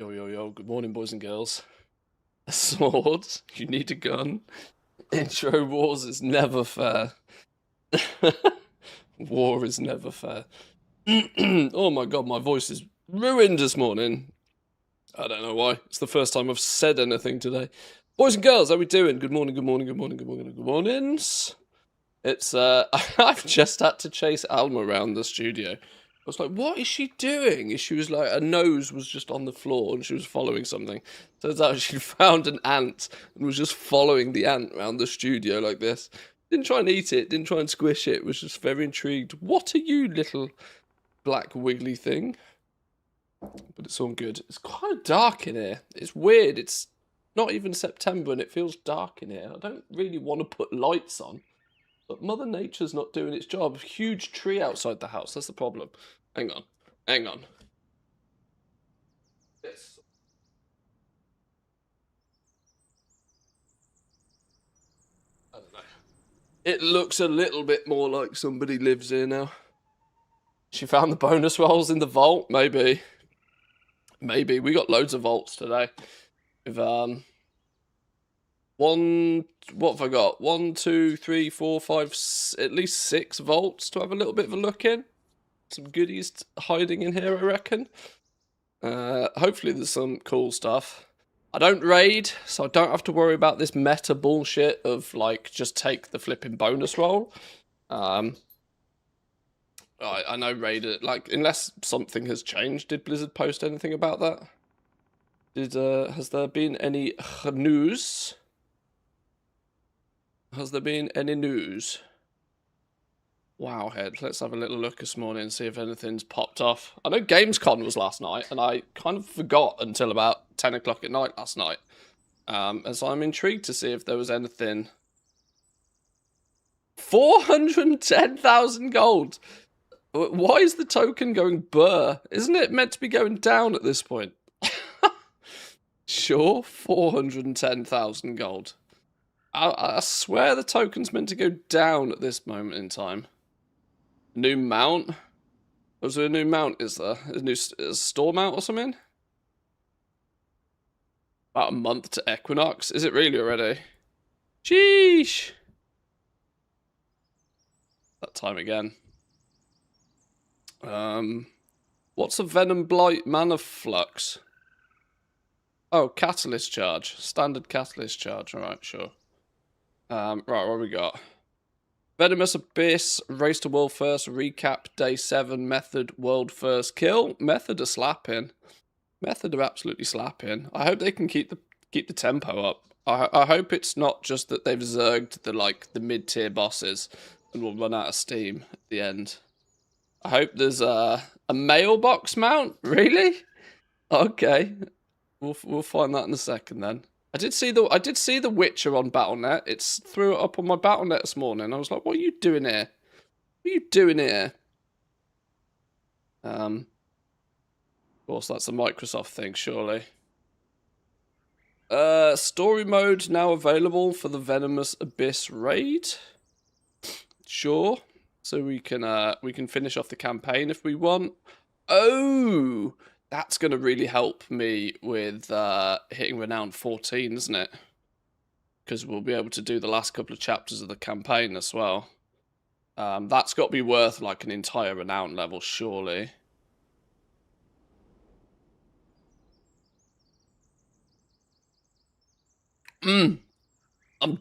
Yo, yo, yo, good morning, boys and girls. A sword, you need a gun. Intro wars is never fair. War is never fair. Oh my god, my voice is ruined this morning. I don't know why. It's the first time I've said anything today. Boys and girls, how we doing? Good morning, good morning, good morning, good morning, good mornings. It's, I've just had to chase Alma around the studio. I was like, what is she doing? She was like, her nose was just on the floor and she was following something. Turns out she found an ant and was just following the ant around the studio like this. Didn't try and eat it, didn't try and squish it, was just very intrigued. What are you, little black wiggly thing? But it's all good. It's kind of dark in here. It's weird. It's not even September and it feels dark in here. I don't really want to put lights on. But Mother Nature's not doing its job. Huge tree outside the house. That's the problem. Hang on. Hang on. Yes. I don't know. It looks a little bit more like somebody lives here now. She found the bonus rolls in the vault? Maybe. Maybe. We got loads of vaults today. With, what have I got? 1, 2, 3, 4, 5, at least 6 vaults to have a little bit of a look in. Some goodies hiding in here, I reckon. Hopefully there's some cool stuff. I don't raid, so I don't have to worry about this meta bullshit of, like, just take the flipping bonus roll. I know raid, like, unless something has changed. Did Blizzard post anything about that? Has there been any news? Has there been any news? Wowhead. Let's have a little look this morning and see if anything's popped off. I know Gamescom was last night, and I kind of forgot until about 10 o'clock at night last night. And so I'm intrigued to see if there was anything. 410,000 gold! Why is the token going burr? Isn't it meant to be going down at this point? Sure, 410,000 gold. I swear the token's meant to go down at this moment in time. New mount? Was there a new mount, is there? A new store mount or something? About a month to Equinox? Is it really already? Sheesh! That time again. What's a Venom Blight Mana Flux? Oh, Catalyst Charge. Standard Catalyst Charge. Alright, sure. Right, what we got? Venomous Abyss, Race to World First, Recap, Day 7, Method, World First Kill. Method are slapping. Method are absolutely slapping. I hope they can keep the tempo up. I hope it's not just that they've zerged the mid-tier bosses and will run out of steam at the end. I hope there's a mailbox mount? Really? Okay. We'll find that in a second then. I did see the Witcher on Battle.net. It's threw it up on my Battle.net this morning. I was like, what are you doing here? What are you doing here? Of course, that's a Microsoft thing, surely. Story mode now available for the Venomous Abyss raid. Sure. So we can finish off the campaign if we want. Oh, that's going to really help me with hitting Renown 14, isn't it? Because we'll be able to do the last couple of chapters of the campaign as well. That's got to be worth like an entire Renown level, surely. I'm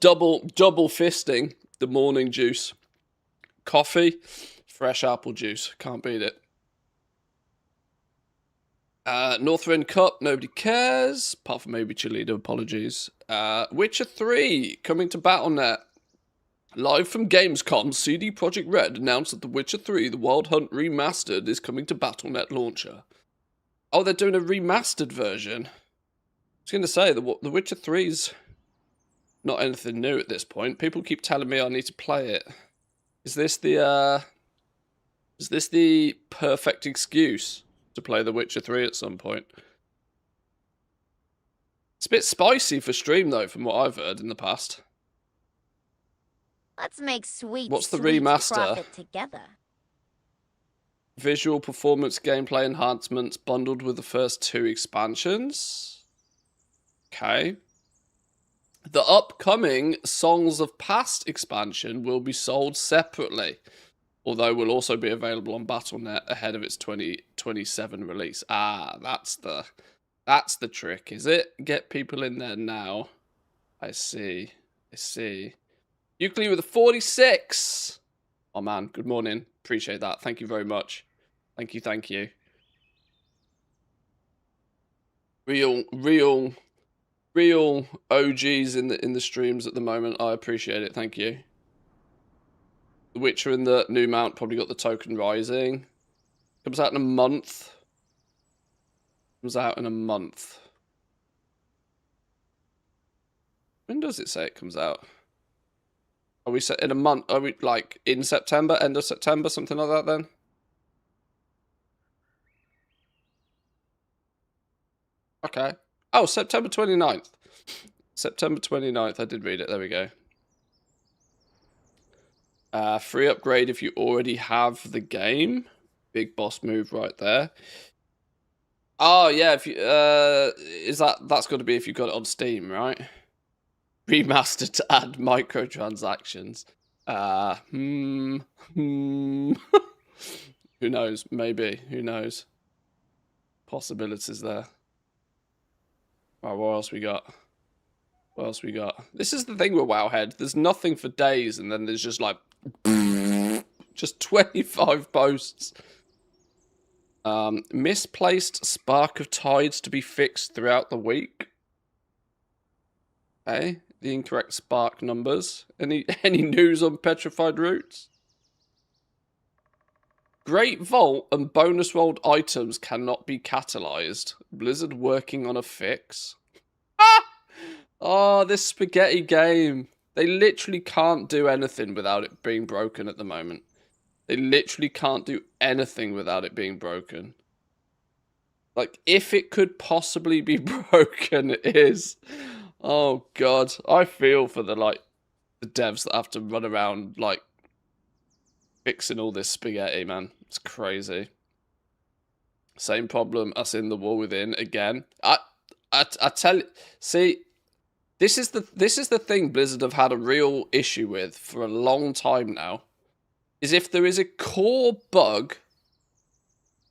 double fisting the morning juice. Coffee, fresh apple juice. Can't beat it. Northrend Cup, nobody cares. Apart from maybe Cholito, apologies. Witcher 3, coming to Battle.net. Live from Gamescom, CD Projekt Red announced that The Witcher 3, The Wild Hunt Remastered, is coming to Battle.net launcher. Oh, they're doing a remastered version. I was going to say, The Witcher 3's not anything new at this point. People keep telling me I need to play it. Is this the perfect excuse to play The Witcher 3 at some point? It's a bit spicy for stream, though, from what I've heard in the past. Let's make sweet, What's the sweet remaster? profit together. Visual performance gameplay enhancements bundled with the first 2 expansions. Okay. The upcoming Songs of Past expansion will be sold separately, although will also be available on Battle.net ahead of its 2027 release. Ah, that's the trick, is it? Get people in there now. I see. Euclid with a 46. Oh man, good morning. Appreciate that. Thank you very much. Thank you. Real OGs in the streams at the moment. I appreciate it. Thank you. The Witcher and the new mount probably got the token rising. Comes out in a month. When does it say it comes out? Are we set in a month? Are we like in September, end of September, something like that then? Okay. Oh, September 29th. September 29th. I did read it. There we go. Free upgrade if you already have the game. Big boss move right there. Oh yeah, if you that's got to be if you got it on Steam, right? Remastered to add microtransactions. Who knows? Maybe. Who knows? Possibilities there. Right, what else we got? This is the thing with Wowhead. There's nothing for days, and then there's just like just 25 posts. Misplaced Spark of Tides to be fixed throughout the week. Okay, the incorrect spark numbers. Any news on petrified roots? Great Vault and bonus rolled items cannot be catalyzed. Blizzard working on a fix. Oh, this spaghetti game. They literally can't do anything without it being broken at the moment. They literally can't do anything without it being broken. Like, if it could possibly be broken, it is. Oh, God. I feel for the devs that have to run around, like, fixing all this spaghetti, man. It's crazy. Same problem as in the War Within again. I tell you, see, this is the thing Blizzard have had a real issue with for a long time now. Is if there is a core bug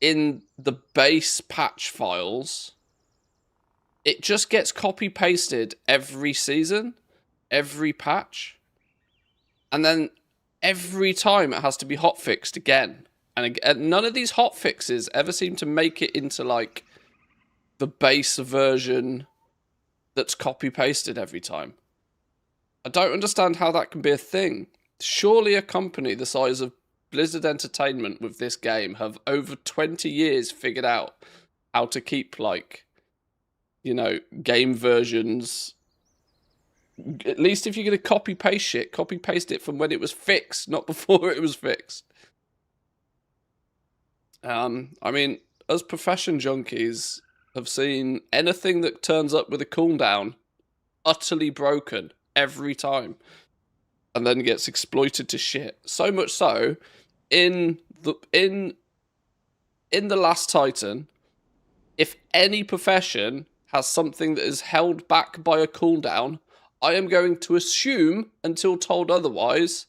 in the base patch files, it just gets copy pasted every season, every patch, and then every time it has to be hotfixed again. And none of these hotfixes ever seem to make it into like the base version that's copy pasted every time. I don't understand how that can be a thing. Surely a company the size of Blizzard Entertainment with this game have over 20 years figured out how to keep, like, you know, game versions. At least if you're going to copy paste shit, copy paste it from when it was fixed, not before it was fixed. I mean, us profession junkies have seen anything that turns up with a cooldown utterly broken every time. And then gets exploited to shit. So much so, in the Last Titan, if any profession has something that is held back by a cooldown, I am going to assume, until told otherwise,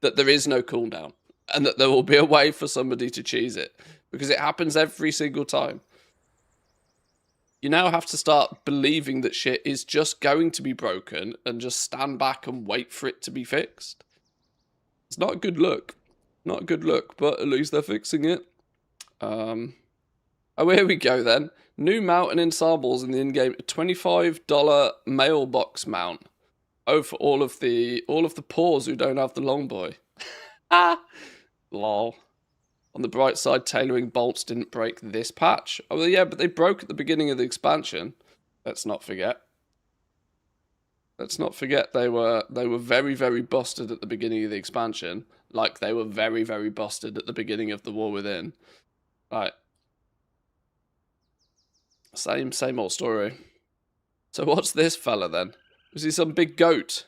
that there is no cooldown. And that there will be a way for somebody to cheese it. Because it happens every single time. You now have to start believing that shit is just going to be broken and just stand back and wait for it to be fixed. It's not a good look. Not a good look, but at least they're fixing it. Oh, here we go then. New mount and ensembles in the in-game $25 mailbox mount. Oh, for all of the paws who don't have the long boy. Ah, lol. On the bright side, tailoring bolts didn't break this patch. Oh, well, yeah, but they broke at the beginning of the expansion. Let's not forget. Let's not forget they were very, very busted at the beginning of the expansion. Like they were very, very busted at the beginning of the War Within. Right. Same old story. So what's this fella then? Is he some big goat?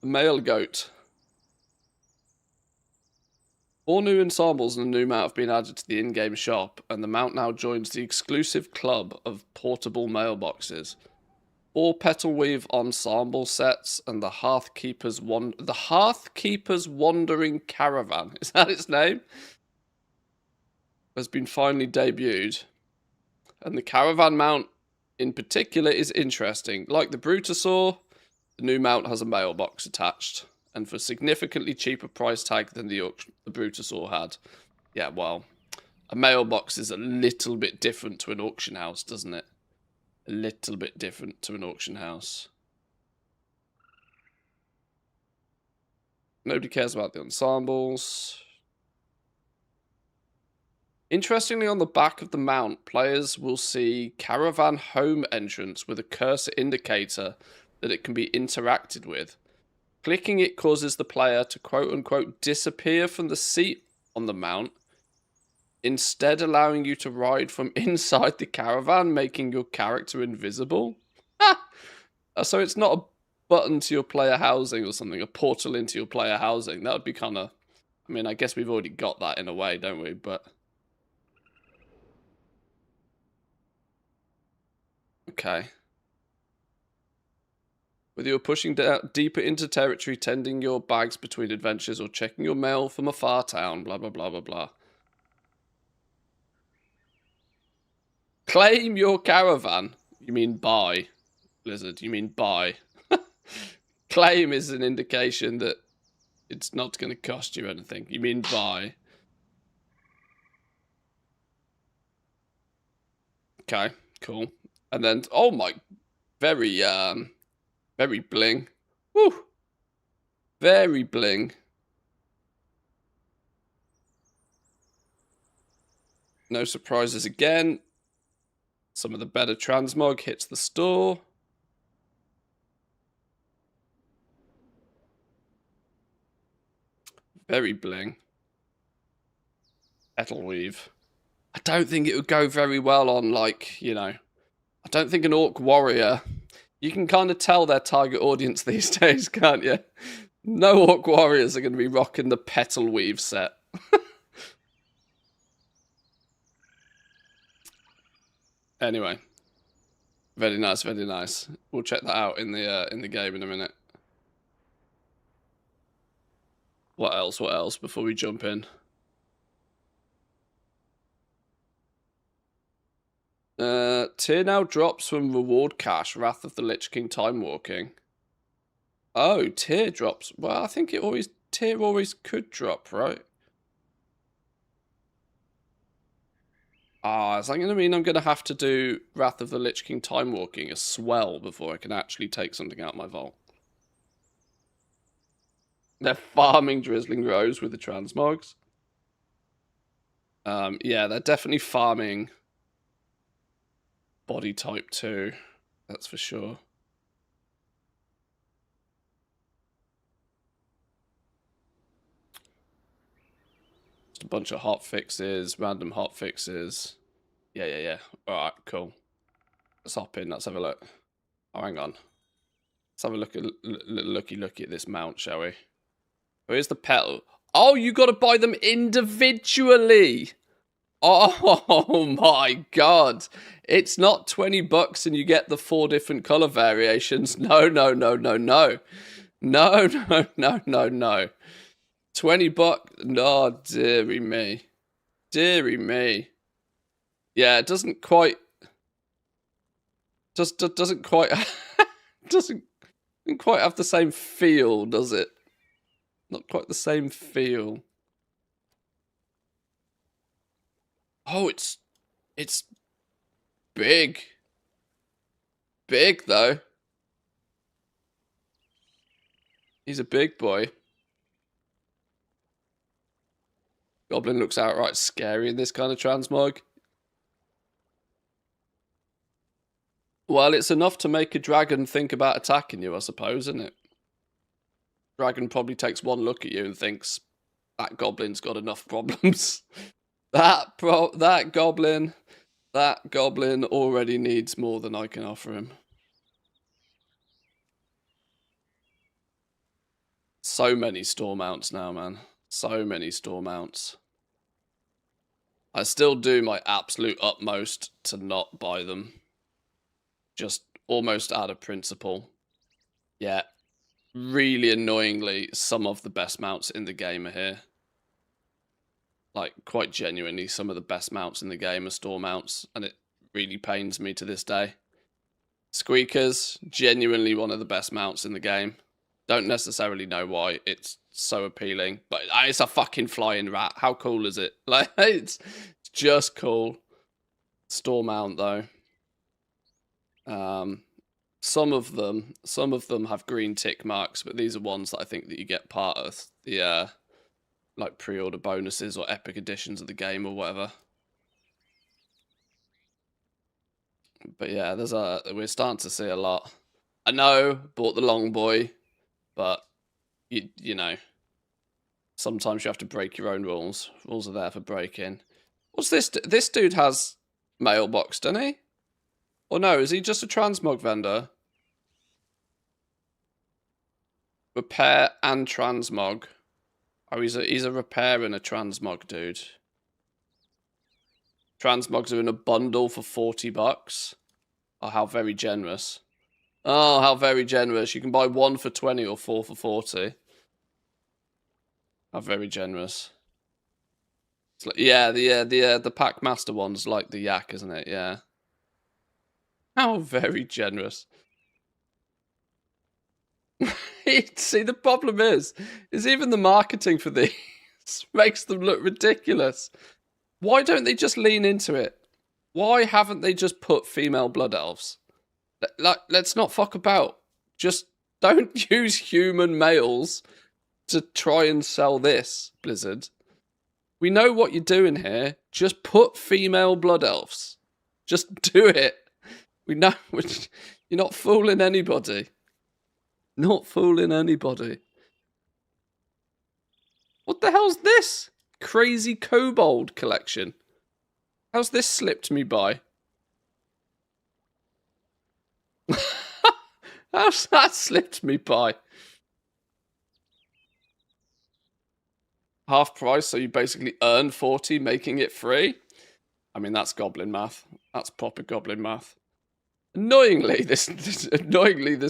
A male goat. 4 new ensembles and a new mount have been added to the in-game shop, and the mount now joins the exclusive club of portable mailboxes. 4 petal weave ensemble sets and the Hearthkeeper's Wandering Caravan. Is that its name? Has been finally debuted. And the Caravan mount in particular is interesting. Like the Brutosaur, the new mount has a mailbox attached, and for a significantly cheaper price tag than the Brutosaur had. Yeah, well, a mailbox is a little bit different to an auction house, doesn't it? A little bit different to an auction house. Nobody cares about the ensembles. Interestingly, on the back of the mount, players will see Caravan Home Entrance with a cursor indicator that it can be interacted with. Clicking it causes the player to quote-unquote disappear from the seat on the mount, instead allowing you to ride from inside the caravan, making your character invisible. So it's not a button to your player housing or something, a portal into your player housing. That would be kind of... I mean, I guess we've already got that in a way, don't we? But... okay. Whether you're pushing deeper into territory, tending your bags between adventures, or checking your mail from a far town, blah, blah, blah, blah, blah. Claim your caravan. You mean buy, Blizzard. You mean buy. Claim is an indication that it's not going to cost you anything. You mean buy. Okay, cool. And then, oh my, very bling. Woo! Very bling. No surprises again. Some of the better transmog hits the store. Very bling. Petal weave. I don't think it would go very well on, like, you know... I don't think an Orc Warrior... You can kind of tell their target audience these days, can't you? No Orc Warriors are going to be rocking the Petal Weave set. Anyway. Very nice, very nice. We'll check that out in the game in a minute. What else before we jump in? Tier now drops from reward cache, Wrath of the Lich King Time Walking. Oh, tier drops. Well, I think tier always could drop, right? Is that going to mean I'm going to have to do Wrath of the Lich King Time Walking as swell before I can actually take something out of my vault? They're farming Drizzling Rose with the transmogs. Yeah, they're definitely farming body type 2. That's for sure. Just a bunch of hot fixes, random hot fixes. Yeah. Alright, cool. Let's hop in, let's have a look. Oh, hang on. Let's have a looky at this mount, shall we? Where's the petal? Oh, you got to buy them individually. Oh my god. It's not $20 and you get the 4 different color variations. No. No. $20. No, dearie me. Dearie me. Yeah, it doesn't quite... doesn't quite... doesn't quite have the same feel, does it? Not quite the same feel. Oh, it's big. Big, though. He's a big boy. Goblin looks outright scary in this kind of transmog. Well, it's enough to make a dragon think about attacking you, I suppose, isn't it? Dragon probably takes one look at you and thinks, that goblin's got enough problems. That goblin already needs more than I can offer him. So many store mounts now, man. So many store mounts. I still do my absolute utmost to not buy them. Just almost out of principle. Yeah. Really annoyingly, some of the best mounts in the game are here. Like, quite genuinely, some of the best mounts in the game are store mounts, and it really pains me to this day. Squeakers, genuinely one of the best mounts in the game. Don't necessarily know why it's so appealing, but it's a fucking flying rat. How cool is it? Like, it's just cool. Store mount, though. Some of them have green tick marks, but these are ones that I think that you get part of the like pre-order bonuses or epic editions of the game or whatever. But yeah, we're starting to see a lot. I know, bought the long boy, but you know, sometimes you have to break your own rules. Rules are there for breaking. What's this? This dude has mailbox, doesn't he? Or no, is he just a transmog vendor? Repair and transmog. Oh, he's a repair and a transmog dude. Transmogs are in a bundle for $40. Oh, how very generous. Oh, how very generous. You can buy 1 for 20 or 4 for 40. How very generous. It's like, yeah, the Pack Master one's like the yak, isn't it? Yeah. How very generous. See, the problem is even the marketing for these makes them look ridiculous. Why don't they just lean into it? Why haven't they just put female blood elves? Let's not fuck about. Just don't use human males to try and sell this, Blizzard. We know what you're doing here. Just put female blood elves. Just do it. We know you're not fooling anybody. Not fooling anybody. What the hell's this? Crazy Kobold collection. How's this slipped me by? How's that slipped me by? Half price, so you basically earn 40, making it free? I mean, that's goblin math. That's proper goblin math. Annoyingly, this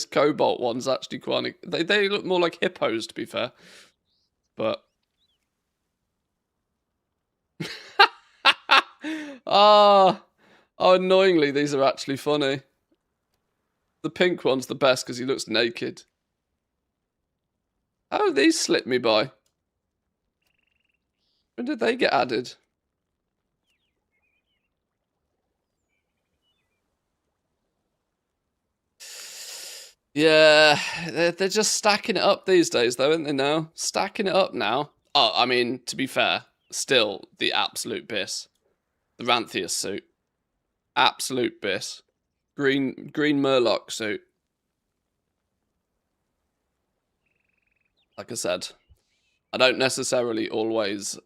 Cobalt one's actually quite... They look more like hippos, to be fair. But... oh, annoyingly, these are actually funny. The pink one's the best because he looks naked. Oh, these slipped me by. When did they get added? Yeah, they're just stacking it up these days, though, aren't they now? Stacking it up now. Oh, I mean, to be fair, still the absolute biss. The Ranthius suit. Absolute biss. Green Murloc suit. Like I said, I don't necessarily always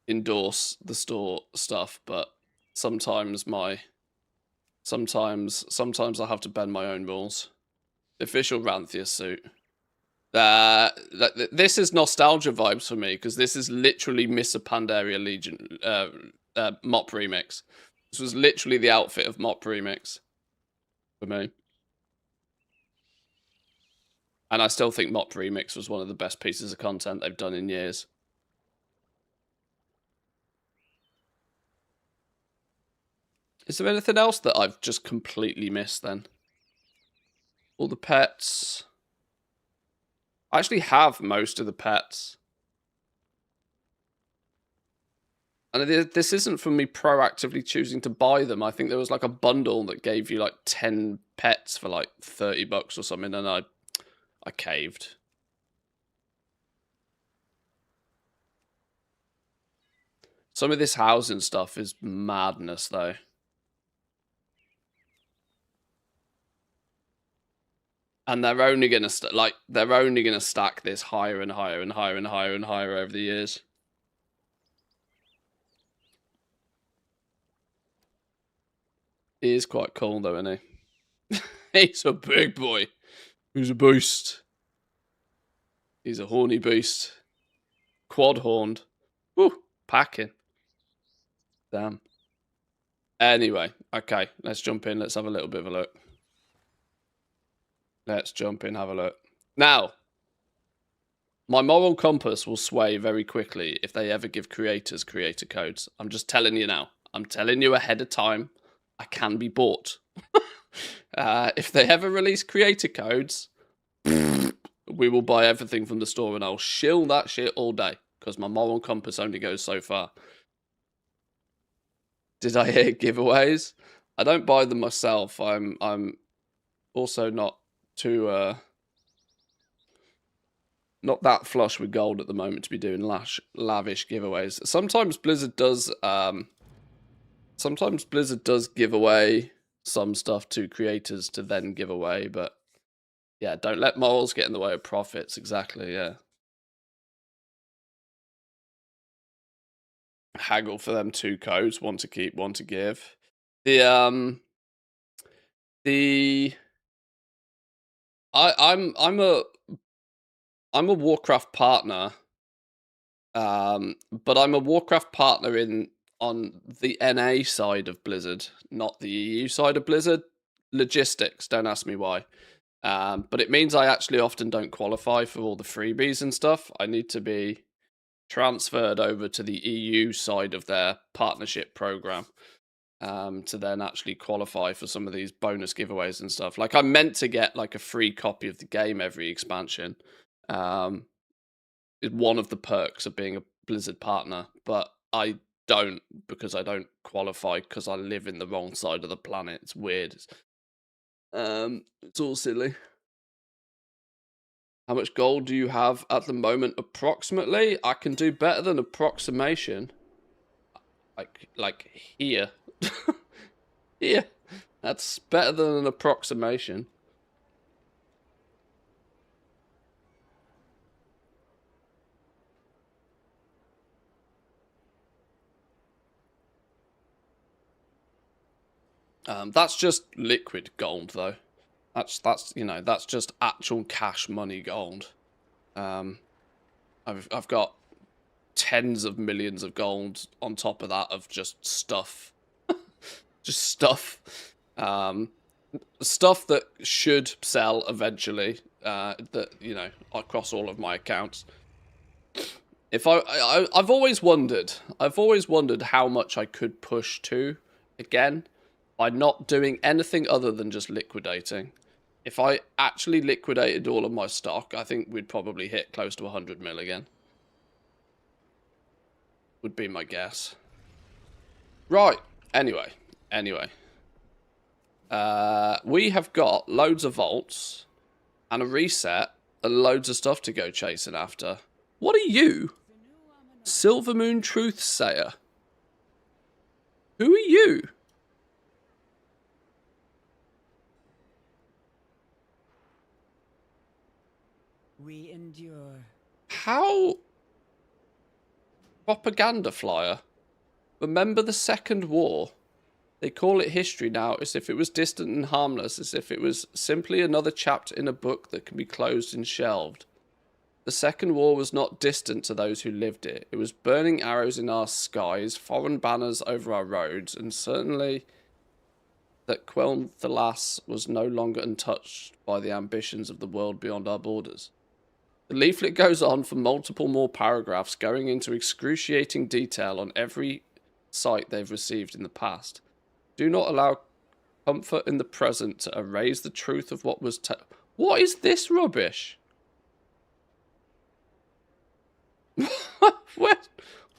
endorse the store stuff, but sometimes I have to bend my own rules. The official Ranthius suit. This is nostalgia vibes for me, because this is literally Miss Pandaria Legion Mop Remix. This was literally the outfit of Mop Remix for me. And I still think Mop Remix was one of the best pieces of content they've done in years. Is there anything else that I've just completely missed then? All the pets. I actually have most of the pets. And this isn't from me proactively choosing to buy them. I think there was like a bundle that gave you like 10 pets for like $30 or something, and I caved. Some of this housing stuff is madness, though. And they're only gonna stack this higher and higher and higher and higher and higher over the years. He is quite cool, though, isn't he? He's a big boy. He's a beast. He's a horny beast. Quad-horned. Woo, packing. Damn. Anyway, okay, let's jump in. Let's have a little bit of a look. Let's jump in, have a look. Now, my moral compass will sway very quickly if they ever give creators creator codes. I'm just telling you now. I'm telling you ahead of time. I can be bought. If they ever release creator codes, we will buy everything from the store and I'll shill that shit all day because my moral compass only goes so far. Did I hear giveaways? I don't buy them myself. I'm also not too not that flush with gold at the moment to be doing lavish giveaways. Sometimes Blizzard does give away some stuff to creators to then give away, but yeah, don't let morals get in the way of profits. Exactly, yeah. Haggle for them 2 codes, one to keep, one to give. I'm a Warcraft partner, but I'm a Warcraft partner on the NA side of Blizzard, not the EU side of Blizzard. Logistics, don't ask me why. But it means I actually often don't qualify for all the freebies and stuff. I need to be transferred over to the EU side of their partnership program to then actually qualify for some of these bonus giveaways and stuff. Like, I'm meant to get like a free copy of the game every expansion. Is one of the perks of being a Blizzard partner, but I don't because I don't qualify because I live in the wrong side of the planet. It's weird. It's all silly. How much gold do you have at the moment, approximately? I can do better than approximation. Like here. Here. That's better than an approximation. That's just liquid gold, though. That's you know, that's just actual cash money gold. I've got tens of millions of gold on top of that of just stuff. Just stuff. Stuff that should sell eventually. That, you know, across all of my accounts. If I've always wondered how much I could push to again by not doing anything other than just liquidating. If I actually liquidated all of my stock, I think we'd probably hit close to 100 mil again. Would be my guess. Right. Anyway. We have got loads of vaults and a reset and loads of stuff to go chasing after. What are you? Silvermoon Truthsayer. Who are you? We endure. How? Propaganda flyer. Remember the Second War? They call it history now as if it was distant and harmless, as if it was simply another chapter in a book that can be closed and shelved. The Second War was not distant to those who lived it. It was burning arrows in our skies, foreign banners over our roads, and certainly that Quel'Thalas was no longer untouched by the ambitions of the world beyond our borders. The leaflet goes on for multiple more paragraphs, going into excruciating detail on every sight they've received in the past. Do not allow comfort in the present to erase the truth of what was What is this rubbish?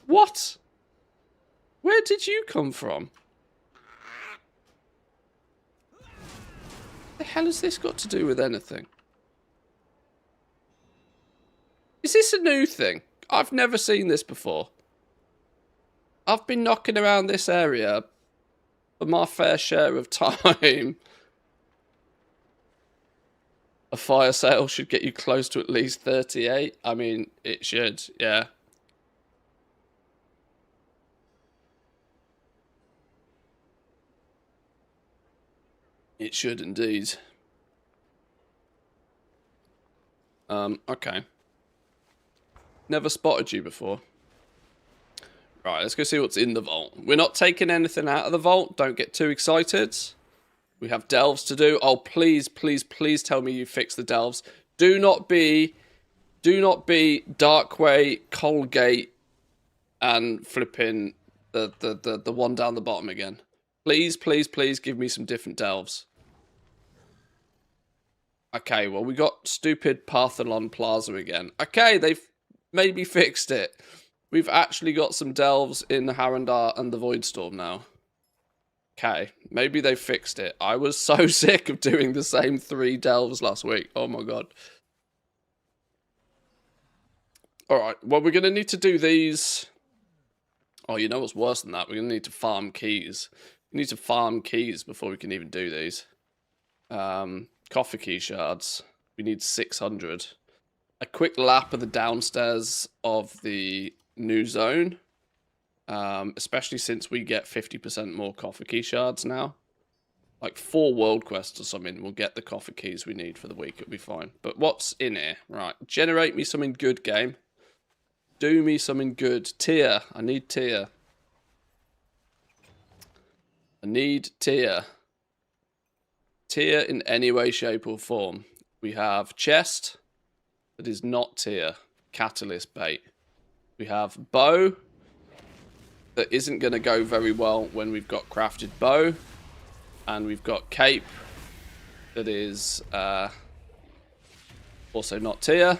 What? Where did you come from? The hell has this got to do with anything? Is this a new thing? I've never seen this before. I've been knocking around this area for my fair share of time. A fire sale should get you close to at least 38. I mean, it should, yeah. It should indeed. Okay. Never spotted you before. Right, let's go see what's in the vault. We're not taking anything out of the vault. Don't get too excited. We have delves to do. Oh, please, please, please tell me you fix the delves. Do not be Darkway, Colgate, and flipping the one down the bottom again. Please, please, please give me some different delves. Okay, well, we got stupid Partholon Plaza again. Okay, they've maybe fixed it. We've actually got some delves in Harrandar and the Voidstorm now. Okay, maybe they fixed it. I was so sick of doing the same 3 delves last week. Oh my god. Alright, well, we're going to need to do these. Oh, you know what's worse than that? We're going to need to farm keys. We need to farm keys before we can even do these. Coffee key shards. We need 600. A quick lap of the downstairs of the new zone. Especially since we get 50% more coffee key shards now. Like 4 world quests or something. We'll get the coffee keys we need for the week. It'll be fine. But what's in here? Right. Generate me something good, game. Do me something good. Tier. I need tier. I need tier. Tier in any way, shape, or form. We have chest. That is not tier. Catalyst bait. We have bow. That isn't going to go very well when we've got crafted bow. And we've got cape. That is also not tier.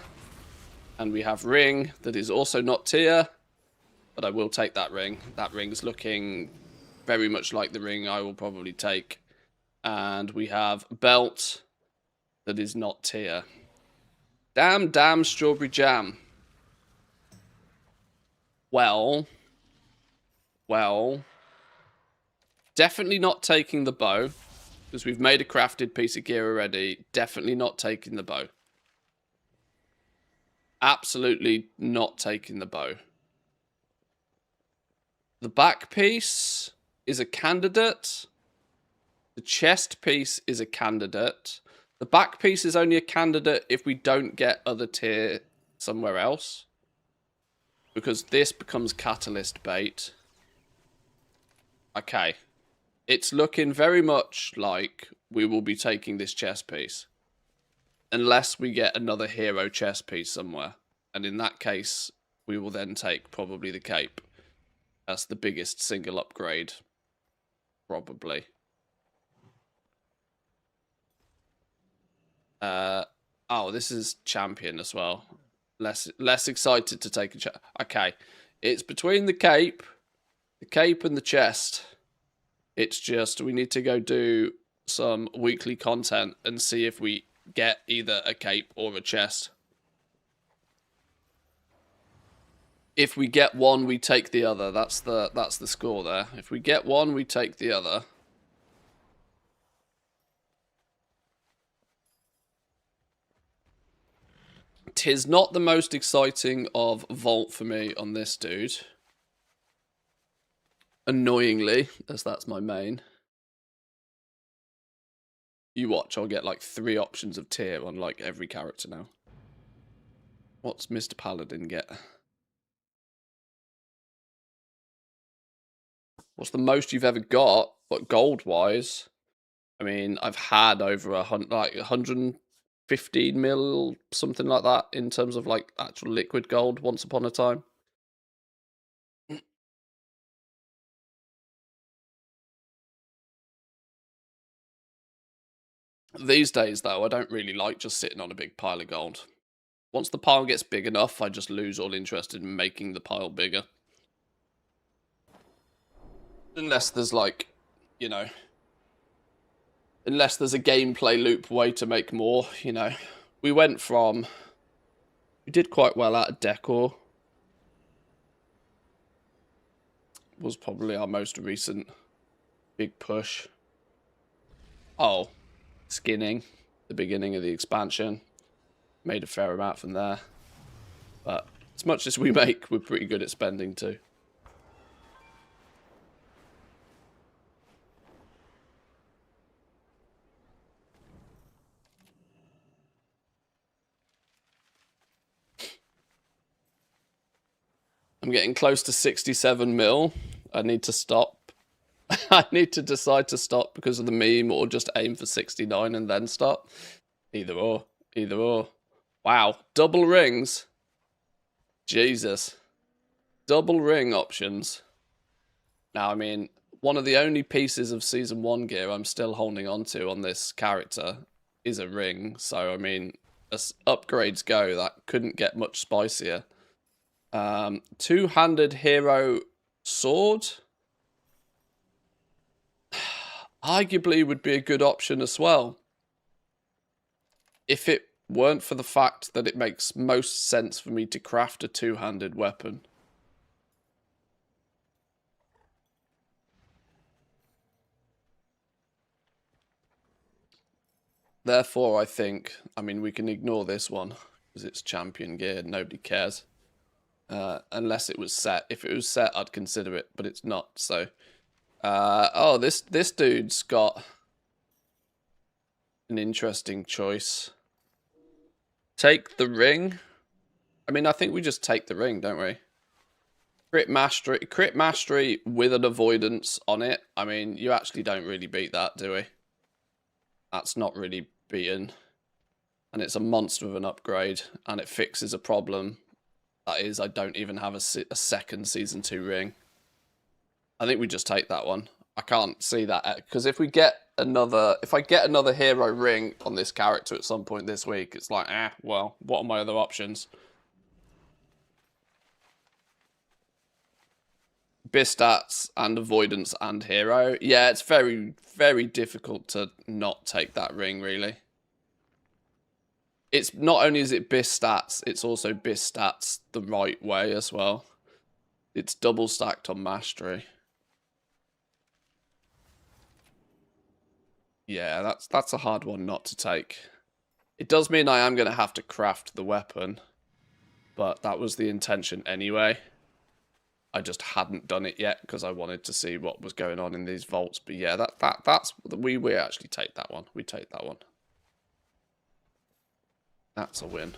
And we have ring. That is also not tier. But I will take that ring. That ring's looking very much like the ring I will probably take. And we have belt. That is not tier. Damn strawberry jam. Well, definitely not taking the bow, because we've made a crafted piece of gear already. Definitely not taking the bow. Absolutely not taking the bow. The back piece is a candidate. The chest piece is a candidate. The back piece is only a candidate if we don't get other tier somewhere else. Because this becomes catalyst bait. Okay. It's looking very much like we will be taking this chest piece. Unless we get another hero chest piece somewhere. And in that case, we will then take probably the cape. That's the biggest single upgrade. Probably. Oh, this is champion as well. Less excited to take a okay. It's between the cape and the chest. It's just we need to go do some weekly content and see if we get either a cape or a chest. If we get one, we take the other. That's the score there. If we get one, we take the other. Tis not the most exciting of vault for me on this dude. Annoyingly, as that's my main. You watch, I'll get like 3 options of tier on like every character now. What's Mr. Paladin get? What's the most you've ever got? But gold-wise, I mean, I've had over 115 mil, something like that, in terms of like actual liquid gold once upon a time. These days, though, I don't really like just sitting on a big pile of gold. Once the pile gets big enough, I just lose all interest in making the pile bigger. Unless there's like, you know, unless there's a gameplay loop way to make more, you know. We did quite well out of decor. Was probably our most recent big push. Oh, skinning, the beginning of the expansion. Made a fair amount from there. But as much as we make, we're pretty good at spending too. I'm getting close to 67 mil. I need to stop. I need to decide to stop because of the meme or just aim for 69 and then stop. Either or. Either or. Wow. Double rings. Jesus. Double ring options. Now, I mean, one of the only pieces of Season 1 gear I'm still holding on to on this character is a ring. So, I mean, as upgrades go, that couldn't get much spicier. Two-handed hero sword. Arguably would be a good option as well. If it weren't for the fact that it makes most sense for me to craft a two-handed weapon. Therefore, I think, I mean, we can ignore this one because it's champion gear. Nobody cares. Unless it was set. If it was set, I'd consider it, but it's not. So, oh, this dude's got an interesting choice. Take the ring. I mean, I think we just take the ring, don't we? Crit mastery with an avoidance on it. I mean, you actually don't really beat that, do we? That's not really beaten. And it's a monster of an upgrade, and it fixes a problem. That is, I don't even have a second Season 2 ring. I think we just take that one. I can't see that, because if I get another hero ring on this character at some point this week, it's like, well, what are my other options? Bistats and avoidance and hero. Yeah, it's very, very difficult to not take that ring, really. It's not only is it Bistats, it's also Bistats the right way as well. It's double stacked on mastery. Yeah, that's a hard one not to take. It does mean I am going to have to craft the weapon, but that was the intention anyway. I just hadn't done it yet because I wanted to see what was going on in these vaults. But yeah, that's we actually take that one. We take that one. That's a win.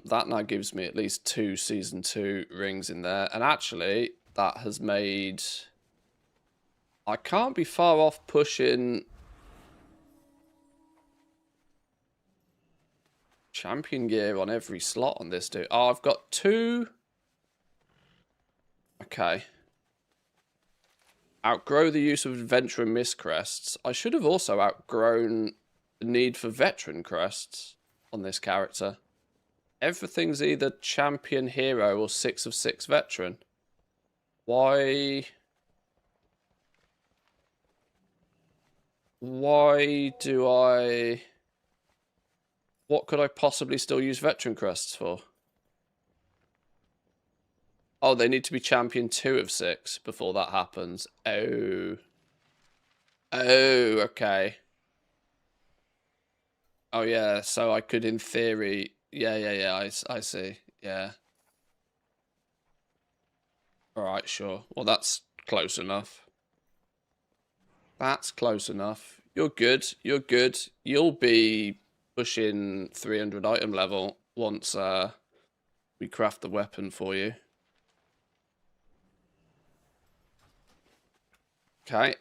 That now gives me at least 2 Season 2 rings in there. And actually, that has made... I can't be far off pushing... champion gear on every slot on this dude. Oh, I've got 2... Okay. Outgrow the use of adventurer miss crests. I should have also outgrown the need for veteran crests on this character. Everything's either champion hero or 6 of 6 veteran. Why do I... What could I possibly still use veteran crests for? Oh, they need to be champion 2 of 6 before that happens. Oh. Oh, okay. Oh, yeah, so I could, in theory... Yeah, I see. Yeah. Alright, sure. Well, that's close enough. That's close enough. You're good. You're good. You'll be pushing 300 item level once we craft the weapon for you. Okay.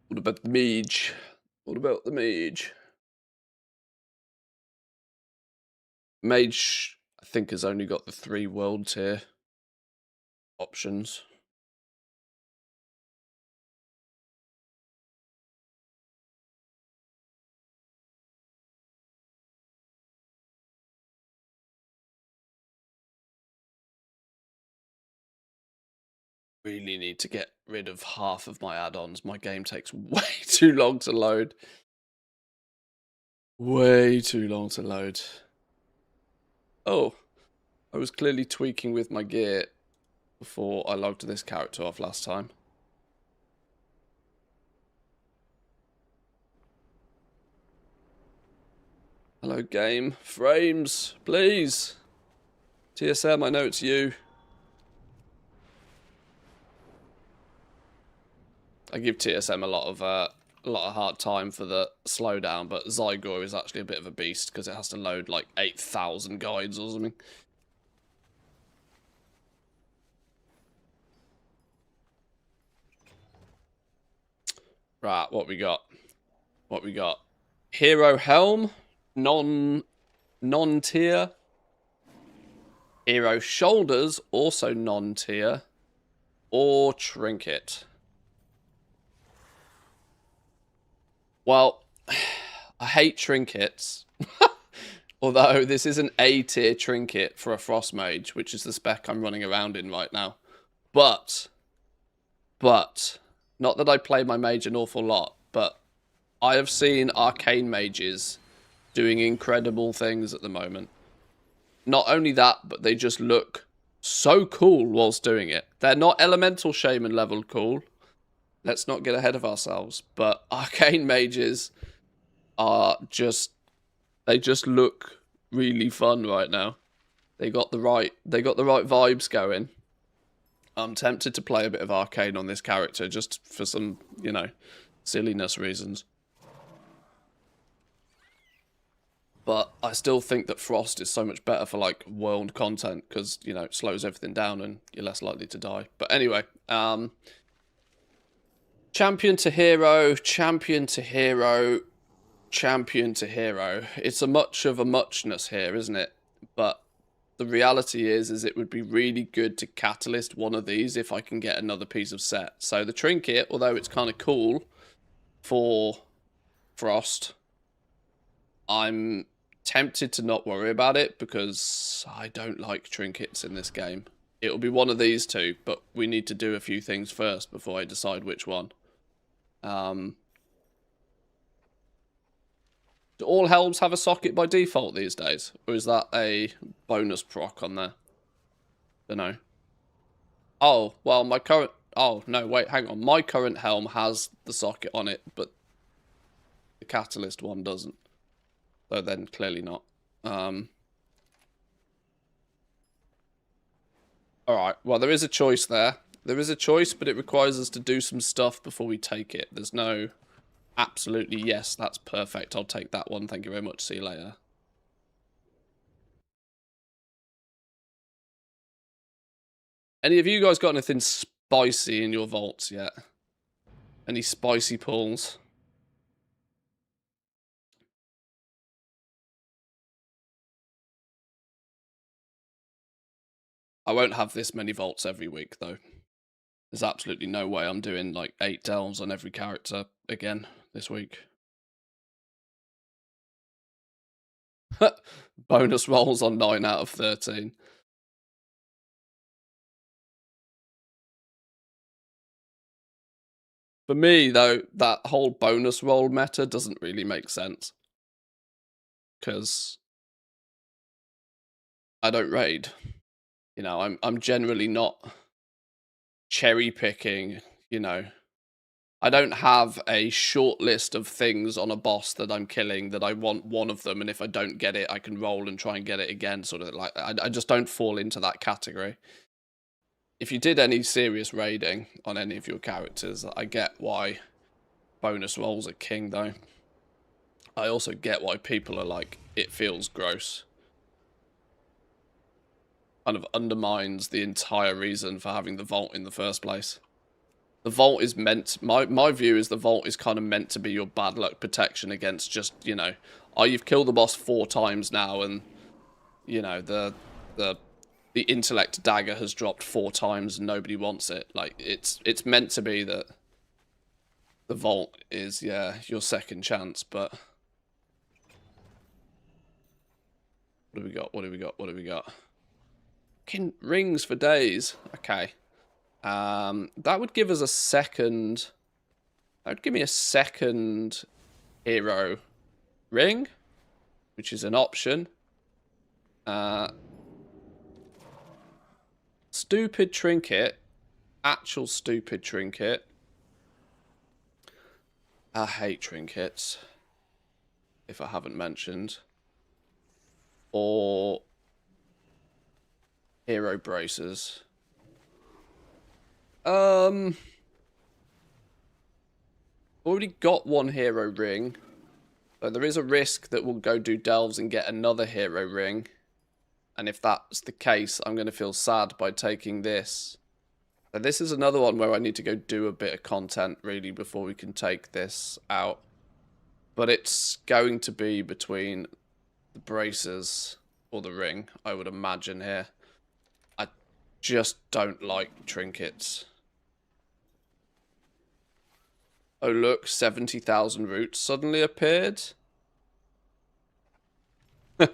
What about the mage? What about the mage? Mage, I think, has only got the 3 world tier options. Really need to get rid of half of my add-ons. My game takes way too long to load. Way too long to load. Oh, I was clearly tweaking with my gear before I logged this character off last time. Hello, game. Frames, please. TSM, I know it's you. I give TSM a lot of hard time for the slowdown, but Zygor is actually a bit of a beast because it has to load like 8,000 guides or something. Right, what we got? What we got? Hero Helm, non-tier. Hero Shoulders, also non-tier. Or Trinket. Well, I hate trinkets. Although this is an A-tier trinket for a Frost Mage, which is the spec I'm running around in right now. But, not that I play my mage an awful lot, but I have seen arcane mages doing incredible things at the moment. Not only that, but they just look so cool whilst doing it. They're not elemental shaman level cool. Let's not get ahead of ourselves. But arcane mages are just, they just look really fun right now. They got the right vibes going. I'm tempted to play a bit of arcane on this character just for some, you know, silliness reasons. But I still think that Frost is so much better for, like, world content because, you know, it slows everything down and you're less likely to die. But anyway, champion to hero, champion to hero, champion to hero. It's a much of a muchness here, isn't it? But the reality is it would be really good to catalyst one of these if I can get another piece of set. So the trinket, although it's kind of cool for Frost, I'm tempted to not worry about it because I don't like trinkets in this game. It'll be one of these two, but we need to do a few things first before I decide which one. Do all helms have a socket by default these days? Or is that a bonus proc on there? Don't know. Oh, well, my current... Oh, no, wait, hang on. My current helm has the socket on it, but the catalyst one doesn't. So then, clearly not. Alright, well, there is a choice there. There is a choice, but it requires us to do some stuff before we take it. There's no... Absolutely, yes, that's perfect. I'll take that one. Thank you very much. See you later. Any of you guys got anything spicy in your vaults yet? Any spicy pulls? I won't have this many vaults every week, though. There's absolutely no way I'm doing, like, 8 delves on every character again this week. Bonus rolls on 9 out of 13. For me, though, that whole bonus roll meta doesn't really make sense. Because I don't raid. You know, I'm generally not cherry picking, you know. I don't have a short list of things on a boss that I'm killing that I want one of them, and if I don't get it, I can roll and try and get it again, sort of like I just don't fall into that category. If you did any serious raiding on any of your characters, I get why bonus rolls are king, though. I also get why people are like, it feels gross. Kind of undermines the entire reason for having the vault in the first place. The vault is meant, my view is the vault is kind of meant to be your bad luck protection against just, you know, oh, you've killed the boss 4 times now and, you know, the intellect dagger has dropped 4 times and nobody wants it. Like, it's meant to be that the vault is, yeah, your second chance, but... What do we got? What do we got? What do we got? Fucking rings for days. Okay. That would give us a second... That would give me a second hero ring, which is an option. Stupid trinket. Actual stupid trinket. I hate trinkets, if I haven't mentioned. Or hero braces. Already got one hero ring. So there is a risk that we'll go do delves and get another hero ring. And if that's the case, I'm going to feel sad by taking this. So this is another one where I need to go do a bit of content, really, before we can take this out. But it's going to be between the braces or the ring, I would imagine here. I just don't like trinkets. Oh look, 70,000 roots suddenly appeared.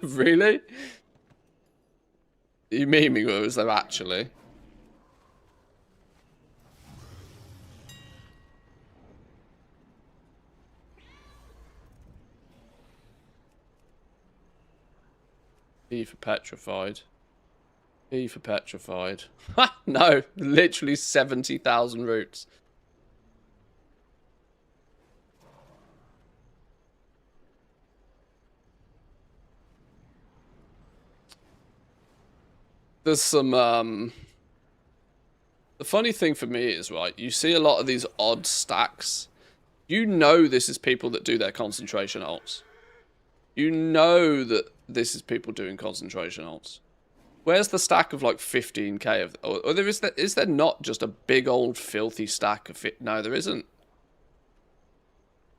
Really? You memeing, or is there actually? E for petrified. E for petrified. Ha! No, literally 70,000 roots. There's some, the funny thing for me is, right, you see a lot of these odd stacks. You know this is people that do their concentration ults. You know that this is people doing concentration ults. Where's the stack of like 15k of, or there is there not just a big old filthy stack of it? No, there isn't.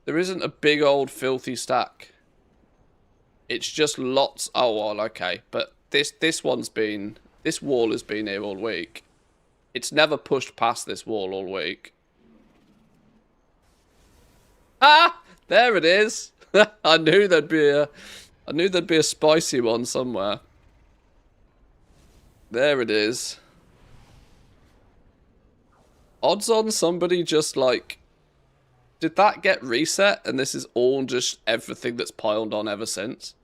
There isn't a big old filthy stack. It's just lots. Oh well, okay, but this one's been, this wall has been here all week. It's never pushed past this wall all week. Ah, there it is. I knew there'd be a spicy one somewhere. There it is. Odds on somebody just like, did that get reset and this is all just everything that's piled on ever since?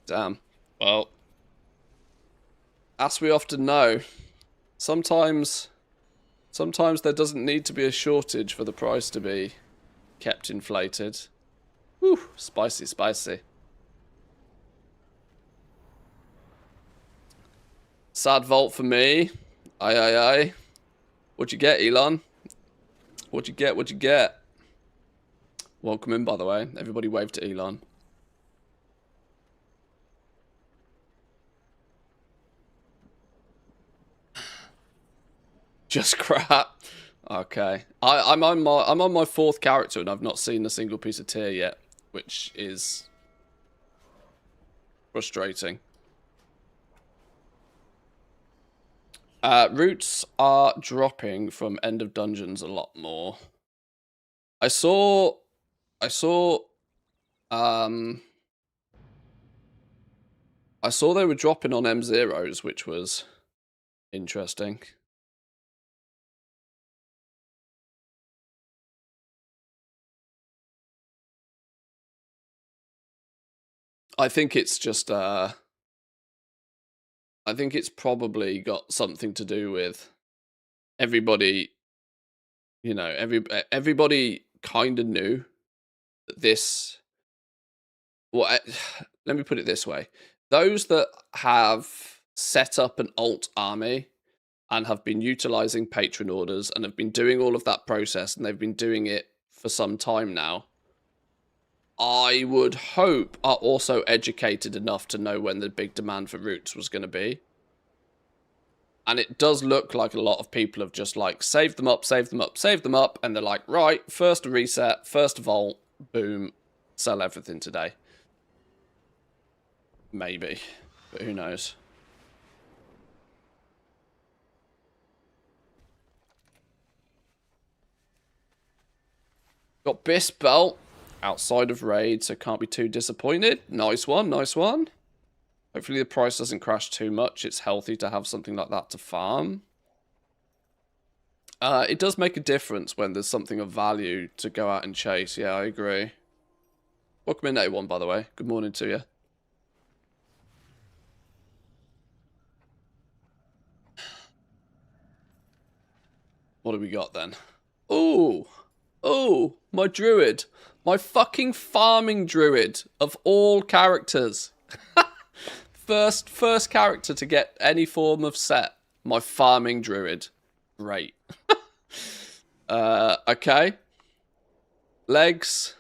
Damn. Well, as we often know, sometimes there doesn't need to be a shortage for the price to be kept inflated. Whew, spicy, spicy. Sad vault for me. Aye, aye, aye. What'd you get, Elon? What'd you get? What'd you get? Welcome in, by the way. Everybody wave to Elon. Just crap. Okay. I'm on my fourth character and I've not seen a single piece of tier yet, which is frustrating. Roots are dropping from end of dungeons a lot more. I saw they were dropping on M0s, which was interesting. I think it's just I think it's probably got something to do with everybody, you know, everybody kind of knew that this, well, let me put it this way. Those that have set up an alt army and have been utilizing patron orders and have been doing all of that process, and they've been doing it for some time now, I would hope are also educated enough to know when the big demand for roots was going to be. And it does look like a lot of people have just like saved them up, saved them up, saved them up. And they're like, right, first reset, first vault, boom, sell everything today. Maybe, but who knows? Got Bis belt. Outside of raid, so can't be too disappointed. Nice one, nice one. Hopefully the price doesn't crash too much. It's healthy to have something like that to farm. It does make a difference when there's something of value to go out and chase. Yeah, I agree. Welcome in, A1, by the way. Good morning to you. What do we got then? Ooh. Oh, my druid. My fucking farming druid of all characters. First character to get any form of set. My farming druid. Great. Okay. Legs,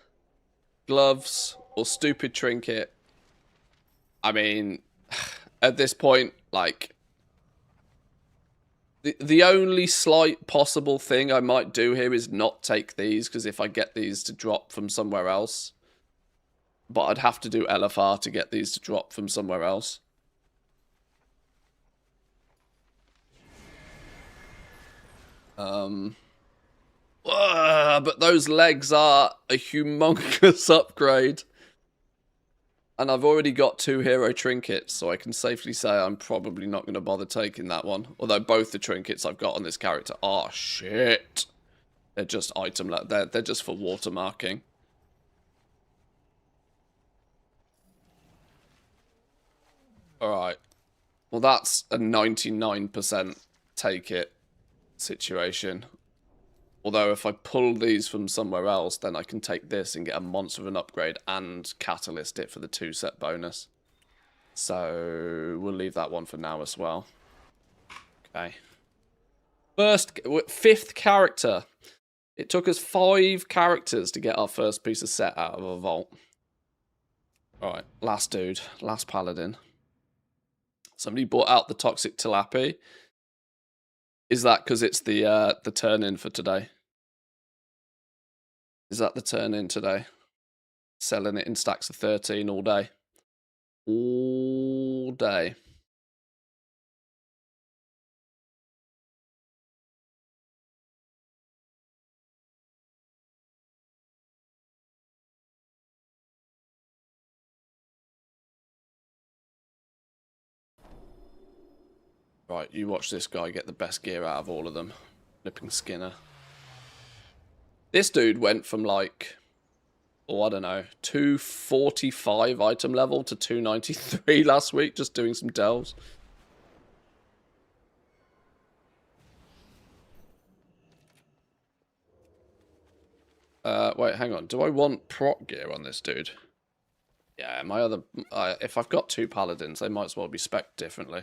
gloves, or stupid trinket. I mean, at this point, like, the only slight possible thing I might do here is not take these, because if I get these to drop from somewhere else, but I'd have to do LFR to get these to drop from somewhere else. But those legs are a humongous upgrade. And I've already got 2 hero trinkets, so I can safely say I'm probably not going to bother taking that one. Although both the trinkets I've got on this character are shit. They're just they're just for watermarking. Alright. Well, that's a 99% take it situation. Although if I pull these from somewhere else, then I can take this and get a monster of an upgrade and catalyst it for the 2-set bonus. So we'll leave that one for now as well. Okay. 5th character. It took us 5 characters to get our first piece of set out of a vault. Alright, last dude. Last paladin. Somebody brought out the toxic tilapia. Is that because it's the turn-in for today? Is that the turn-in today? Selling it in stacks of 13 all day. All day. Right, you watch this guy get the best gear out of all of them. Flipping Skinner. This dude went from like, oh, I don't know, 245 item level to 293 last week, just doing some delves. Wait, hang on. Do I want proc gear on this dude? Yeah, my other... if I've got 2 paladins, they might as well be spec'd differently.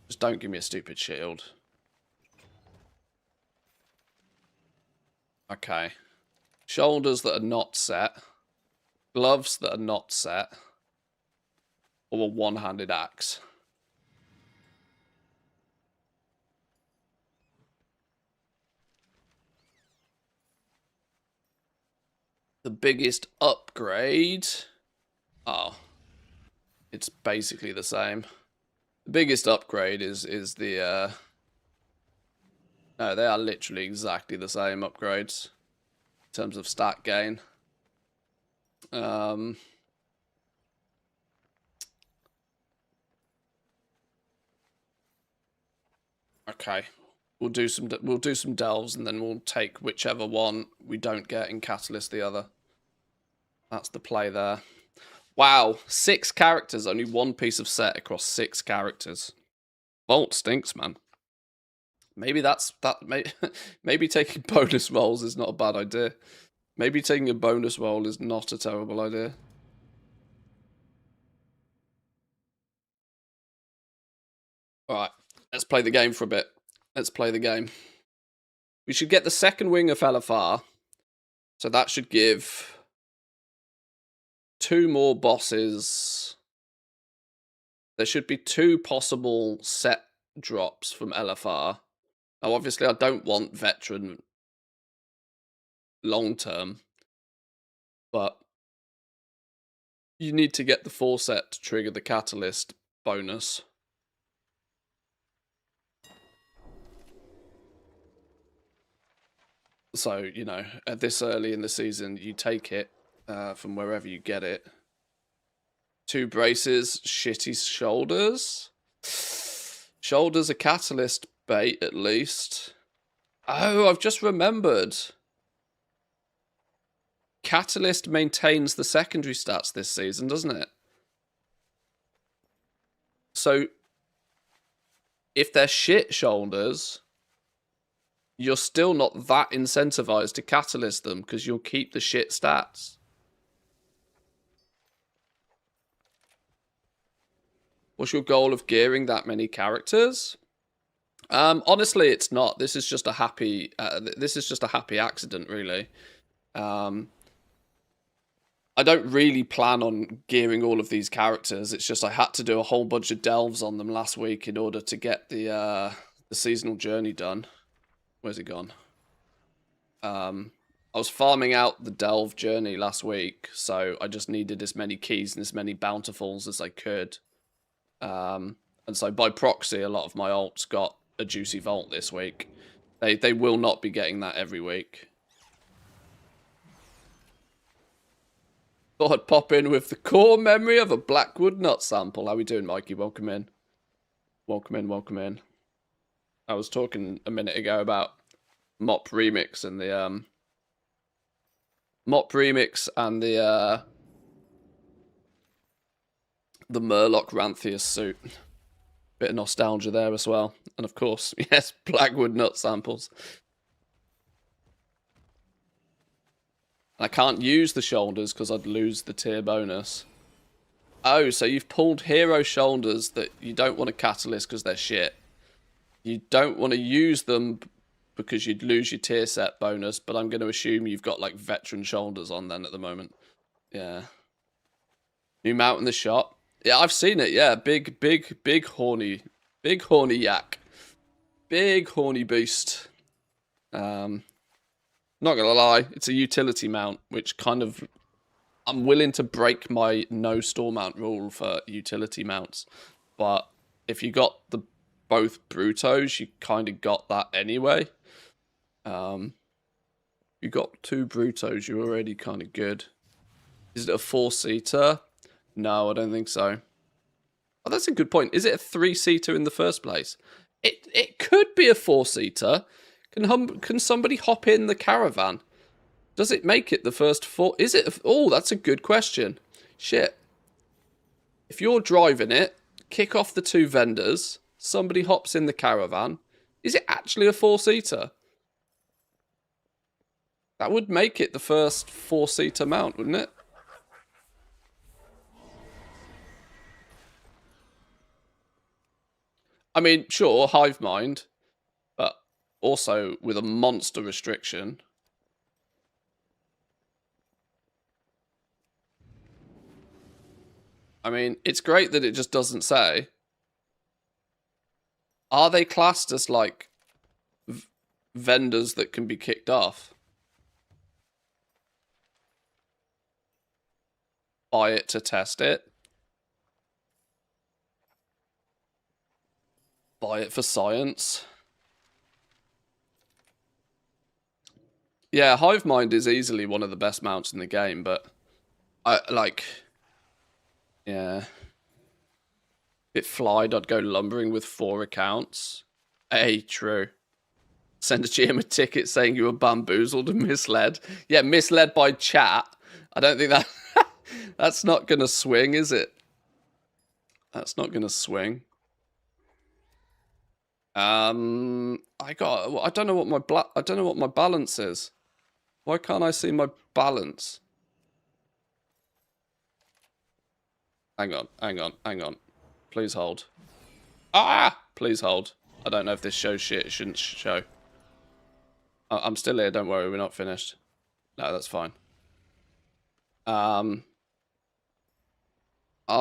Just don't give me a stupid shield. Okay. Shoulders that are not set. Gloves that are not set. Or a one-handed axe. The biggest upgrade... Oh. It's basically the same. The biggest upgrade is the... No, they are literally exactly the same upgrades. In terms of stat gain. Okay. We'll do some delves and then we'll take whichever one we don't get and catalyst the other. That's the play there. Wow, 6 characters, only 1 piece of set across 6 characters. Vault stinks, man. Maybe maybe taking bonus rolls is not a bad idea. Maybe taking a bonus roll is not a terrible idea. Alright, let's play the game for a bit. Let's play the game. We should get the second wing of LFR. So that should give 2 more bosses. There should be 2 possible set drops from LFR. Now, obviously, I don't want veteran long term, but you need to get the 4 set to trigger the catalyst bonus. So, you know, at this early in the season, you take it from wherever you get it. 2 braces, shitty shoulders. Shoulders a catalyst bait, at least. Oh, I've just remembered. Catalyst maintains the secondary stats this season, doesn't it? So, if they're shit shoulders, you're still not that incentivized to catalyst them because you'll keep the shit stats. What's your goal of gearing that many characters? Honestly, it's not. This is just a happy. This is just a happy accident, really. I don't really plan on gearing all of these characters. It's just I had to do a whole bunch of delves on them last week in order to get the seasonal journey done. Where's it gone? I was farming out the delve journey last week, so I just needed as many keys and as many bountifuls as I could. And so by proxy, a lot of my alts got a juicy vault this week. They will not be getting that every week. Thought I'd pop in with the core memory of a Blackwood nut sample. How we doing, Mikey? Welcome in. Welcome in, welcome in. I was talking a minute ago about Mop Remix and the Murloc Ranthius suit. Bit of nostalgia there as well. And of course, yes, Blackwood nut samples. I can't use the shoulders because I'd lose the tier bonus. Oh, so you've pulled hero shoulders that you don't want to catalyst because they're shit. You don't want to use them because you'd lose your tier set bonus, but I'm going to assume you've got like veteran shoulders on then at the moment. Yeah. New mount in the shop. Yeah, I've seen it. Yeah, big horny yak. Big horny beast. Not gonna lie, it's a utility mount, which kind of... I'm willing to break my no store mount rule for utility mounts. But if you got the both Brutos, you kind of got that anyway. You got 2 Brutos, you're already kind of good. Is it a 4-seater? No, I don't think so. Oh, that's a good point. Is it a 3-seater in the first place? It could be a 4-seater. Can somebody hop in the caravan? Does it make it the first 4? Is it? Oh, that's a good question. Shit. If you're driving it, kick off the 2 vendors, somebody hops in the caravan. Is it actually a 4-seater? That would make it the first 4-seater mount, wouldn't it? I mean, sure, hive mind, but also with a monster restriction. I mean, it's great that it just doesn't say. Are they classed as, like, vendors that can be kicked off? Buy it to test it. Buy it for science. Yeah, Hive Mind is easily one of the best mounts in the game, but I like... Yeah. If it flied, I'd go lumbering with 4 accounts. Hey, true. Send a GM a ticket saying you were bamboozled and misled. Yeah, misled by chat. I don't think that... That's not going to swing, is it? That's not going to swing. I don't know what my balance is. Why can't I see my balance? Hang on. Please hold. Ah! Please hold. I don't know if this shows shit it shouldn't show. I'm still here, don't worry, we're not finished. No, that's fine. I've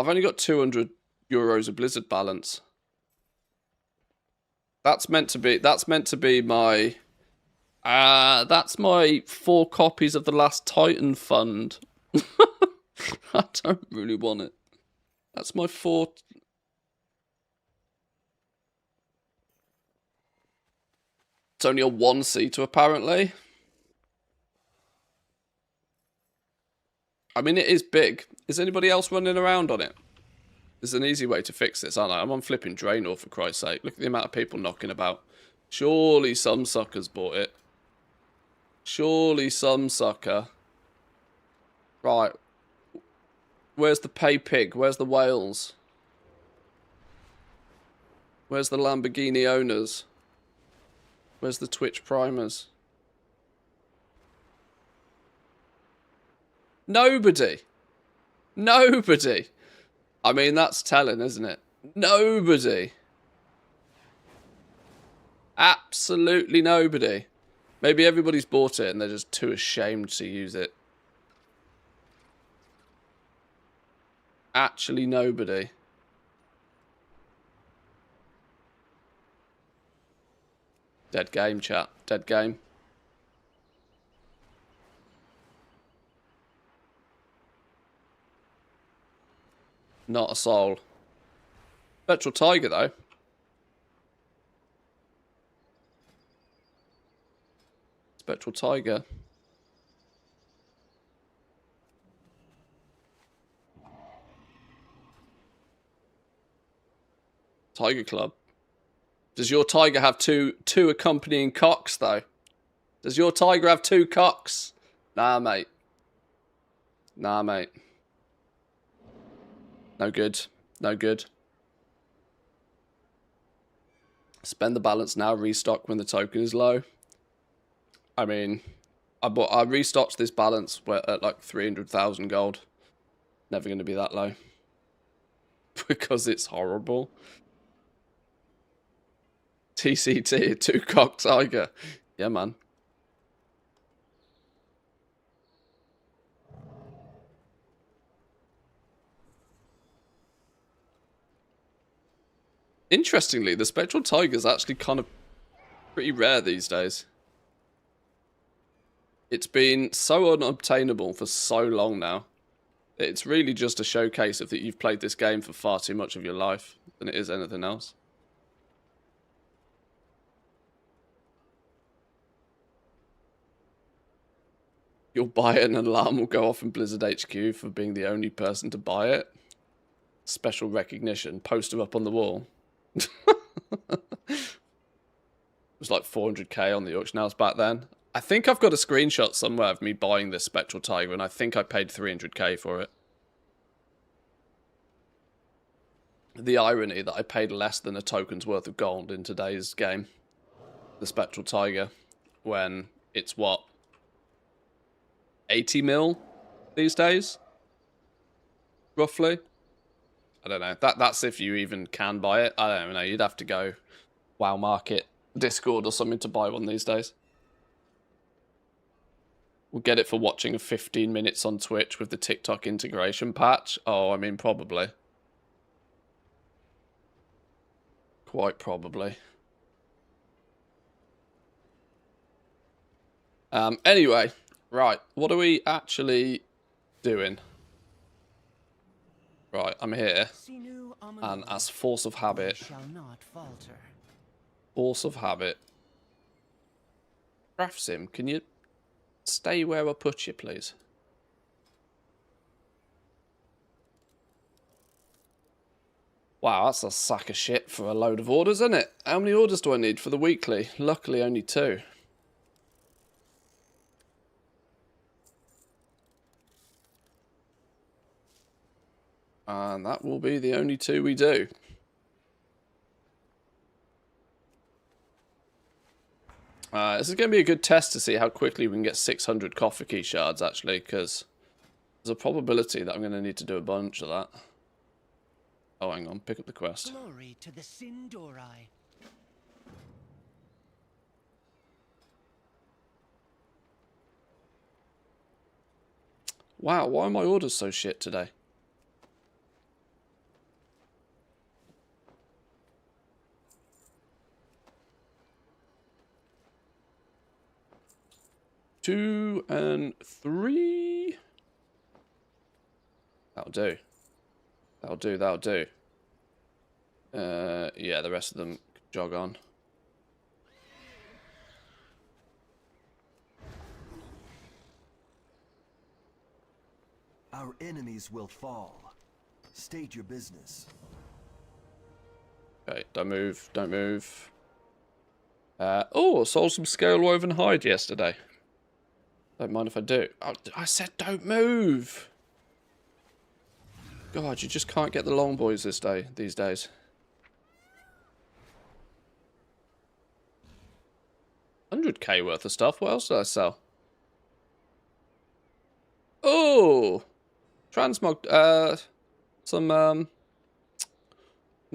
only got 200 euros of Blizzard balance. That's meant to be my... that's my 4 copies of the last Titan fund. I don't really want it. That's my 4... It's only a 1-seater, apparently. I mean, it is big. Is anybody else running around on it? There's an easy way to fix this, aren't I? I'm on flipping Draenor, for Christ's sake. Look at the amount of people knocking about. Surely some suckers bought it. Surely some sucker. Right. Where's the pay pig? Where's the whales? Where's the Lamborghini owners? Where's the Twitch primers? Nobody. Nobody. I mean, that's telling, isn't it? Nobody. Absolutely nobody. Maybe everybody's bought it and they're just too ashamed to use it. Actually nobody. Dead game, chat. Dead game. Not a soul. Spectral Tiger, though. Spectral Tiger. Tiger Club. Does your tiger have two accompanying cocks, though? Does your tiger have 2 cocks? Nah, mate. Nah, mate. No good. No good. Spend the balance now, restock when the token is low. I mean, I restocked this balance at like 300,000 gold. Never going to be that low. Because it's horrible. TCT, 2 cock tiger. Yeah, man. Interestingly, the Spectral Tiger is actually kind of pretty rare these days. It's been so unobtainable for so long now. It's really just a showcase of that you've played this game for far too much of your life than it is anything else. You'll buy it and an alarm will go off in Blizzard HQ for being the only person to buy it. Special recognition. Poster up on the wall. It was like 400k on the auction house back then. I think I've got a screenshot somewhere of me buying this Spectral Tiger, and I think I paid 300k for it. The irony that I paid less than a token's worth of gold in today's game. The Spectral Tiger. When it's what? 80 mil these days? Roughly? I don't know. That's if you even can buy it. I don't know. You'd have to go WoW Market, Discord or something to buy one these days. We'll get it for watching a 15 minutes on Twitch with the TikTok integration patch. Oh, I mean, probably. Quite probably. Anyway, right. What are we actually doing? Right, I'm here. And as force of habit. Force of habit. Craft Sim, can you stay where I put you, please? Wow, that's a sack of shit for a load of orders, isn't it? How many orders do I need for the weekly? Luckily, only 2. And that will be the only 2 we do. This is going to be a good test to see how quickly we can get 600 coffee key shards, actually, because there's a probability that I'm going to need to do a bunch of that. Oh, hang on, pick up the quest. Glory to the Sindori. Wow, why are my orders so shit today? Two and 3. That'll do. That'll do, that'll do. Yeah, the rest of them jog on. Our enemies will fall. State your business. Okay, don't move, don't move. Oh, I sold some scale woven hide yesterday. Don't mind if I do. Oh, I said don't move. God, you just can't get the long boys these days. 100k worth of stuff. What else did I sell? Oh, transmog. Some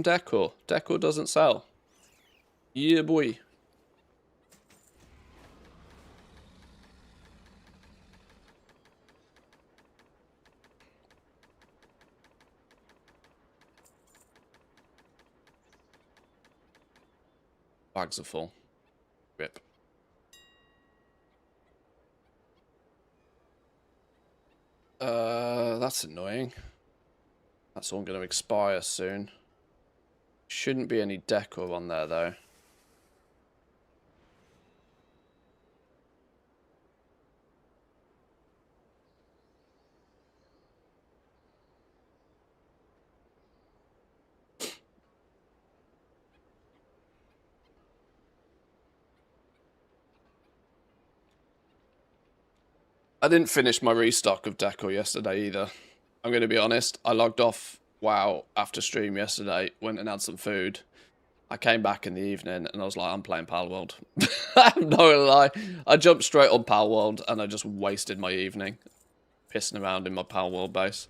decor. Decor doesn't sell. Yeah, boy. Bags are full. Rip. That's annoying. That's all going to expire soon. Shouldn't be any decor on there, though. I didn't finish my restock of decor yesterday either. I'm going to be honest. I logged off WoW after stream yesterday, went and had some food. I came back in the evening and I was like, I'm playing Pal World. I'm not gonna lie. I jumped straight on Pal World and I just wasted my evening pissing around in my Pal World base.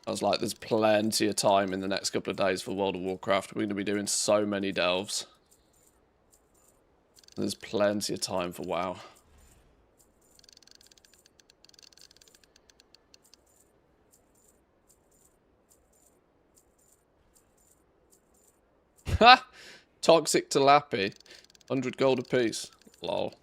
I was like, there's plenty of time in the next couple of days for World of Warcraft. We're going to be doing so many delves. There's plenty of time for WoW. Ha! Toxic Tilapia. 100 gold apiece. Lol.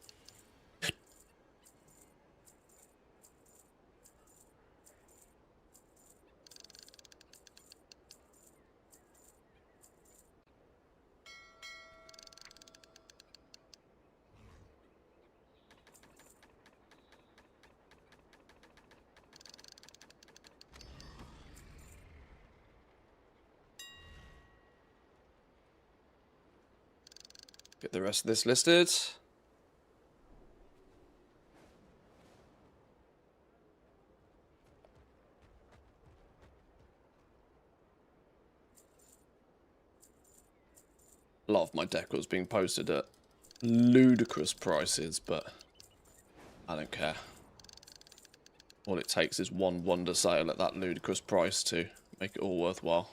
Get the rest of this listed. A lot of my decor is being posted at ludicrous prices, but I don't care. All it takes is one wonder sale at that ludicrous price to make it all worthwhile.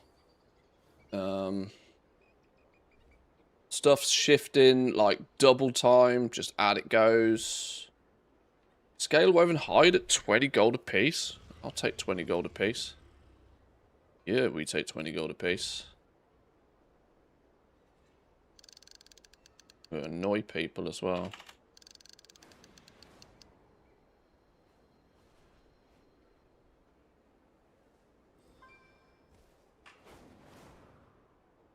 Stuff's shifting like double time, just add it goes. Scale woven hide at 20 gold a piece. I'll take 20 gold a piece. Yeah, we take 20 gold a piece. We annoy people as well.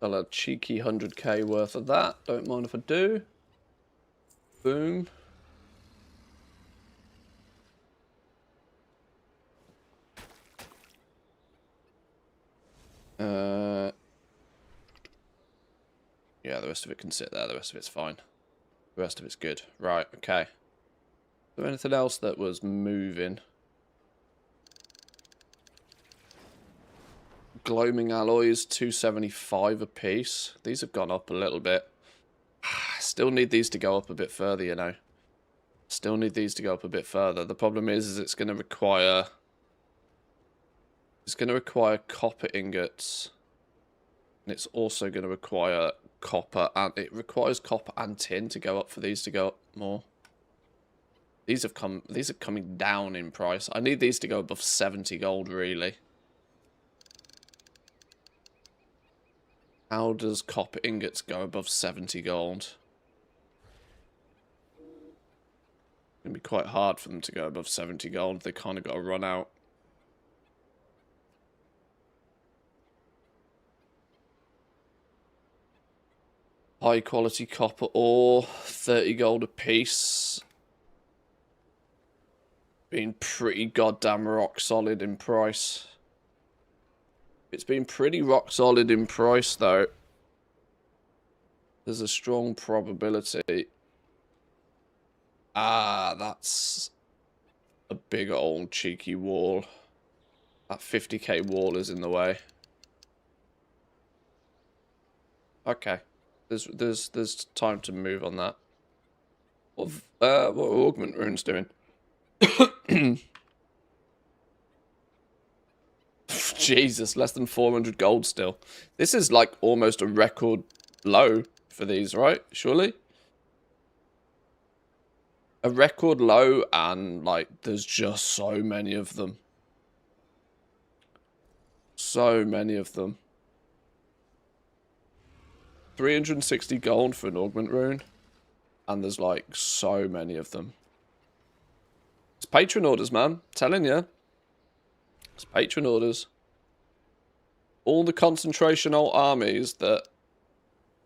I'll have cheeky 100k worth of that. Don't mind if I do. Boom. Yeah, the rest of it can sit there. The rest of it's fine. The rest of it's good. Right, okay. Is there anything else that was moving? Gloaming alloys, 275 a piece. These have gone up a little bit. Still need these to go up a bit further, you know. Still need these to go up a bit further. The problem is it's going to require... It's going to require copper ingots. And it's also going to require copper, and it requires copper and tin to go up for these to go up more. These are coming down in price. I need these to go above 70 gold, really. How does copper ingots go above 70 gold? It's going to be quite hard for them to go above 70 gold. They kind of got to run out. High quality copper ore, 30 gold a piece. Being pretty goddamn rock solid in price. It's been pretty rock solid in price, though. There's a strong probability. Ah, that's a big old cheeky wall. That 50k wall is in the way. Okay. There's time to move on that. What are augment runes doing? Jesus, less than 400 gold still. This is like almost a record low for these, right? Surely? A record low, and like there's just so many of them. So many of them. 360 gold for an augment rune. And there's like so many of them. It's patron orders, man. Telling you. It's patron orders. All the concentration alt armies that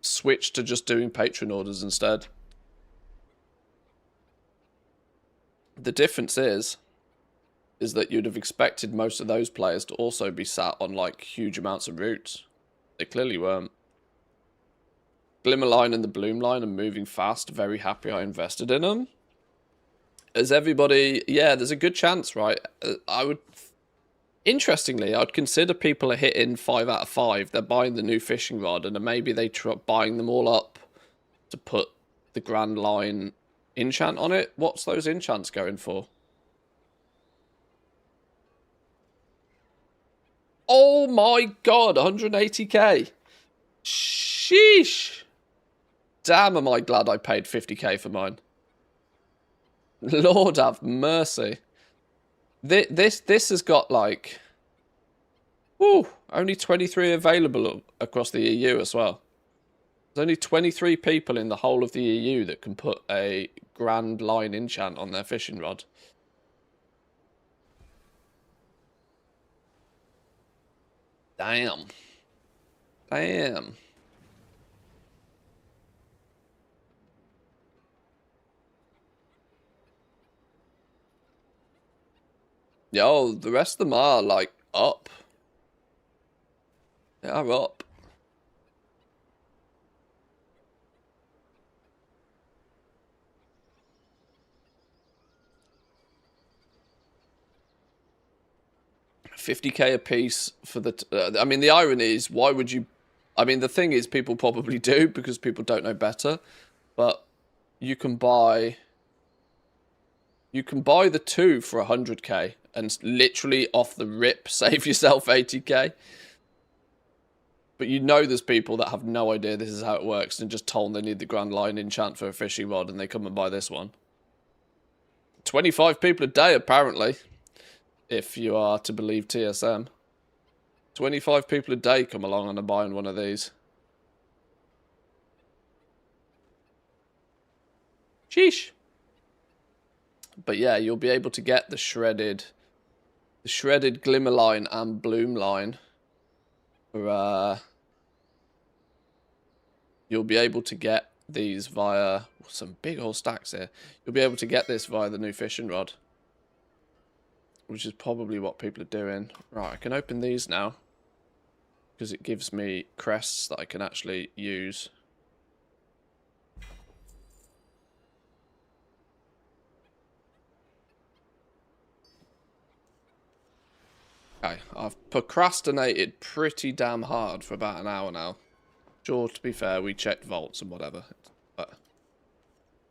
switch to just doing patron orders instead. The difference is that you'd have expected most of those players to also be sat on like huge amounts of roots. They clearly weren't. Glimmerline and the Bloomline are moving fast. Very happy I invested in them. As everybody, yeah, there's a good chance, right? Interestingly, I'd consider people are hitting 5 out of 5. They're buying the new fishing rod, and then maybe they try buying them all up to put the Grand Line enchant on it. What's those enchants going for? Oh my god, 180k. Sheesh. Damn, am I glad I paid 50k for mine. Lord have mercy. This has got like... Woo, only 23 available across the EU as well. There's only 23 people in the whole of the EU that can put a Grand Line enchant on their fishing rod. Damn. Damn. Yo, the rest of them are, like, up. They are up. $50k a piece for the... I mean, the irony is, why would you... I mean, the thing is, people probably do, because people don't know better. But you can buy... You can buy the 2 for 100k and literally off the rip save yourself 80k. But you know there's people that have no idea this is how it works and just told they need the Grand Line enchant for a fishing rod and they come and buy this one. 25 people a day apparently, if you are to believe TSM. 25 people a day come along and are buying one of these. Sheesh. But yeah, you'll be able to get the shredded Glimmerline and Bloomline. For, you'll be able to get these via some big old stacks here. You'll be able to get this via the new fishing rod, which is probably what people are doing. Right, I can open these now because it gives me crests that I can actually use. Okay, I've procrastinated pretty damn hard for about an hour now. Sure, to be fair, we checked vaults and whatever. But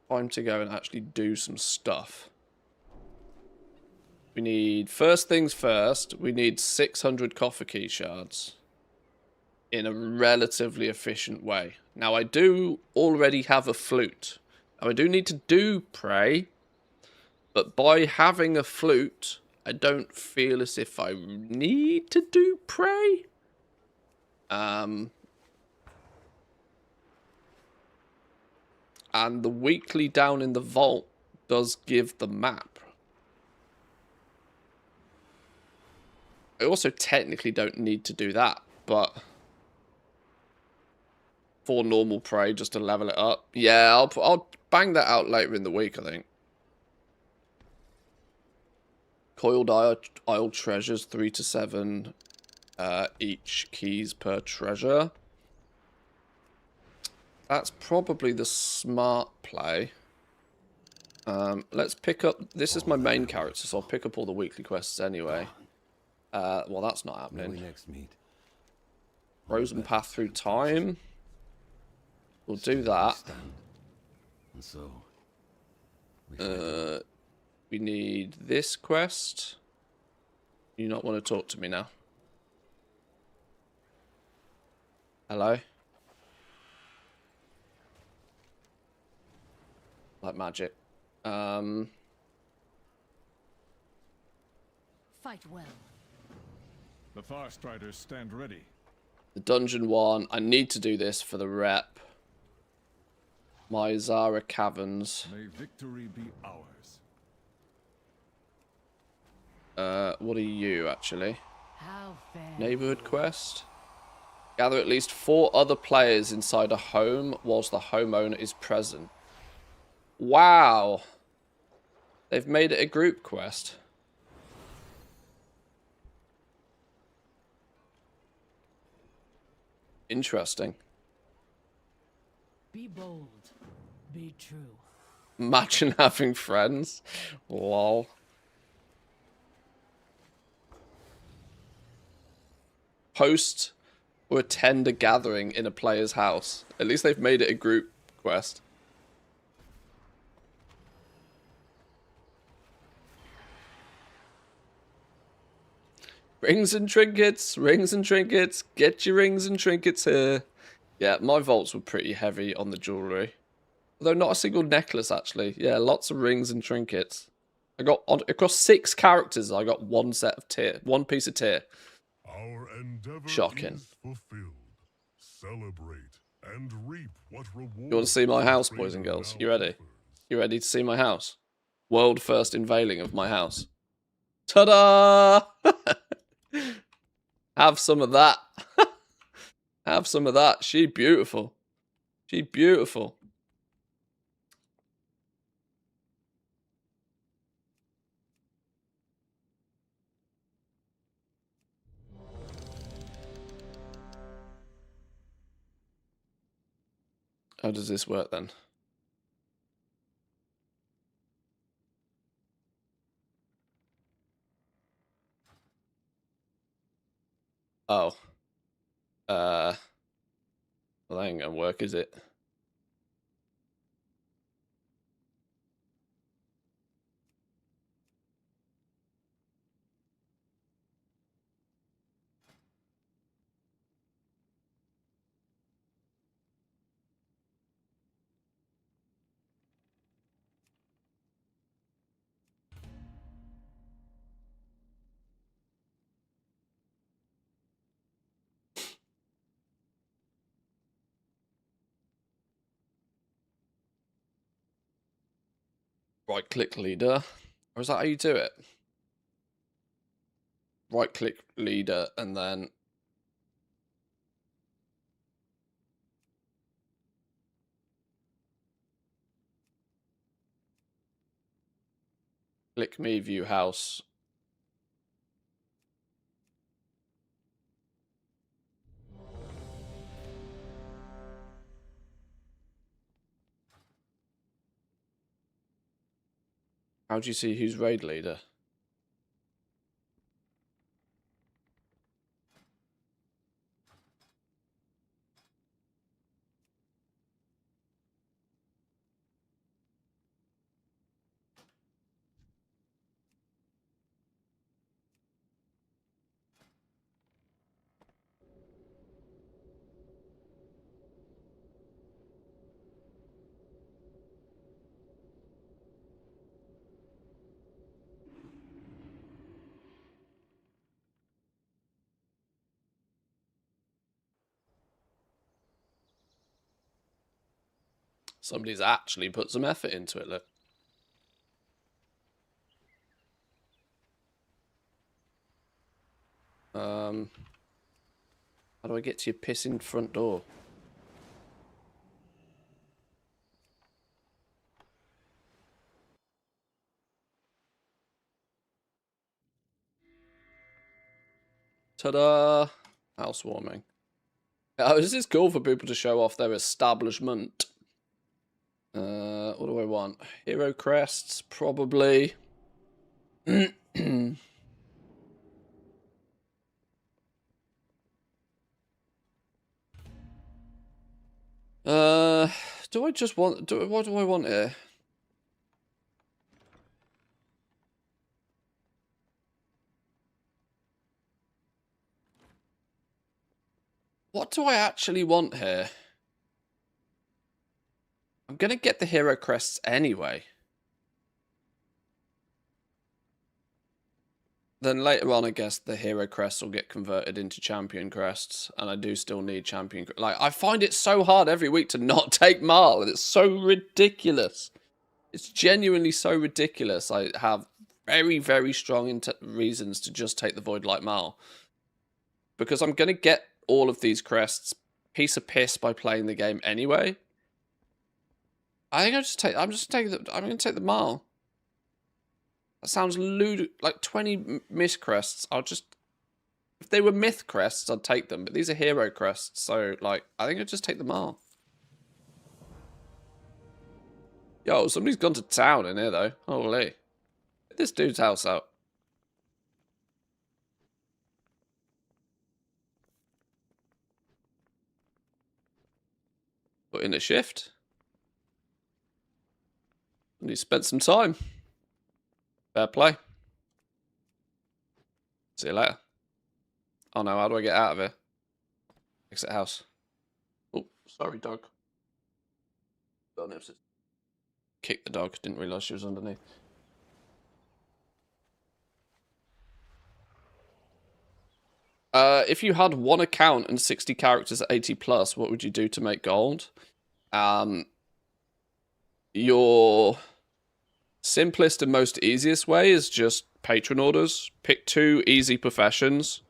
time to go and actually do some stuff. We need, first things first, we need 600 coffer key shards in a relatively efficient way. Now, I do already have a flute. Now, I do need to do prey, but by having a flute, I don't feel as if I need to do prey. And the weekly down in the vault does give the map. I also technically don't need to do that, but for normal prey just to level it up. Yeah, I'll bang that out later in the week, I think. Coiled Isle treasures, 3 to 7 each keys per treasure. That's probably the smart play. Let's pick up... This is my main character, so I'll pick up all the weekly quests anyway. Well, that's not happening. Frozen Path Through Time. We'll do that. We need this quest. You not want to talk to me now? Hello? Like magic. Fight well. The Far Striders stand ready. The dungeon one. I need to do this for the rep. My Zara Caverns. May victory be ours. What are you, actually? How fair. Neighborhood quest. Gather at least 4 other players inside a home whilst the homeowner is present. Wow. They've made it a group quest. Interesting. Be bold. Be true. Imagine having friends. Lol. Host or attend a gathering in a player's house. At least they've made it a group quest. Rings and trinkets, rings and trinkets. Get your rings and trinkets here. Yeah, my vaults were pretty heavy on the jewellery. Although not a single necklace, actually. Yeah, lots of rings and trinkets. I got, across 6 characters, I got one set of tier. One piece of tier. Our endeavor Shocking. is fulfilled. Celebrate and reap what reward. You want to see my house, boys and girls? You ready? You ready to see my house? World first unveiling of my house. Ta-da! Have some of that. Have some of that. She beautiful. She beautiful. How does this work then? Oh. Well, that ain't gonna work, is it? Right click leader. Or is that how you do it? Right click leader and then click me view house. How do you see who's raid leader? Somebody's actually put some effort into it, look. How do I get to your pissing front door? Ta-da! Housewarming. Oh, this is cool for people to show off their establishment. What do I want? Hero crests, probably. Do I just want... what do I want here? What do I actually want here? I'm gonna get the hero crests anyway. Then later on, I guess the hero crests will get converted into champion crests, and I do still need champion. Like, I find it so hard every week to not take Marl, and it's so ridiculous. It's genuinely so ridiculous. I have very, very strong reasons to just take the Void Light Marl, because I'm gonna get all of these crests piece of piss by playing the game anyway. I think I'm gonna take the Marl. That sounds like 20 myth crests. If they were myth crests, I'd take them, but these are hero crests, so, like, I think I'd just take them all. Yo, somebody's gone to town in here, though. Holy. Get this dude's house out. Put in a shift. And he spent some time. Fair play. See you later. Oh no, how do I get out of here? Exit house. Oh, sorry, dog. Kick the dog. Didn't realise she was underneath. If you had one account and 60 characters at 80 plus, what would you do to make gold? Your simplest and most easiest way is just patron orders. Pick 2 easy professions.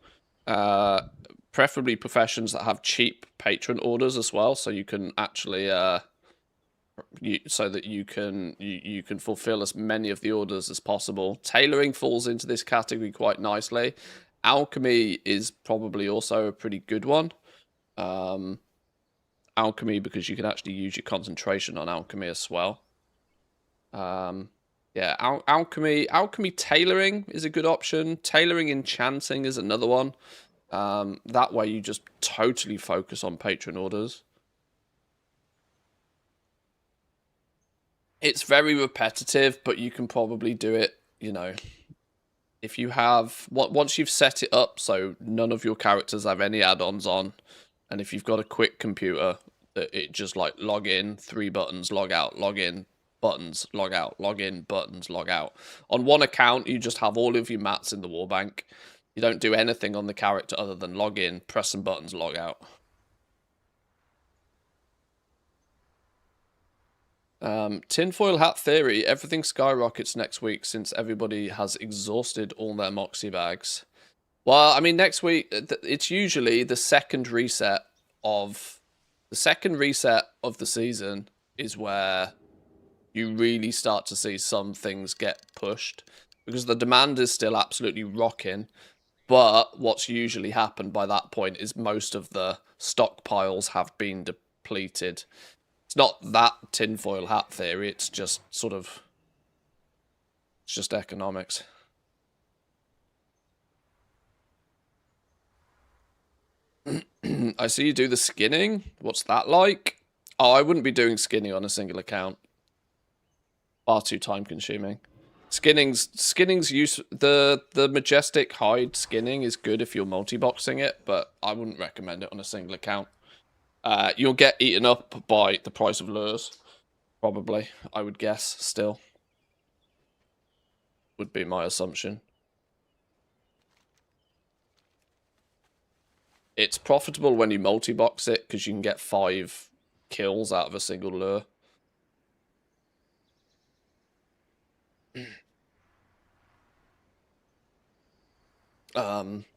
Preferably professions that have cheap patron orders as well, so you can actually so that you can fulfill as many of the orders as possible. Tailoring falls into this category quite nicely. Alchemy is probably also a pretty good one. Alchemy, because you can actually use your concentration on alchemy as well. Yeah, alchemy tailoring is a good option. Tailoring enchanting is another one. That way you just totally focus on patron orders. It's very repetitive, but you can probably do it, you know, if you have, once you've set it up so none of your characters have any add-ons on, and if you've got a quick computer that it just like log in, 3 buttons, log out, log in, buttons, log out, log in, buttons, log out. On one account, you just have all of your mats in the warbank. You don't do anything on the character other than log in, press some buttons, log out. Tinfoil hat theory. Everything skyrockets next week since everybody has exhausted all their Moxie bags. Well, I mean, next week, it's usually the second reset of the season is where you really start to see some things get pushed, because the demand is still absolutely rocking. But what's usually happened by that point is most of the stockpiles have been depleted. It's not that tinfoil hat theory, it's just sort of, it's just economics. I see you do the skinning. What's that like? Oh, I wouldn't be doing skinning on a single account. Far too time consuming. Skinning's use, the majestic hide skinning is good if you're multi-boxing it, but I wouldn't recommend it on a single account. You'll get eaten up by the price of lures, probably, I would guess, still. Would be my assumption. It's profitable when you multi-box it, because you can get 5 kills out of a single lure.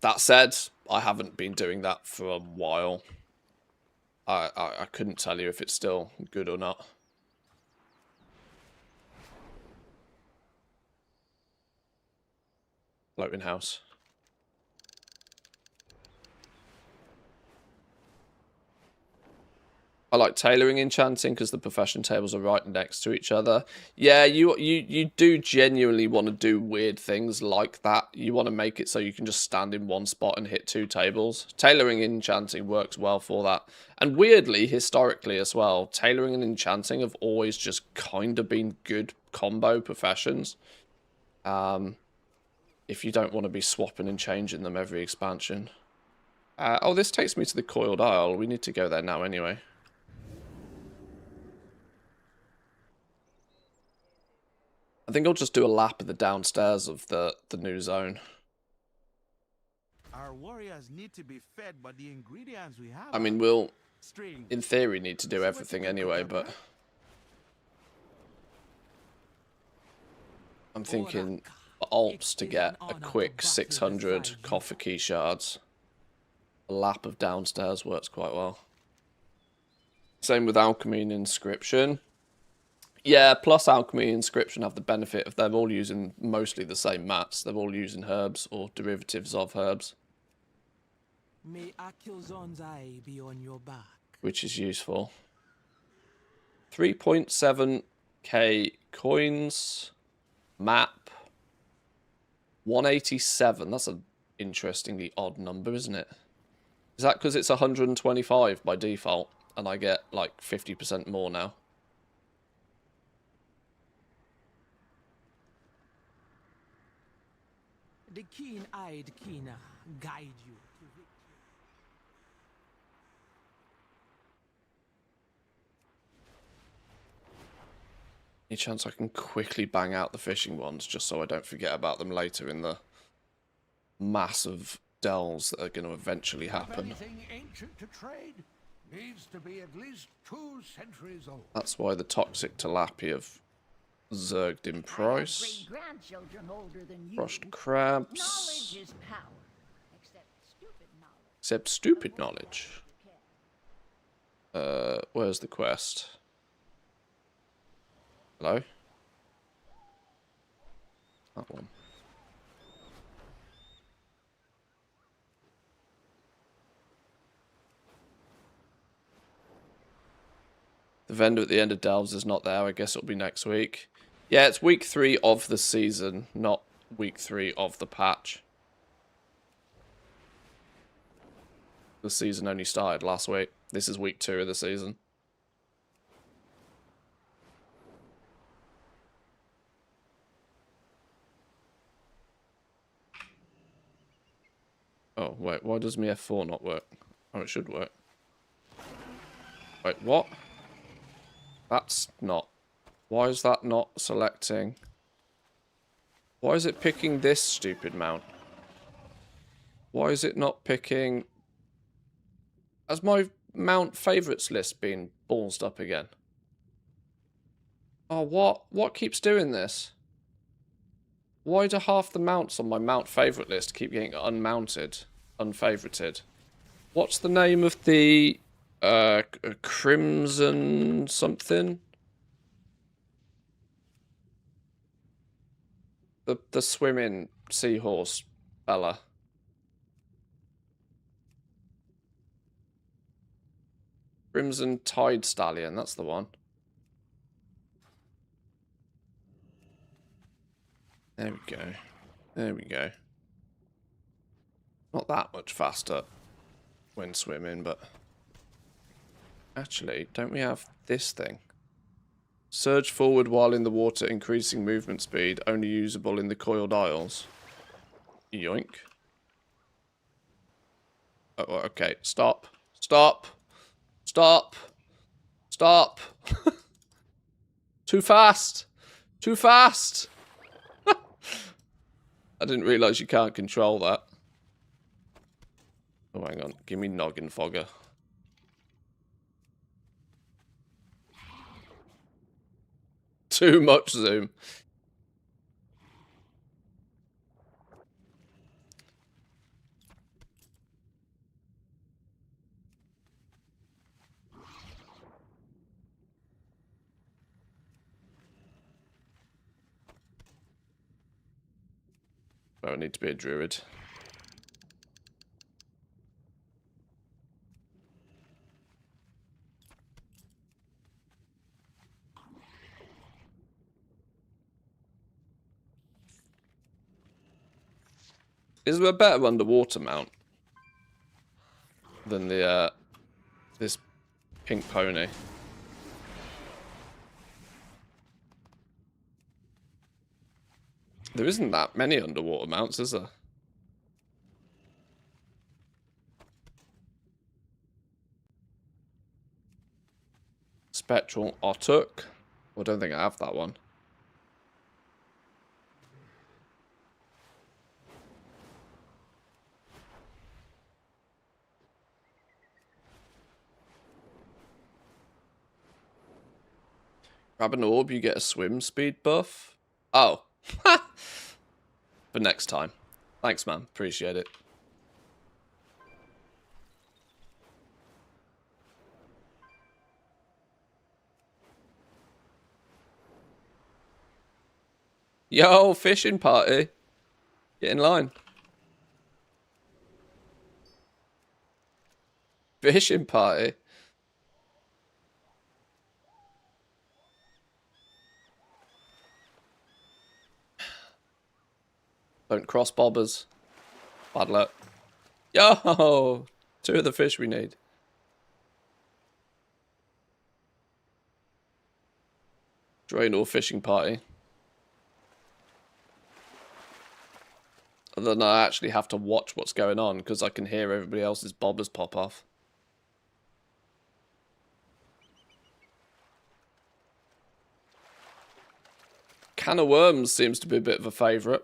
That said, I haven't been doing that for a while. I couldn't tell you if it's still good or not. Floating house. I like tailoring enchanting because the profession tables are right next to each other. Yeah, you do genuinely want to do weird things like that. You want to make it so you can just stand in one spot and hit 2 tables. Tailoring and enchanting works well for that. And weirdly, historically as well, tailoring and enchanting have always just kind of been good combo professions. If you don't want to be swapping and changing them every expansion. Oh, this takes me to the Coiled Isle. We need to go there now anyway. I think I'll just do a lap of the downstairs of the new zone. Our warriors need to be fed, but the ingredients we have. I mean, we'll, String. in theory, need to do everything anyway, but I'm thinking alts to get a quick 600 coffer key shards. A lap of downstairs works quite well. Same with alchemy and inscription. Yeah, plus alchemy and inscription have the benefit of them all using mostly the same mats. They're all using herbs or derivatives of herbs. May Akilzon's eye be on your back. Which is useful. 3.7k coins. Map. 187. That's an interestingly odd number, isn't it? Is that because it's 125 by default and I get like 50% more now? The keen-eyed Kina guide you to victory. Any chance I can quickly bang out the fishing ones just so I don't forget about them later in the mass of delves that are going to eventually happen. Anything ancient to trade needs to be at least 2 centuries old. That's why the toxic tilapia have zerged in price. Grandchildren older than you. Crushed crabs. Knowledge is power, except stupid knowledge. Except stupid knowledge. Where's the quest? Hello? That one. The vendor at the end of Delves is not there. I guess it'll be next week. Yeah, it's week 3 of the season, not week 3 of the patch. The season only started last week. This is week 2 of the season. Oh, wait, why does my F4 not work? Oh, it should work. Wait, what? That's not... Why is that not selecting? Why is it picking this stupid mount? Why is it not picking... Has my mount favourites list been ballsed up again? Oh, what? What keeps doing this? Why do half the mounts on my mount favourite list keep getting unmounted, unfavourited? What's the name of the Crimson something? The swimming seahorse fella. Crimson Tide Stallion, that's the one. There we go. There we go. Not that much faster when swimming, but... Actually, don't we have this thing? Surge forward while in the water, increasing movement speed, only usable in the coiled aisles. Yoink. Oh, okay, stop. Stop. Stop. Stop. Too fast. Too fast. I didn't realise you can't control that. Oh, hang on. Give me noggin fogger. Too much zoom. Oh, I need to be a druid. Is there a better underwater mount than the this pink pony? There isn't that many underwater mounts, is there? Spectral Otuk. Well, I don't think I have that one. Grab an orb, you get a swim speed buff. Oh. For next time. Thanks, man. Appreciate it. Yo, fishing party. Get in line. Fishing party. Don't cross bobbers. Bad luck. Yo! 2 of the fish we need. Drain all fishing party. And then I actually have to watch what's going on because I can hear everybody else's bobbers pop off. Can of worms seems to be a bit of a favourite.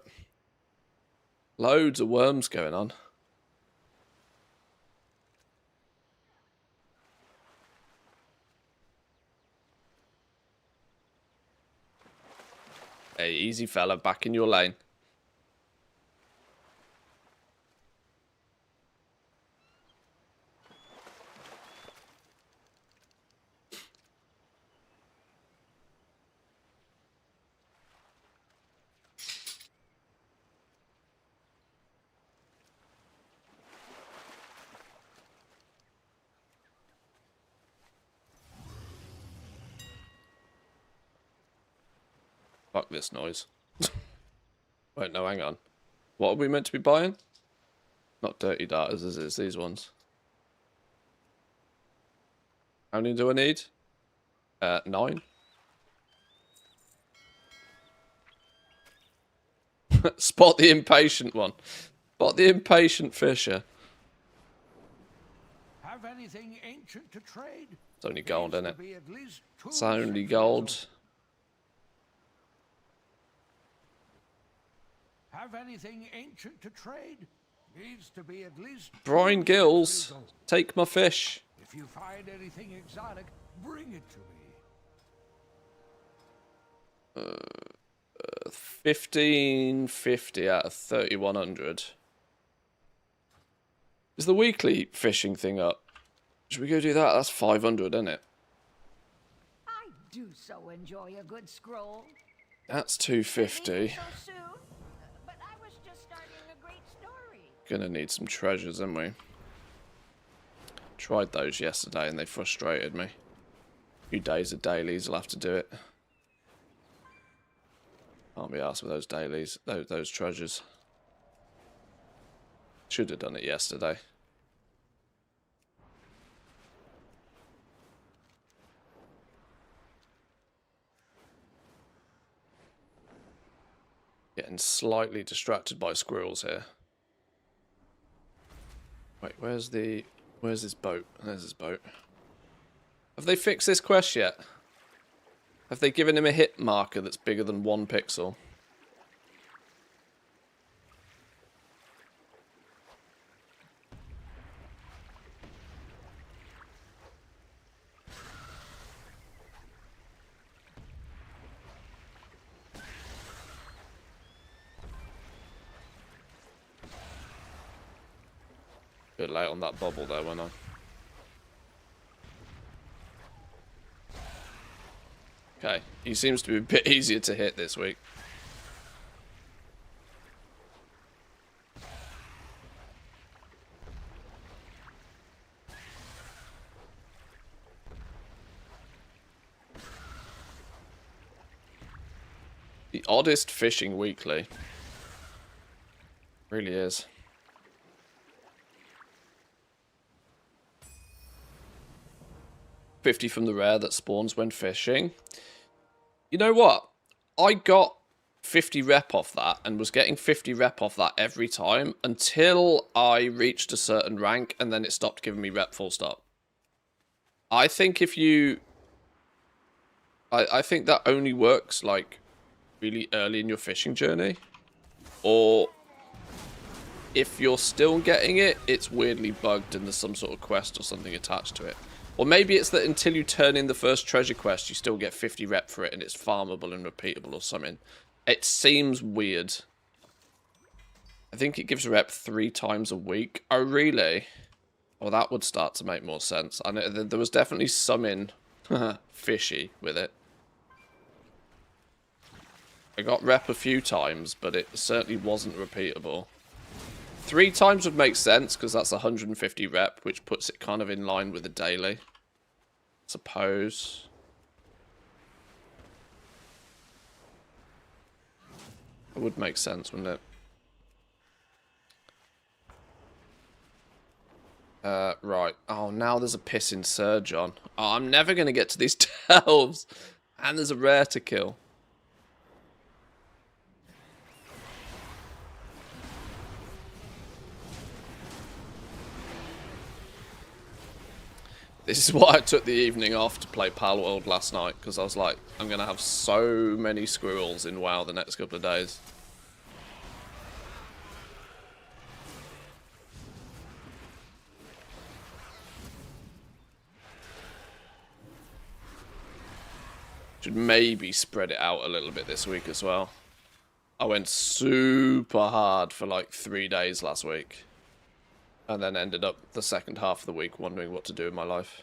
Loads of worms going on. Hey, easy fella, back in your lane. Fuck this noise. Wait, no, hang on. What are we meant to be buying? Not dirty darters, is it? It's these ones. How many do I need? 9. Spot the impatient one. Spot the impatient fisher. Have anything ancient to trade? It's only gold, isn't it? Be at least 2 It's only centuries gold. old. Have anything ancient to trade? Needs to be at least 2 Brian centuries Gills, old. take my fish. If you find anything exotic, bring it to me. 1550 out of 3100. Is the weekly fishing thing up? Should we go do that? That's 500, isn't it? I do so enjoy a good scroll. That's Maybe 250. so soon, but I was just starting a great story. Gonna need some treasures, aren't we? Tried those yesterday and they frustrated me. A few days of dailies, I'll have to do it. Can't be asked with those dailies, those treasures. Should have done it yesterday. Getting slightly distracted by squirrels here. Wait, where's his boat? There's his boat. Have they fixed this quest yet? Have they given him a hit marker that's bigger than 1 pixel? Bit late on that bubble there, wasn't I? Okay, he seems to be a bit easier to hit this week. The oddest fishing weekly. Really is. $50 from the rare that spawns when fishing. You know what? I got 50 rep off that and was getting 50 rep off that every time until I reached a certain rank and then it stopped giving me rep full stop. I think if you... I think that only works like really early in your fishing journey. Or if you're still getting it, it's weirdly bugged and there's some sort of quest or something attached to it. Or maybe it's that until you turn in the first treasure quest, you still get 50 rep for it and it's farmable and repeatable or something. It seems weird. I think it gives rep 3 times a week. Oh, really? Well, that would start to make more sense. I know there was definitely something fishy with it. I got rep a few times, but it certainly wasn't repeatable. 3 times would make sense, because that's 150 rep, which puts it kind of in line with the daily. Suppose. It would make sense, wouldn't it? Right. Oh, now there's a pissing surge on. Oh, I'm never going to get to these delves. And there's a rare to kill. This is why I took the evening off to play Pal World last night, because I was like, I'm going to have so many squirrels in WoW the next couple of days. Should maybe spread it out a little bit this week as well. I went super hard for like 3 days last week. And then ended up the second half of the week wondering what to do in my life.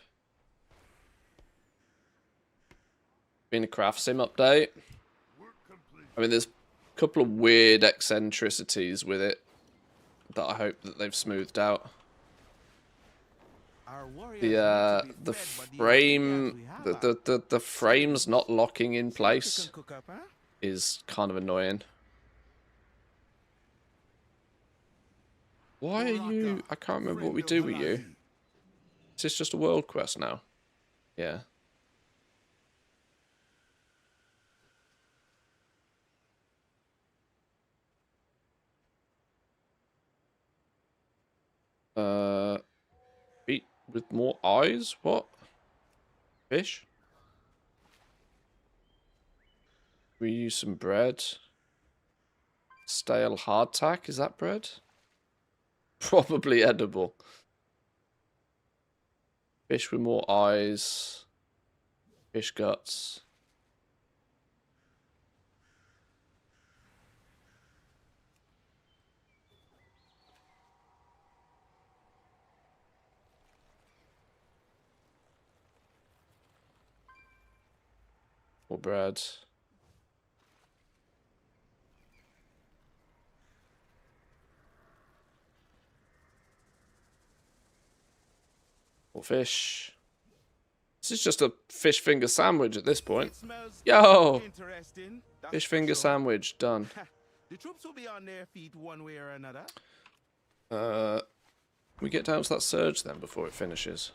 Been a craft sim update. I mean, there's a couple of weird eccentricities with it that I hope that they've smoothed out. The frame, the frame's not locking in place is kind of annoying. Why are you... I can't remember what we do with you. Is this just a world quest now? Yeah. Eat with more eyes? What? Fish? We use some bread. Stale hardtack, is that bread? Probably edible. Fish with more eyes. Fish guts. More bread. Or fish. This is just a fish finger sandwich at this point. Yo! Fish finger sandwich, done. The troops will be on their feet one way or another. We get down to that surge then before it finishes.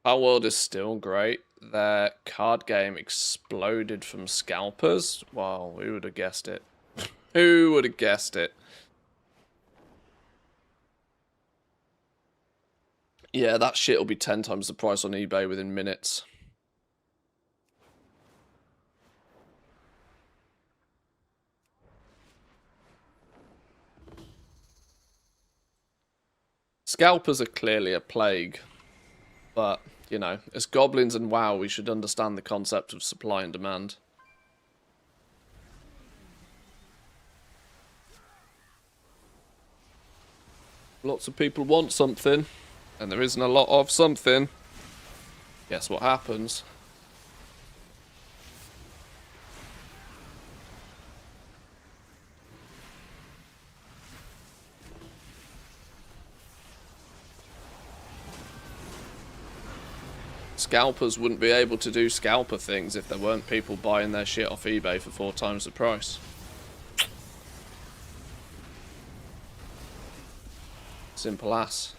Our world is still great. Their card game exploded from scalpers. Wow, who would have guessed it? Who would have guessed it? Yeah, that shit will be 10 times the price on eBay within minutes. Scalpers are clearly a plague. But, you know, as goblins and WoW, we should understand the concept of supply and demand. Lots of people want something. And there isn't a lot of something. Guess what happens? Scalpers wouldn't be able to do scalper things if there weren't people buying their shit off eBay for 4 times the price. Simple as.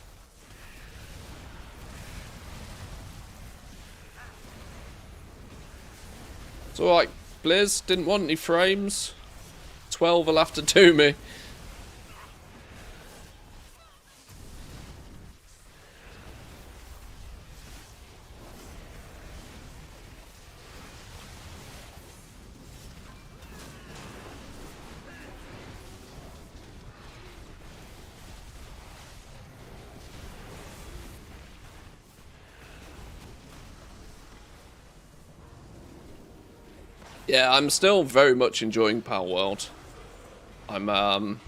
It's alright, Blizz, didn't want any frames. 12 will have to do me. Yeah, I'm still very much enjoying Pal World. I've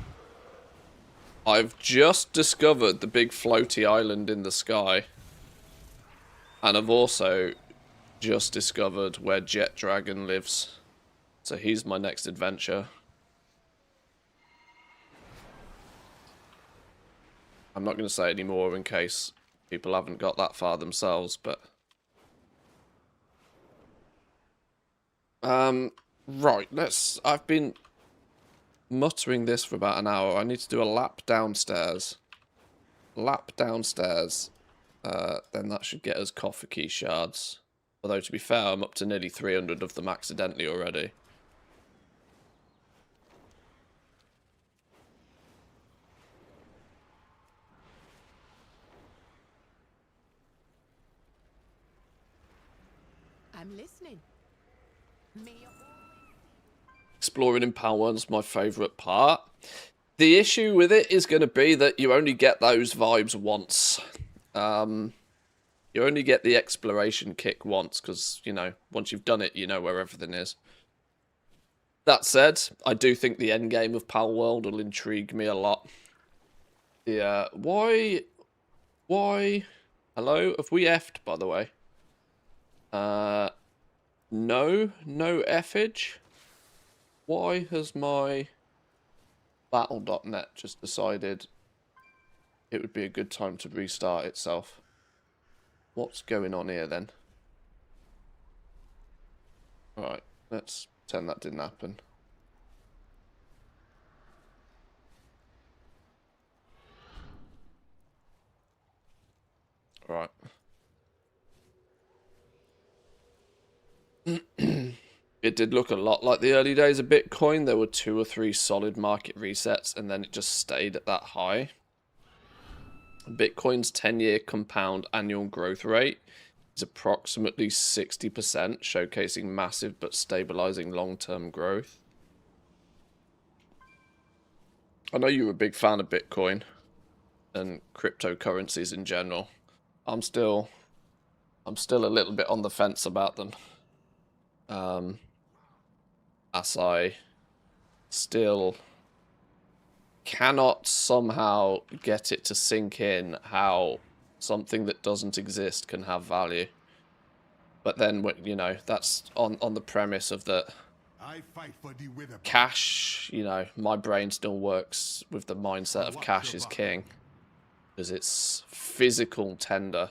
just discovered the big floaty island in the sky. And I've also just discovered where Jet Dragon lives. So he's my next adventure. I'm not going to say any more in case people haven't got that far themselves, but... Right, I've been muttering this for about an hour. I need to do a lap downstairs. Then that should get us coffer key shards. Although, to be fair, I'm up to nearly 300 of them accidentally already. I'm listening. Exploring in Pal World's my favourite part. The issue with it is going to be that you only get those vibes once. You only get the exploration kick once, because, you know, once you've done it, you know where everything is. That said, I do think the end game of Pal World will intrigue me a lot. Yeah, why? Hello? Have we effed, by the way? No effage. Why has my Battle.net just decided it would be a good time to restart itself? What's going on here then? Alright, let's pretend that didn't happen. Alright. It did look a lot like the early days of Bitcoin. There were 2 or 3 solid market resets, and then it just stayed at that high. Bitcoin's 10-year compound annual growth rate is approximately 60%, showcasing massive but stabilizing long-term growth. I know you're a big fan of Bitcoin and cryptocurrencies in general. I'm still a little bit on the fence about them. As I still cannot somehow get it to sink in how something that doesn't exist can have value. But then, you know, that's on the premise of that cash, you know, my brain still works with the mindset of cash is king. Because it's physical tender.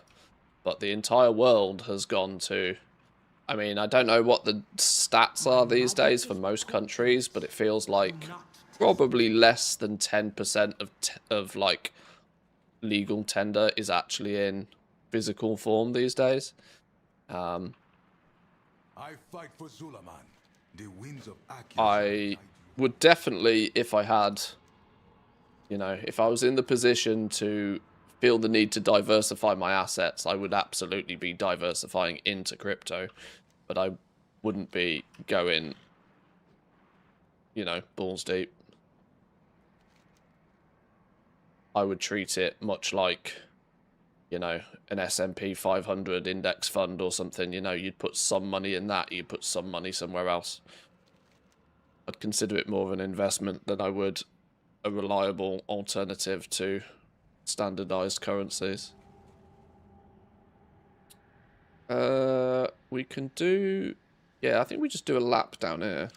But the entire world has gone to... I mean, I don't know what the stats are these days for most countries, but it feels like probably less than 10% of like legal tender is actually in physical form these days. I fight for Zulaman. The winds of I would definitely, if I had, you know, if I was in the position to feel the need to diversify my assets, I would absolutely be diversifying into crypto. But I wouldn't be going, you know, balls deep. I would treat it much like, you know, an S&P 500 index fund or something. You know, you'd put some money in that, you'd put some money somewhere else. I'd consider it more of an investment than I would a reliable alternative to standardized currencies. We can do... Yeah, I think we just do a lap down here.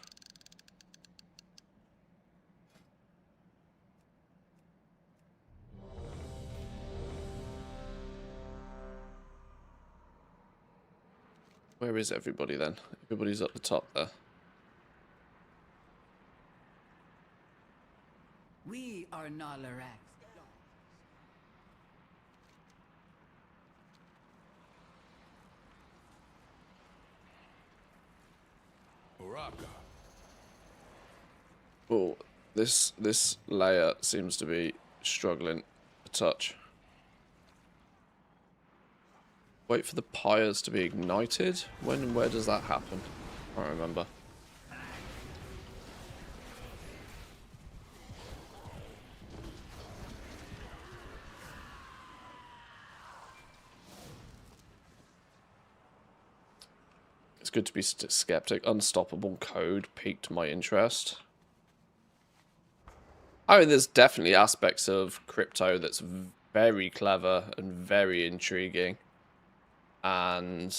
Where is everybody then? Everybody's at the top there. We are Nalarak. Oh, this layer seems to be struggling a touch. Wait for the pyres to be ignited? When and where does that happen? I don't remember. good to be skeptic. Unstoppable code piqued my interest. I mean, there's definitely aspects of crypto that's very clever and very intriguing. And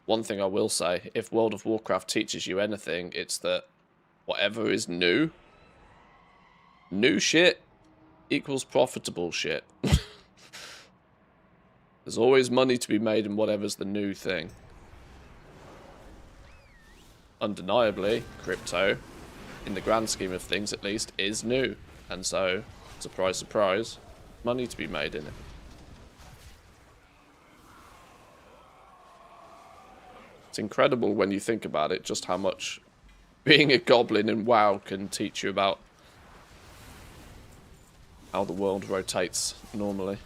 one thing I will say, if World of Warcraft teaches you anything, it's that whatever is new shit equals profitable shit. There's always money to be made in whatever's the new thing. Undeniably, crypto, in the grand scheme of things at least, is new. And so, surprise, surprise, money to be made in it. It's incredible when you think about it, just how much being a goblin in WoW can teach you about how the world rotates normally.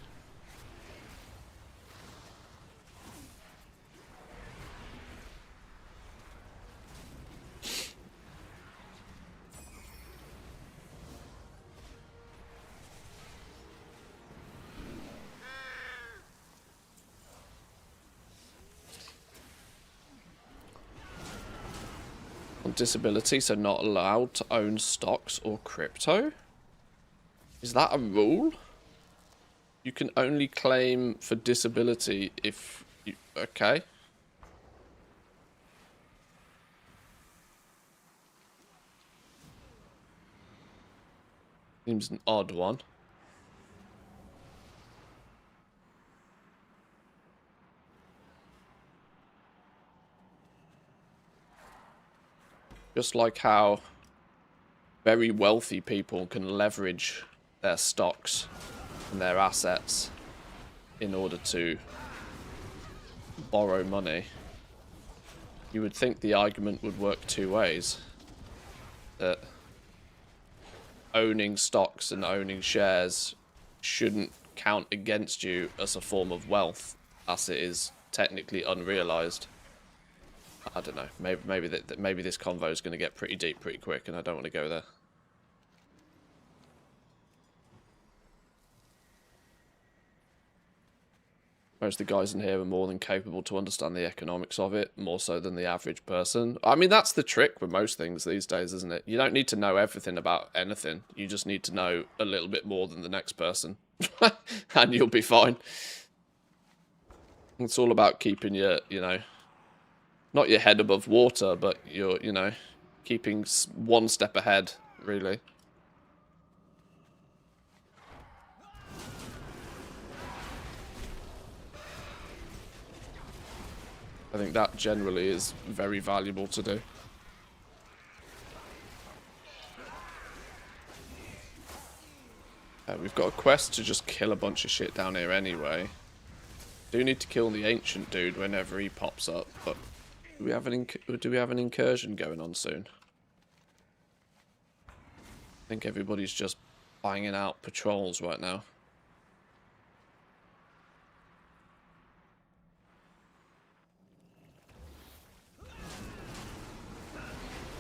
On disability, so not allowed to own stocks or crypto? Is that a rule? You can only claim for disability if you... Okay. Seems an odd one. Just like how very wealthy people can leverage their stocks and their assets in order to borrow money. You would think the argument would work two ways. That owning stocks and owning shares shouldn't count against you as a form of wealth, as it is technically unrealized. I don't know. Maybe this convo is going to get pretty deep pretty quick, and I don't want to go there. Most of the guys in here are more than capable to understand the economics of it, more so than the average person. I mean, that's the trick with most things these days, isn't it? You don't need to know everything about anything. You just need to know a little bit more than the next person. And you'll be fine. It's all about keeping your, you know, not your head above water, but your, you know, keeping one step ahead, really. I think that generally is very valuable to do. We've got a quest to just kill a bunch of shit down here anyway. Do need to kill the ancient dude whenever he pops up, but do we have an incursion going on soon? I think everybody's just banging out patrols right now.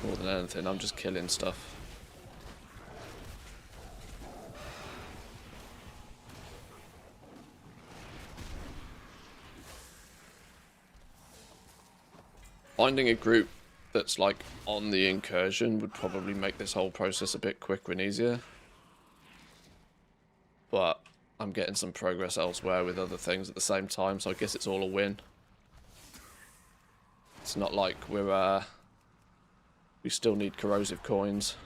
More than anything, I'm just killing stuff. Finding a group that's like on the incursion would probably make this whole process a bit quicker and easier. But I'm getting some progress elsewhere with other things at the same time, so I guess it's all a win. It's not like we still need corrosive coins.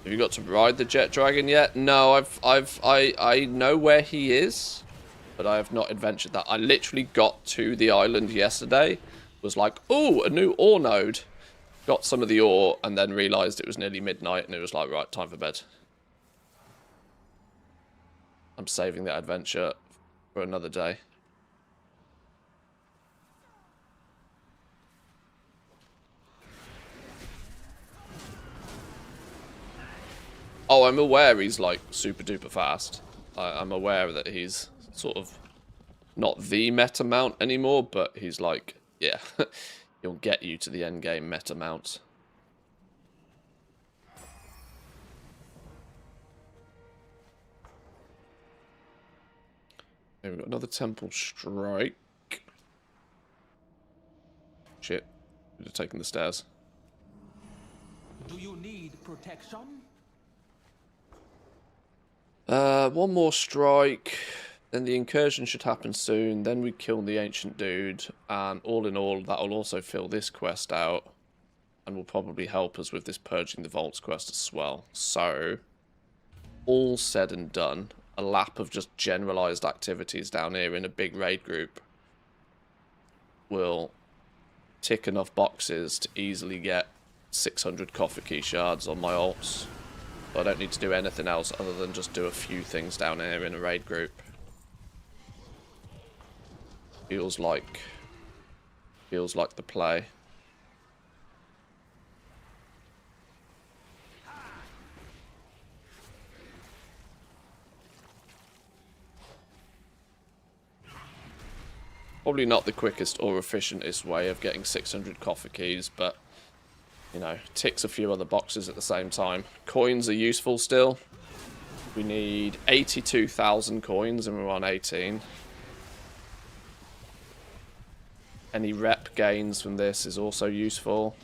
Have you got to ride the jet dragon yet? No, I know where he is, but I have not adventured that. I literally got to the island yesterday, was like, oh, a new ore node. Got some of the ore, and then realised it was nearly midnight, and it was like, right, time for bed. I'm saving that adventure for another day. Oh, I'm aware he's like super duper fast. I'm aware that he's sort of not the meta mount anymore, but he's like, yeah, he'll get you to the end game meta mount. Okay, we've got another temple strike. Shit. Should have taken the stairs. Do you need protection? One more strike. Then the incursion should happen soon. Then we kill the ancient dude. And all in all, that'll also fill this quest out. And will probably help us with this Purging the Vaults quest as well. So, all said and done, a lap of just generalized activities down here in a big raid group will tick enough boxes to easily get 600 coffer key shards on my alts. So I don't need to do anything else other than just do a few things down here in a raid group. Feels like the play. Probably not the quickest or efficientest way of getting 600 coffer keys, but, you know, ticks a few other boxes at the same time. Coins are useful still. We need 82,000 coins and we're on 18. Any rep gains from this is also useful.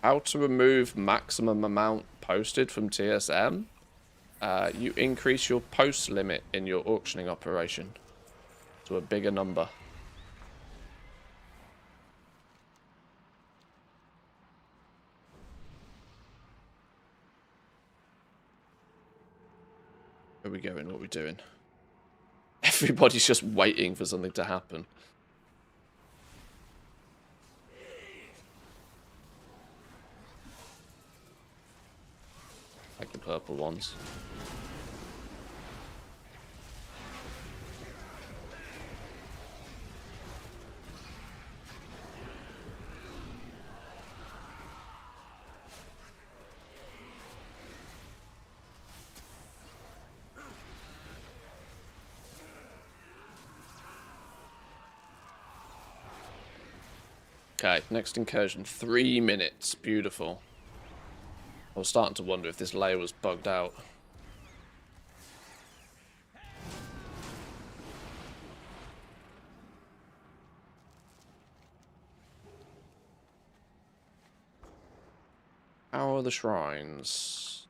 How to remove maximum amount posted from TSM? You increase your post limit in your auctioning operation to a bigger number. Where are we going? What are we doing? Everybody's just waiting for something to happen. Like the purple ones. Okay, next incursion, 3 minutes. Beautiful. I was starting to wonder if this layer was bugged out. How are the shrines?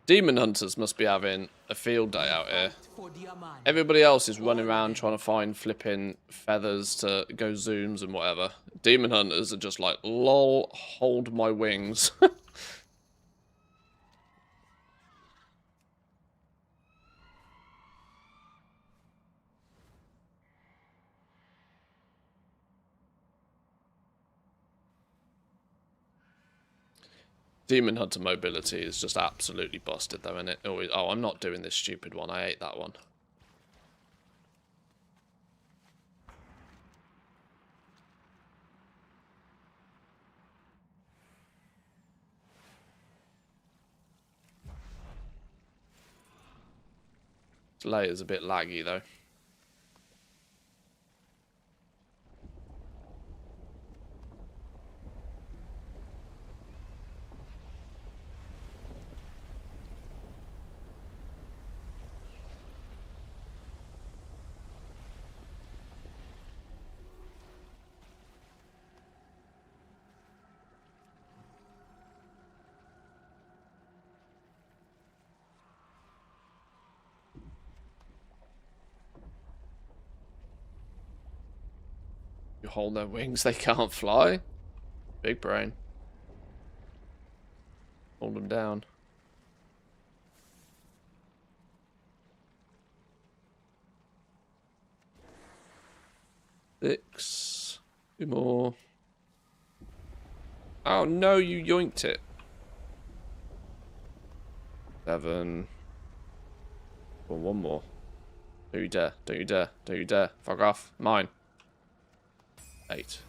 Demon hunters must be having a field day out here. For Diamant. Everybody else is running around trying to find flipping feathers to go zooms and whatever. Demon hunters are just like, lol, hold my wings. Demon hunter mobility is just absolutely busted though, isn't it? Oh, I'm not doing this stupid one. I ate that one. This layer's a bit laggy though. You hold their wings, they can't fly. Big brain. Hold them down. Six. 2 more. Oh no, you yoinked it. 7. Well, 1 more. Don't you dare. Don't you dare. Don't you dare. Fuck off. Mine. 8.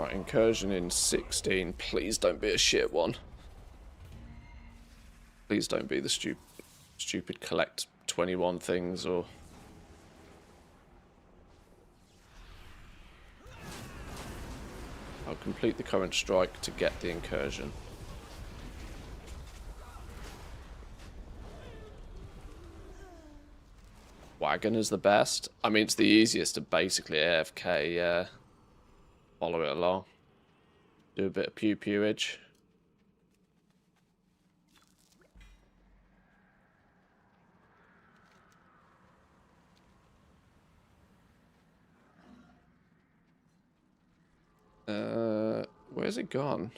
Right, incursion in 16. Please don't be a shit one. Please don't be the stupid collect 21 things or... I'll complete the current strike to get the incursion. Wagon is the best. I mean, it's the easiest to basically AFK, yeah. Follow it along. Do a bit of pew-pewage. Where's it gone?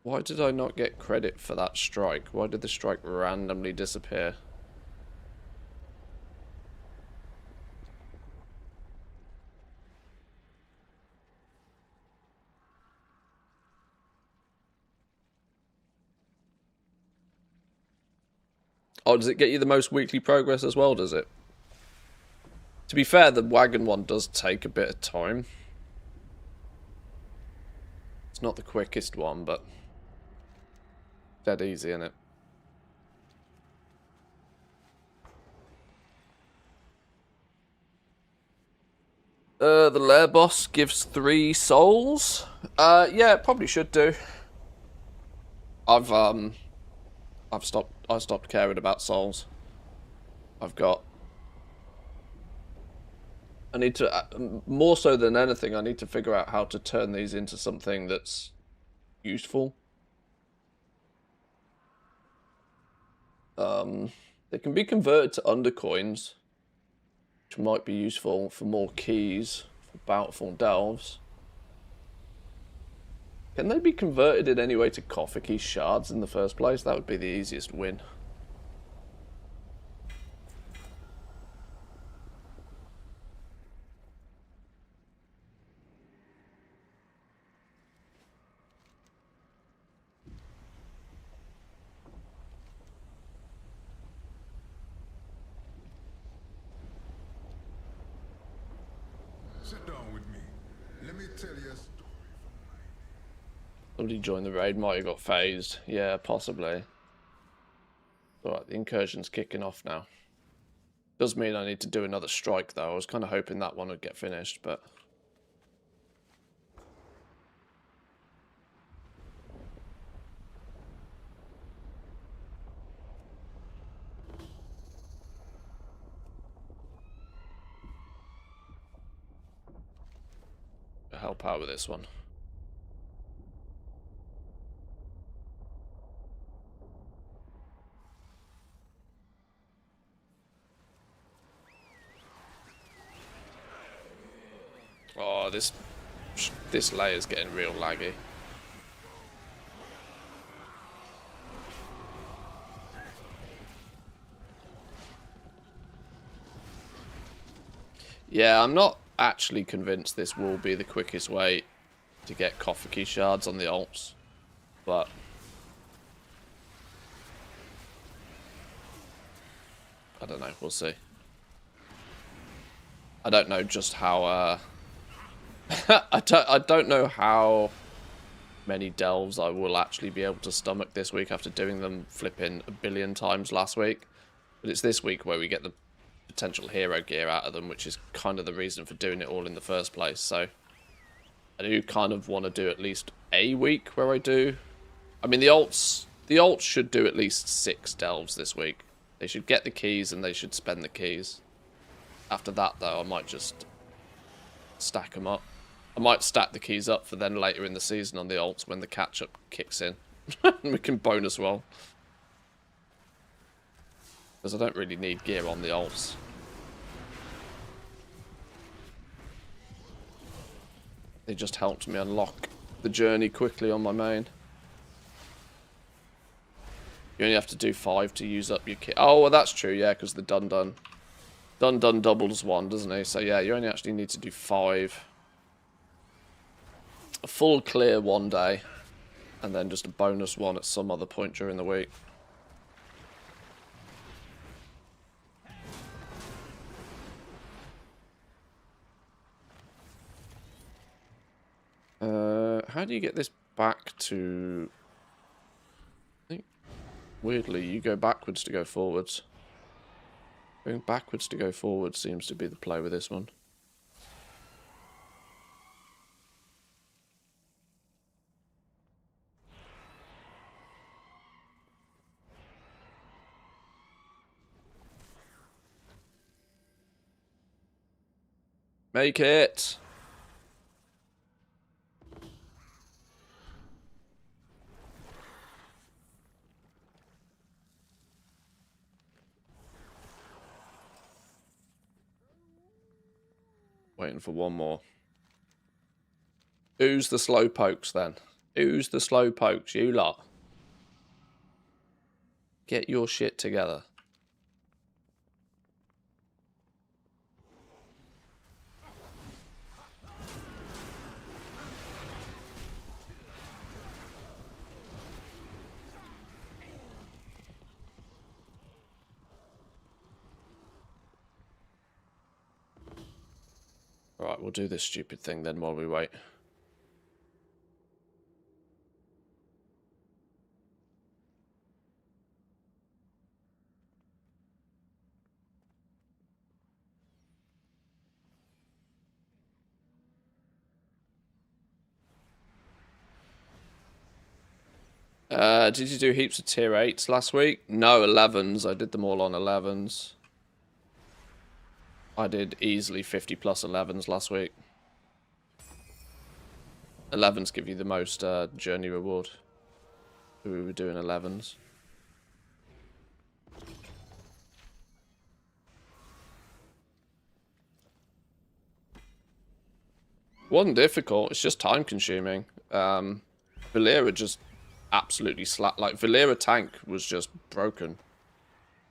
Why did I not get credit for that strike? Why did the strike randomly disappear? Oh, does it get you the most weekly progress as well, does it? To be fair, the wagon one does take a bit of time. It's not the quickest one, but dead easy, isn't it? The lair boss gives 3 souls. Yeah, it probably should do. I stopped caring about souls. I need to, more so than anything, I need to figure out how to turn these into something that's useful. They can be converted to undercoins, which might be useful for more keys for bountiful delves. Can they be converted in any way to coffer key shards in the first place? That would be the easiest win. Sit down with me. Let me tell you a story. Somebody joined the raid, might have got phased. Yeah, possibly. Alright, the incursion's kicking off now. Does mean I need to do another strike though. I was kind of hoping that one would get finished, but... help out with this one. Oh, this layer's getting real laggy. Yeah, I'm not actually convinced this will be the quickest way to get coffer key shards on the alts, but I don't know, we'll see. I don't know just how I don't know how many delves I will actually be able to stomach this week after doing them flipping a billion times last week. But it's this week where we get the potential hero gear out of them, which is kind of the reason for doing it all in the first place. So I do kind of want to do at least a week where I do. I mean, the alts should do at least 6 delves this week. They should get the keys and they should spend the keys. After that, though, I might just stack them up. I might stack the keys up for then later in the season on the alts when the catch-up kicks in. And we can bonus roll. Because I don't really need gear on the alts. It just helps me unlock the journey quickly on my main. You only have to do 5 to use up your kit. Oh, well, that's true, yeah, because the Dun doubles 1, doesn't he? So, yeah, you only actually need to do 5. A full clear one day, and then just a bonus one at some other point during the week. How do you get this back to... I think, weirdly, you go backwards to go forwards. Going backwards to go forwards seems to be the play with this one. Make it! Waiting for one more. Who's the slow pokes then? Who's the slow pokes? You lot. Get your shit together. Right, we'll do this stupid thing then while we wait. Did you do heaps of tier 8s last week? No, 11s. I did them all on 11s. I did easily 50 plus 11s last week. 11s give you the most journey reward. We were doing 11s. Wasn't difficult, it's just time consuming. Valera just absolutely slapped. Like, Valera tank was just broken.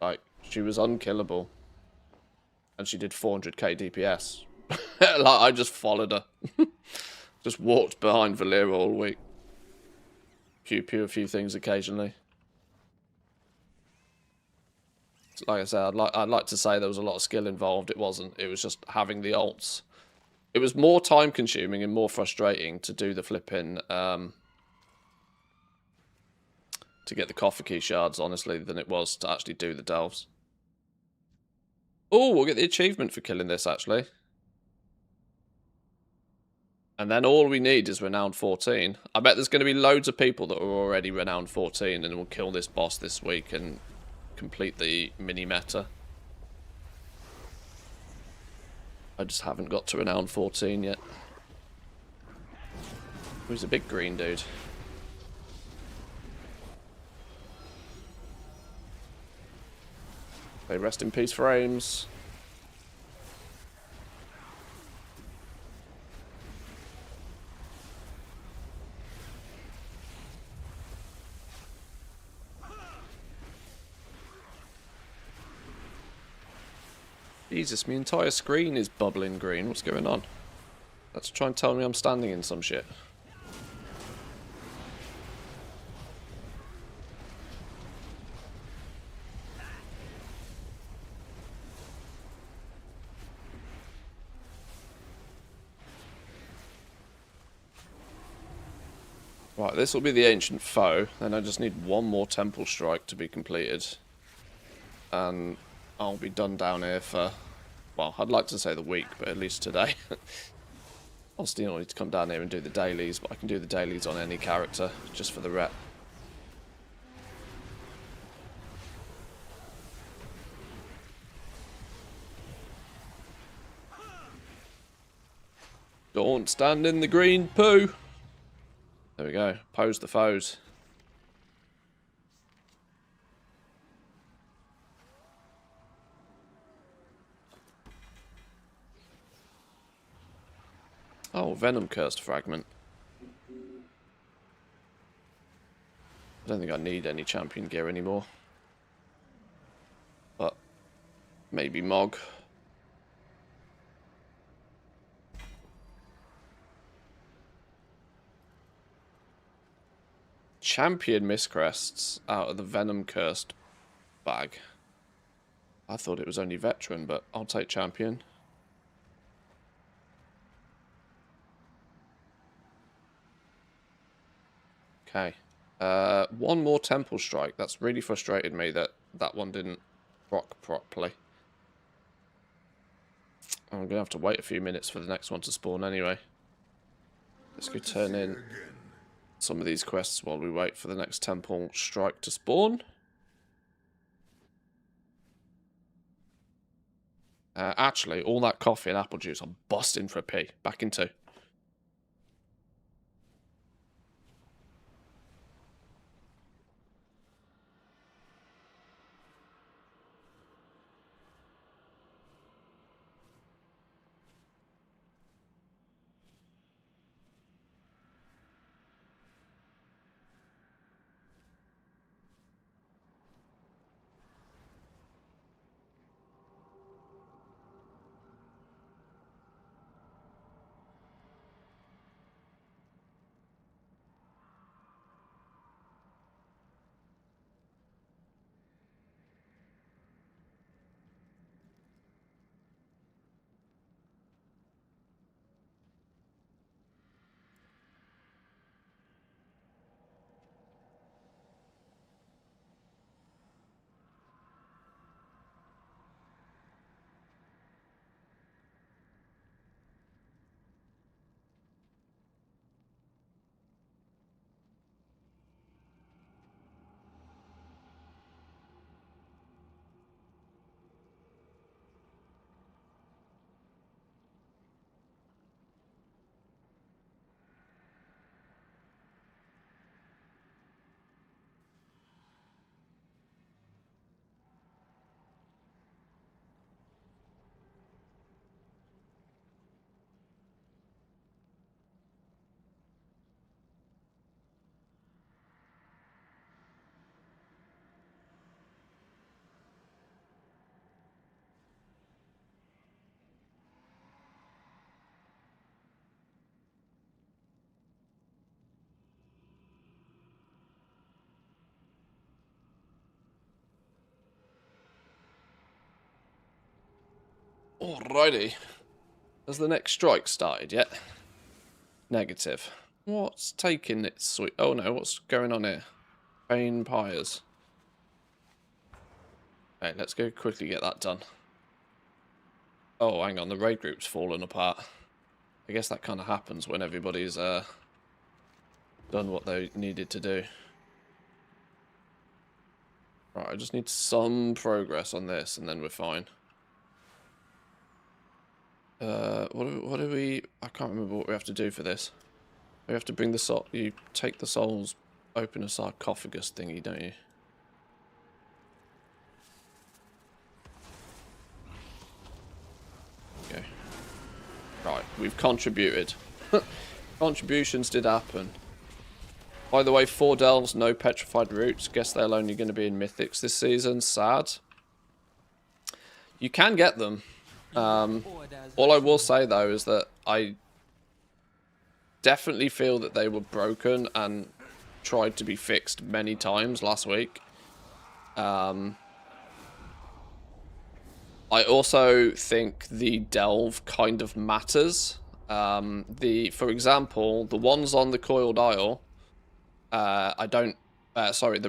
Like, she was unkillable. And she did 400k DPS. Like, I just followed her. Just walked behind Valera all week. Pew a few things occasionally. Like I said, I'd like to say there was a lot of skill involved. It wasn't. It was just having the ults. It was more time consuming and more frustrating to do the flipping to get the coffer key shards, honestly, than it was to actually do the delves. Oh, we'll get the achievement for killing this, actually. And then all we need is Renowned 14. I bet there's going to be loads of people that are already Renowned 14 and will kill this boss this week and complete the mini-meta. I just haven't got to Renowned 14 yet. Who's a big green dude? They rest in peace, frames. Jesus, my entire screen is bubbling green. What's going on? Let's try and tell me I'm standing in some shit. Right, this will be the Ancient Foe. Then I just need one more Temple Strike to be completed. And I'll be done down here for, well, I'd like to say the week, but at least today. I'll still need to come down here and do the dailies, but I can do the dailies on any character, just for the rep. Don't stand in the green poo. There we go. Pose the foes. Oh, Venom Cursed Fragment. I don't think I need any champion gear anymore. But maybe Mog. Champion Miscrests out of the Venom Cursed bag. I thought it was only Veteran, but I'll take Champion. Okay. One more temple strike. That's really frustrated me that that one didn't proc properly. I'm going to have to wait a few minutes for the next one to spawn anyway. Let's go turn in some of these quests while we wait for the next temple strike to spawn. Actually, all that coffee and apple juice, I'm busting for a pee. Back in 2. Alrighty. Has the next strike started yet? Negative. What's taking it sweet? Oh no, what's going on here? Pain Pyres. Okay, let's go quickly get that done. Oh, hang on, the raid group's fallen apart. I guess that kind of happens when everybody's done what they needed to do. Right, I just need some progress on this and then we're fine. What do we... I can't remember what we have to do for this. We have to bring the soul... You take the souls, open a sarcophagus thingy, don't you? Okay. Right, we've contributed. Contributions did happen. By the way, 4 delves, no petrified roots. Guess they're only going to be in mythics this season. Sad. You can get them. All I will say though is that I definitely feel that they were broken and tried to be fixed many times last week. I also think the delve kind of matters. For example, the ones on the coiled isle, the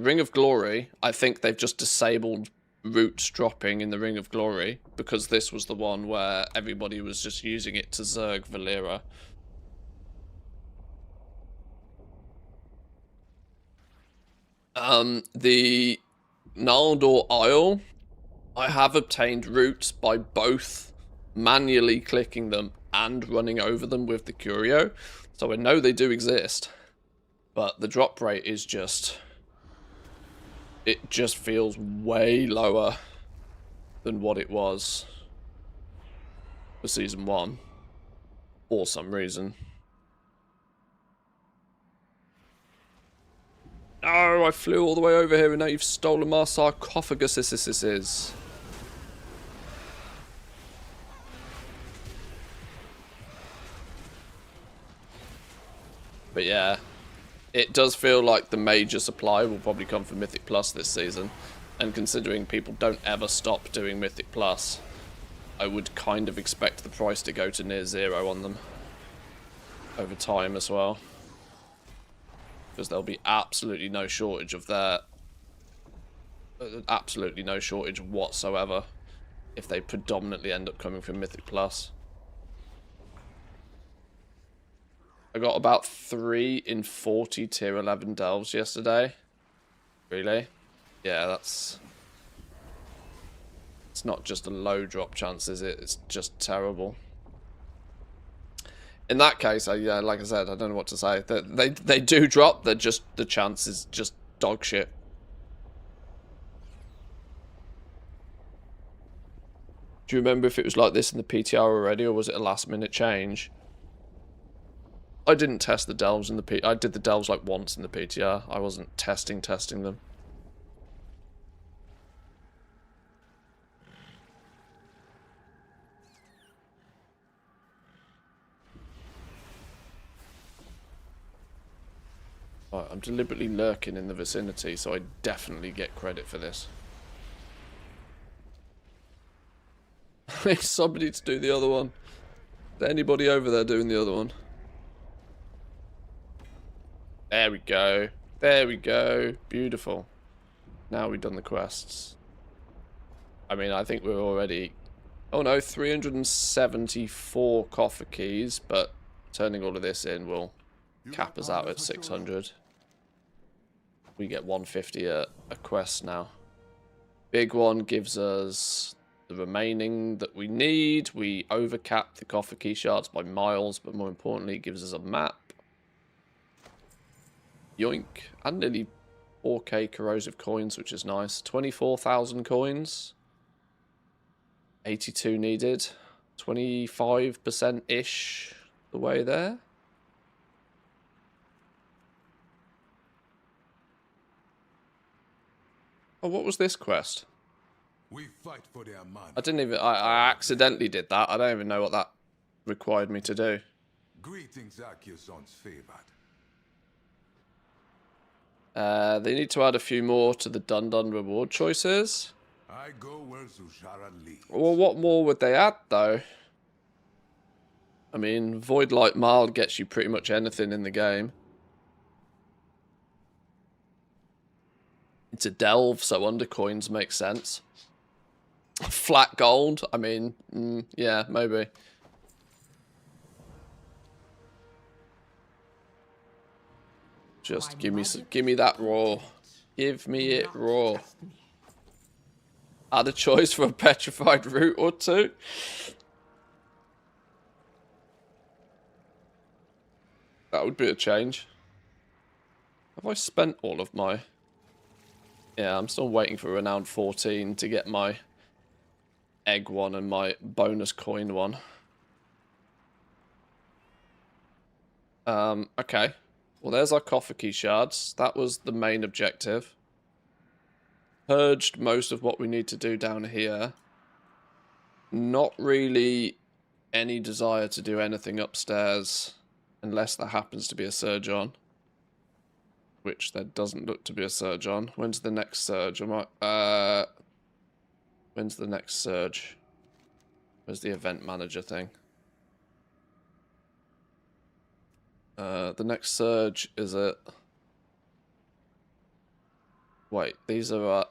Ring of Glory, I think they've just disabled roots dropping in the Ring of Glory because this was the one where everybody was just using it to zerg Valera. The Naldor Isle, I have obtained roots by both manually clicking them and running over them with the Curio, so I know they do exist, but the drop rate is just... It just feels way lower than what it was for Season 1, for some reason. No, I flew all the way over here and now you've stolen my sarcophaguses. But yeah. It does feel like the major supply will probably come from Mythic Plus this season. And considering people don't ever stop doing Mythic Plus, I would kind of expect the price to go to near 0 on them over time as well. because there'll be absolutely no shortage of their... absolutely no shortage whatsoever if they predominantly end up coming from Mythic Plus. I got about 3 in 40 tier 11 delves yesterday. Really? Yeah, that's... It's not just a low drop chance, is it? It's just terrible. In that case, yeah, like I said, I don't know what to say. They do drop, they're just... The chance is just dog shit. Do you remember if it was like this in the PTR already, or was it a last minute change? I didn't test the delves in the I did the delves like once in the PTR. I wasn't testing them. Right, I'm deliberately lurking in the vicinity, so I definitely get credit for this. Somebody to do the other one. Is there anybody over there doing the other one? There we go. There we go. Beautiful. Now we've done the quests. I mean, I think we're already... Oh no, 374 coffer keys, but turning all of this in will cap us out at 600. We get 150 a quest now. Big one gives us the remaining that we need. We overcap the coffer key shards by miles, but more importantly, it gives us a map. Yoink. And nearly 4k corrosive coins, which is nice. 24,000 coins. 82 needed. 25%-ish the way there. Oh, what was this quest? We fight for their man. I didn't even... I accidentally did that. I don't even know what that required me to do. Greetings, Arceuson's favored. They need to add a few more to the Dun reward choices. I go where Zushara leads. Well, what more would they add, though? I mean, Void Light Mild gets you pretty much anything in the game. It's a delve, so undercoins make sense. Flat gold, I mean, yeah, maybe. Just give me that raw. Give me it raw. Add a choice for a petrified root or two. That would be a change. Have I spent all of my... Yeah, I'm still waiting for Renowned 14 to get my egg one and my bonus coin one. Okay. Well, there's our coffer key shards. That was the main objective. Purged most of what we need to do down here. Not really any desire to do anything upstairs unless there happens to be a surge on. Which there doesn't look to be a surge on. When's the next surge? When's the next surge? Where's the event manager thing? The next surge is at... Wait, these are at...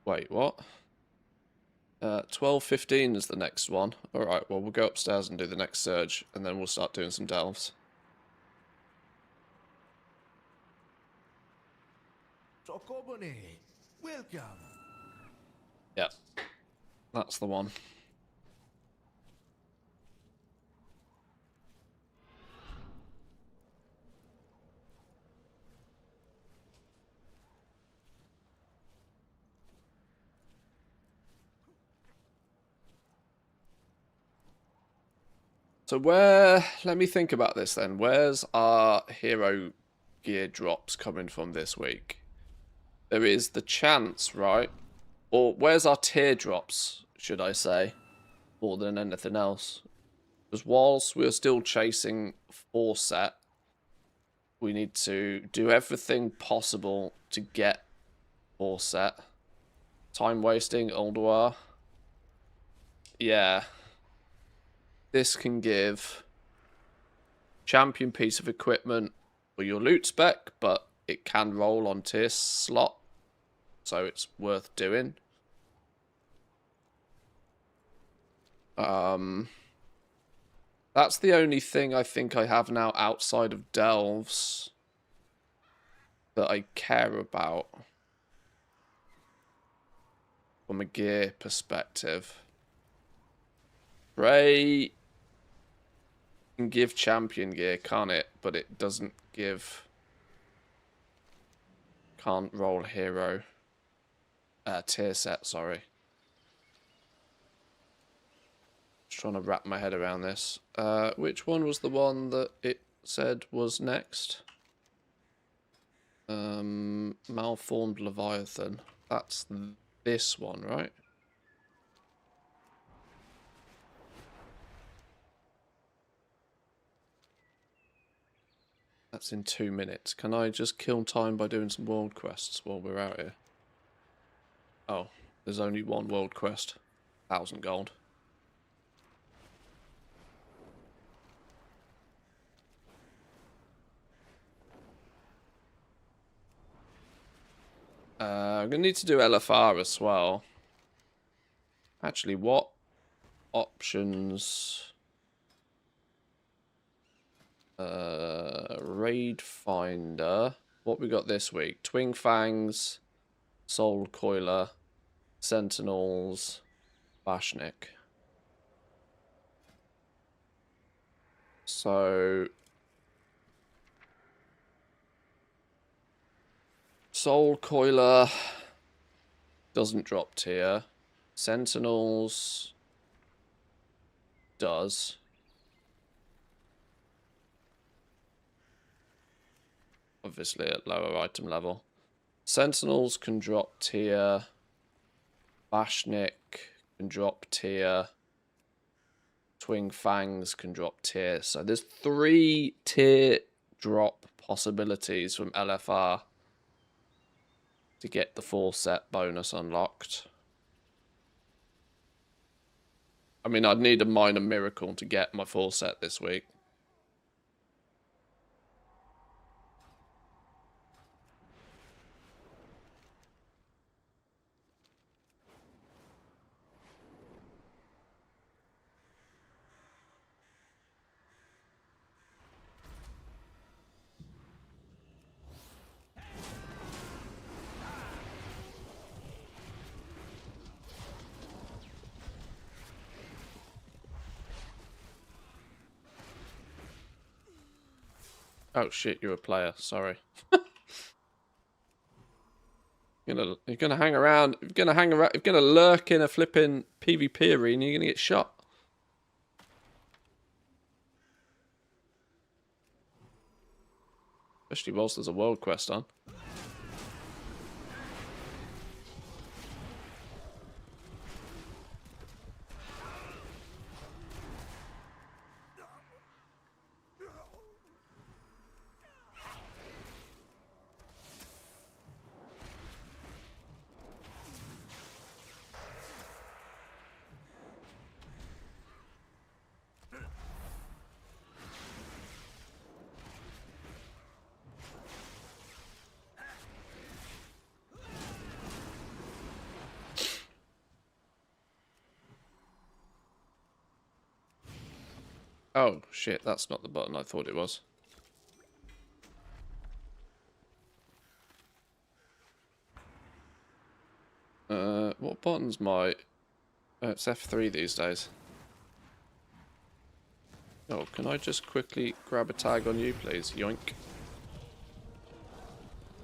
Wait, what? 12:15 is the next one. Alright, well, we'll go upstairs and do the next surge, and then we'll start doing some delves. Welcome. Yeah, that's the one. So let me think about this then. Where's our hero gear drops coming from this week? There is the chance, right? Or where's our teardrops, should I say, more than anything else? Because whilst we're still chasing 4 set, we need to do everything possible to get 4 set. Time wasting, Ulduar. Yeah. This can give champion piece of equipment, for your loot spec, but it can roll on tier slot, so it's worth doing. That's the only thing I think I have now outside of Delves that I care about from a gear perspective. Ray can give champion gear, can't it? But it doesn't give... Can't roll hero. Tier set, sorry. Just trying to wrap my head around this. Which one was the one that it said was next? Malformed Leviathan. That's this one, right? That's in 2 minutes. Can I just kill time by doing some world quests while we're out here? Oh, there's only one world quest. 1,000 gold. I'm going to need to do LFR as well. Actually, what options... Raid Finder. What we got this week? Twin Fangs, Soul Coiler, Sentinels, Bashnik. So... Soul Coiler doesn't drop tier. Sentinels does. Obviously at lower item level. Sentinels can drop tier. Bashnik can drop tier. Twin Fangs can drop tier. So there's 3 tier drop possibilities from LFR to get the 4 set bonus unlocked. I mean, I'd need a minor miracle to get my 4 set this week. Oh shit, you're a player. Sorry. You're gonna hang around. You're gonna lurk in a flipping PvP arena. You're gonna get shot. Especially whilst there's a world quest on. Oh, shit, that's not the button I thought it was. What button's my... it's F3 these days. Oh, can I just quickly grab a tag on you, please? Yoink.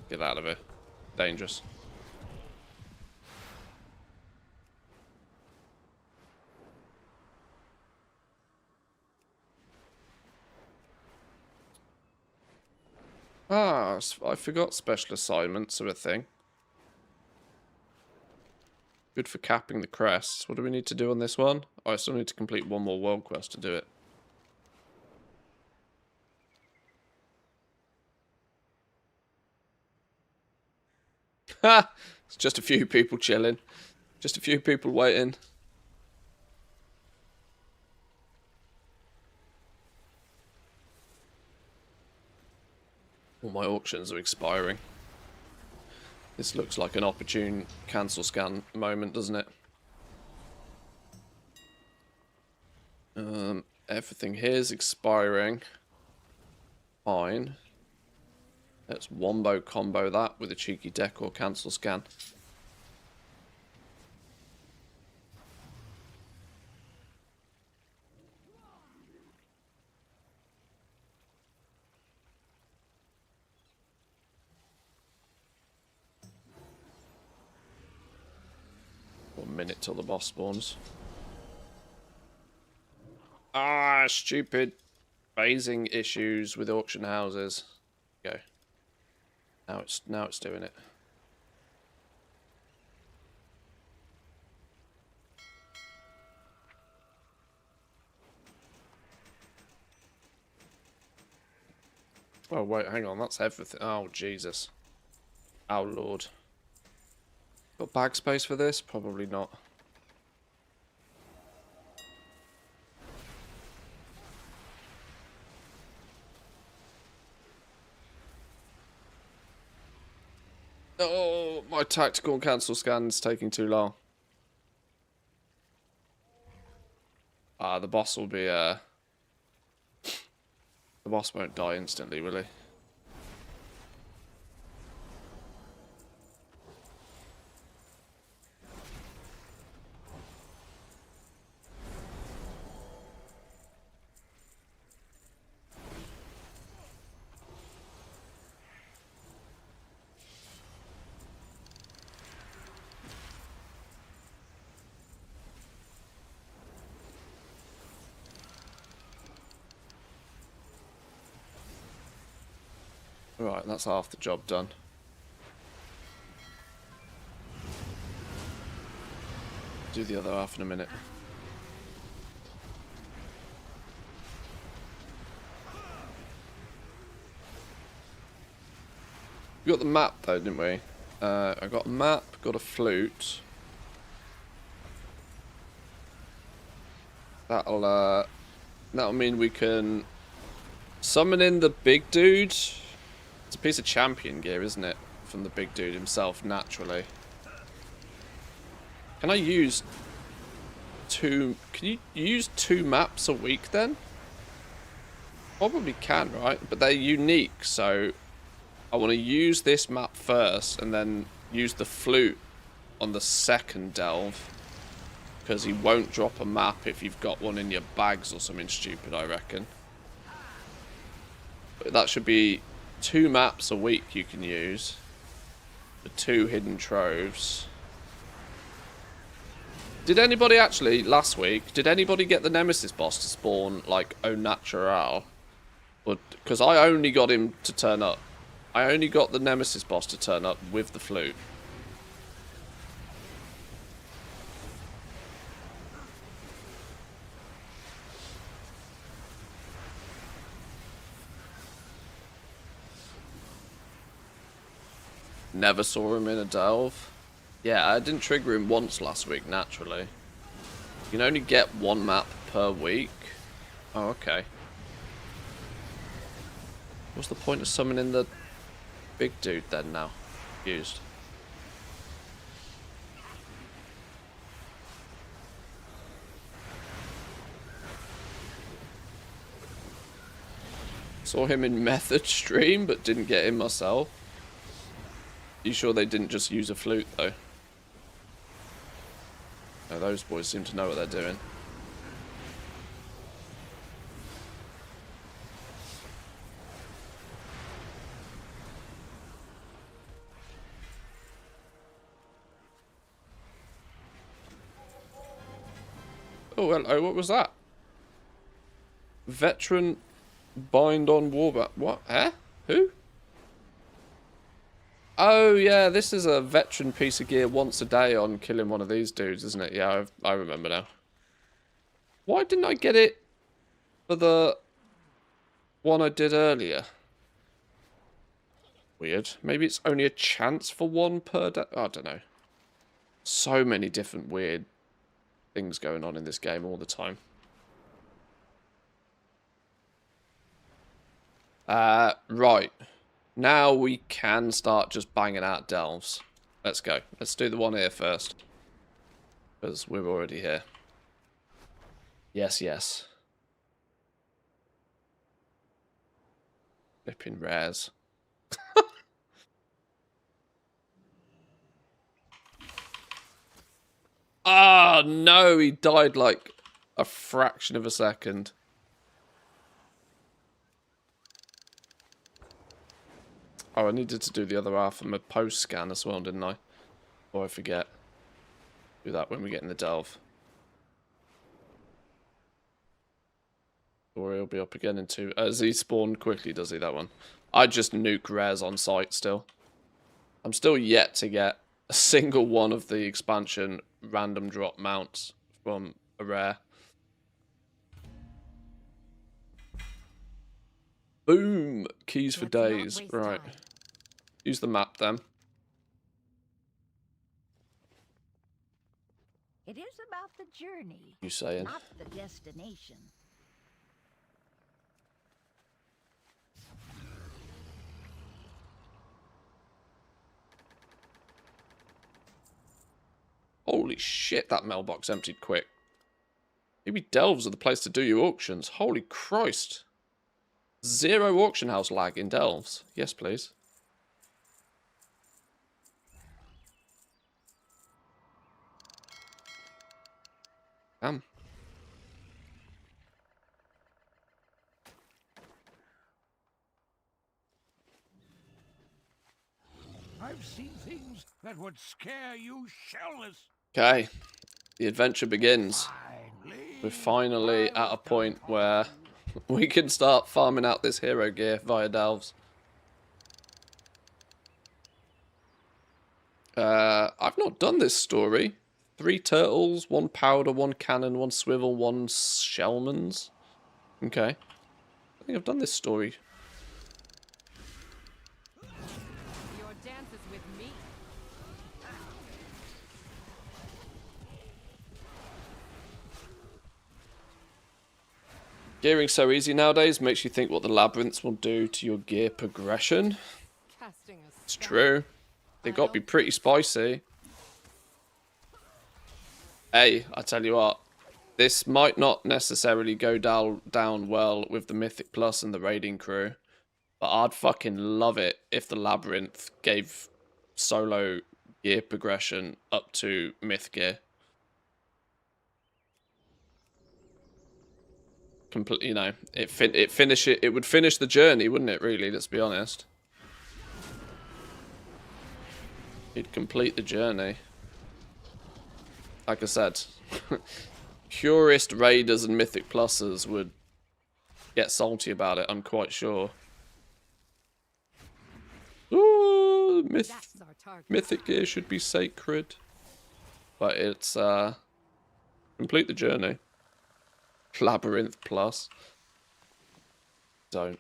Get out of here. Dangerous. Ah, I forgot special assignments are a thing. Good for capping the crests. What do we need to do on this one? Oh, I still need to complete one more world quest to do it. Ha! It's just a few people chilling. Just a few people waiting. All my auctions are expiring. This looks like an opportune cancel scan moment, doesn't it? Everything here is expiring. Fine. Let's wombo combo that with a cheeky decor cancel scan. One minute till the boss spawns. Ah, stupid phasing issues with auction houses. Go. Now it's doing it. Oh wait, hang on, that's everything. Oh Jesus. Oh Lord. Got bag space for this? Probably not. Oh, my tactical cancel scan's taking too long. Ah, the boss will be, the boss won't die instantly, will he? Right, that's half the job done. Do the other half in a minute. We got the map though, didn't we? I got a map, got a flute. That'll mean we can summon in the big dude. It's a piece of champion gear, isn't it? From the big dude himself, naturally. Can I use two... Can you use 2 maps a week then? Probably can, right? But they're unique, so I want to use this map first and then use the flute on the second delve. Because he won't drop a map if you've got one in your bags or something stupid, I reckon. But that should be 2 maps a week you can use. For 2 hidden troves. Did anybody actually, last week, did anybody get the Nemesis boss to spawn, like, au natural? Because I only got him to turn up. I only got the Nemesis boss to turn up with the flute. Never saw him in a delve. Yeah, I didn't trigger him once last week, naturally. You can only get 1 map per week. Oh, okay. What's the point of summoning the big dude then now? Confused. Saw him in Method stream, but didn't get him myself. You sure they didn't just use a flute, though? No, those boys seem to know what they're doing. Oh, hello, what was that? Veteran bind on warbat. What? Eh? Who? Oh, yeah, this is a veteran piece of gear once a day on killing one of these dudes, isn't it? Yeah, I remember now. Why didn't I get it for the one I did earlier? Weird. Maybe it's only a chance for 1 per day. I don't know. So many different weird things going on in this game all the time. Right. Now we can start just banging out delves. Let's go. Let's do the one here first. Because we're already here. Yes, yes. Flipping rares. Ah, no, he died like a fraction of a second. Oh, I needed to do the other half of my post scan as well, didn't I? Or I forget. Do that when we get in the delve. Or he'll be up again in 2. Has he spawned quickly, does he, that one? I just nuke rares on site still. I'm still yet to get a single one of the expansion random drop mounts from a rare. Boom! Keys for days. Right. Use the map then. It is about the journey, You saying? not the destination. Holy shit, that mailbox emptied quick. Maybe Delves are the place to do your auctions. Holy Christ. 0 auction house lag in Delves. Yes, please. Damn. I've seen things that would scare you shellless. Okay. The adventure begins. We're finally at a point where we can start farming out this hero gear via Delves. I've not done this story. 3 turtles, 1 powder, 1 cannon, 1 swivel, 1 shellmans. Okay. I think I've done this story. Your dance is with me. Gearing so easy nowadays makes you think what the labyrinths will do to your gear progression. Casting a It's spell. true. They got to be pretty spicy. Hey, I tell you what. This might not necessarily go down well with the Mythic Plus and the raiding crew. But I'd fucking love it if the labyrinth gave solo gear progression up to myth gear. Complete, you know, it would finish the journey, wouldn't it? Really, let's be honest. It'd complete the journey. Like I said, purist raiders and mythic pluses would get salty about it. I'm quite sure. Ooh, That's our target. mythic gear should be sacred, but it's complete the journey. Labyrinth plus. Don't.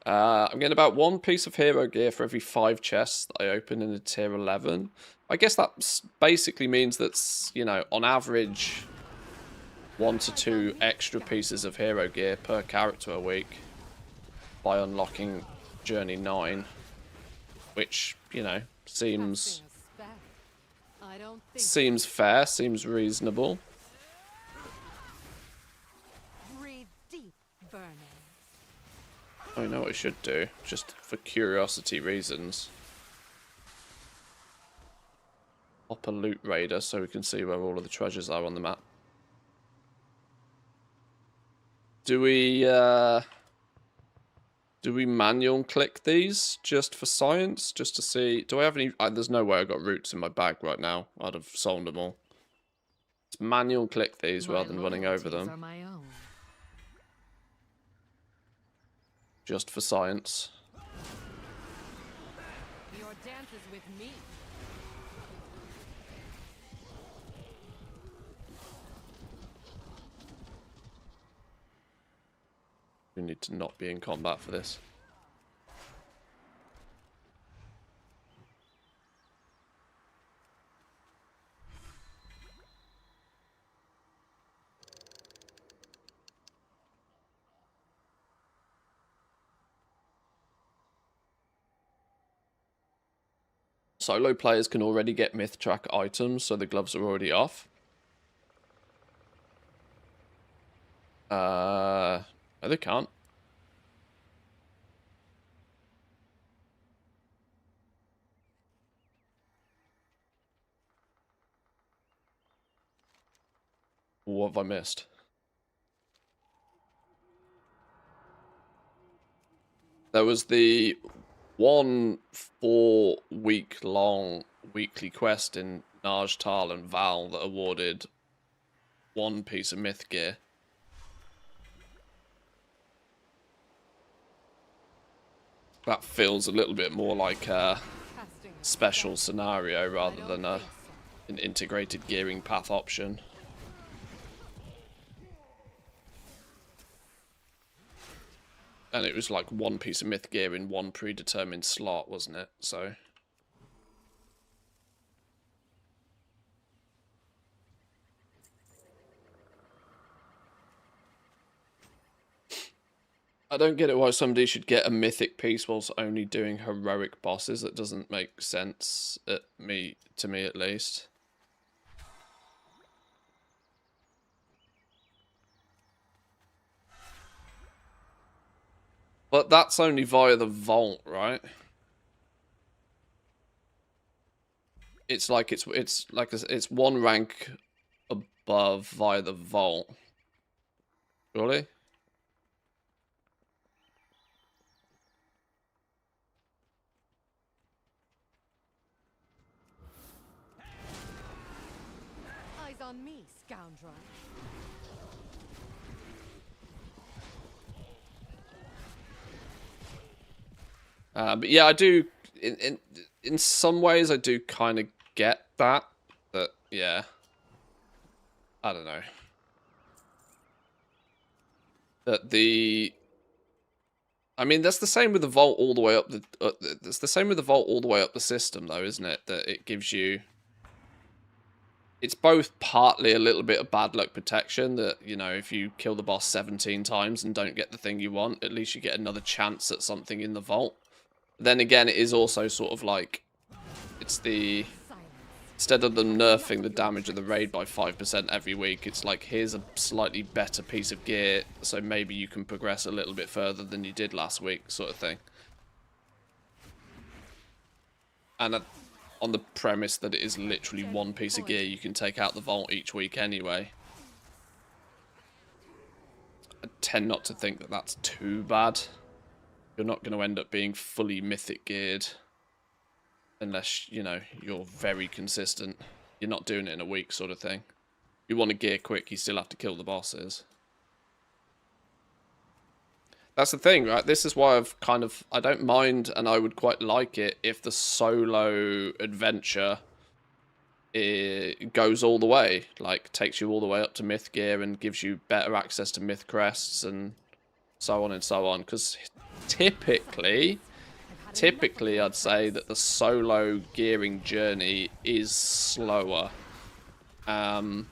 I'm getting about 1 piece of hero gear for every 5 chests that I open in a tier 11. I guess that basically means that's, you know, on average 1 to 2 extra pieces of hero gear per character a week by unlocking Journey 9, which, you know, seems Casting a spell. I don't think seems fair, seems reasonable. breathe deep, burning. I know what I should do, just for curiosity reasons. Pop a loot raider so we can see where all of the treasures are on the map. Do we manual click these just for science, just to see? Do I have any? There's no way I got roots in my bag right now. I'd have sold them all. Let's manual click these My rather than running over loyalties them, are my own. just for science. Your dance is with me. We need to not be in combat for this. Solo players can already get myth track items, so the gloves are already off. No, they can't. What have I missed? There was the 1 4-week-long weekly quest in Najtal and Val that awarded 1 piece of myth gear. That feels a little bit more like a special scenario rather than an integrated gearing path option. And it was like 1 piece of myth gear in 1 predetermined slot, wasn't it? So I don't get it why somebody should get a mythic piece whilst only doing heroic bosses. That doesn't make sense to me at least. But that's only via the vault, right? It's like it's 1 rank above via the vault. Surely? Eyes on me, scoundrel. But yeah, I do. In some ways, I do kind of get that. But yeah, I don't know. I mean, that's the same with the vault all the way up the. That's the same with the vault all the way up the system, though, isn't it? That it gives you. It's both partly a little bit of bad luck protection that, you know, if you kill the boss 17 times and don't get the thing you want, at least you get another chance at something in the vault. Then again, it is also sort of like, it's the, instead of them nerfing the damage of the raid by 5% every week, it's like, here's a slightly better piece of gear, so maybe you can progress a little bit further than you did last week, sort of thing. And on the premise that it is literally 1 piece of gear you can take out the vault each week anyway. I tend not to think that that's too bad. You're not going to end up being fully mythic geared unless, you know, you're very consistent. You're not doing it in a week sort of thing. If you want to gear quick, you still have to kill the bosses. That's the thing, right? This is why I don't mind, and I would quite like it if the solo adventure goes all the way. Like, takes you all the way up to myth gear and gives you better access to myth crests and so on and so on. Because typically I'd say that the solo gearing journey is slower. And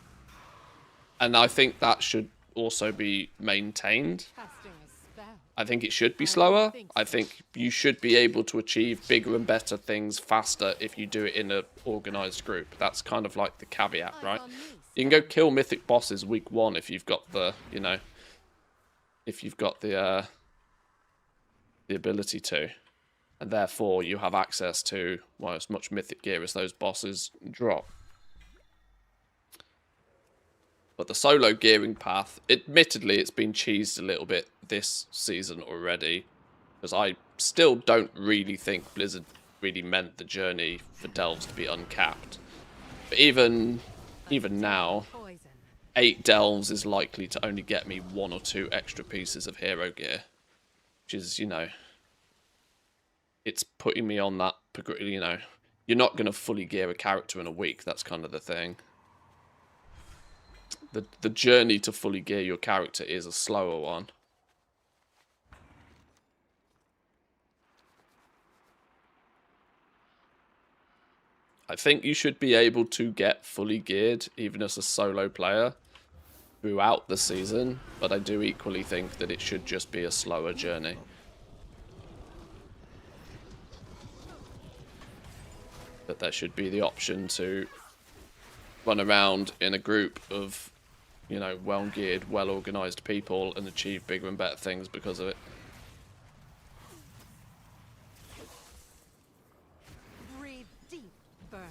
I think that should also be maintained. I think it should be slower. I think you should be able to achieve bigger and better things faster if you do it in an organized group. That's kind of like the caveat, right? You can go kill mythic bosses week 1 if you've got the, you know, if you've got the ability to. And therefore you have access to, well, as much mythic gear as those bosses drop. But the solo gearing path, admittedly, it's been cheesed a little bit this season already. Because I still don't really think Blizzard really meant the journey for Delves to be uncapped. But even now, 8 Delves is likely to only get me 1 or 2 extra pieces of hero gear. Which is, you know, it's putting me on that, you know, you're not going to fully gear a character in a week. That's kind of the thing. The journey to fully gear your character is a slower one. I think you should be able to get fully geared, even as a solo player, throughout the season, but I do equally think that it should just be a slower journey. But there should be the option to run around in a group of, you know, well-geared, well-organised people and achieve bigger and better things because of it. Breathe deep, vermin.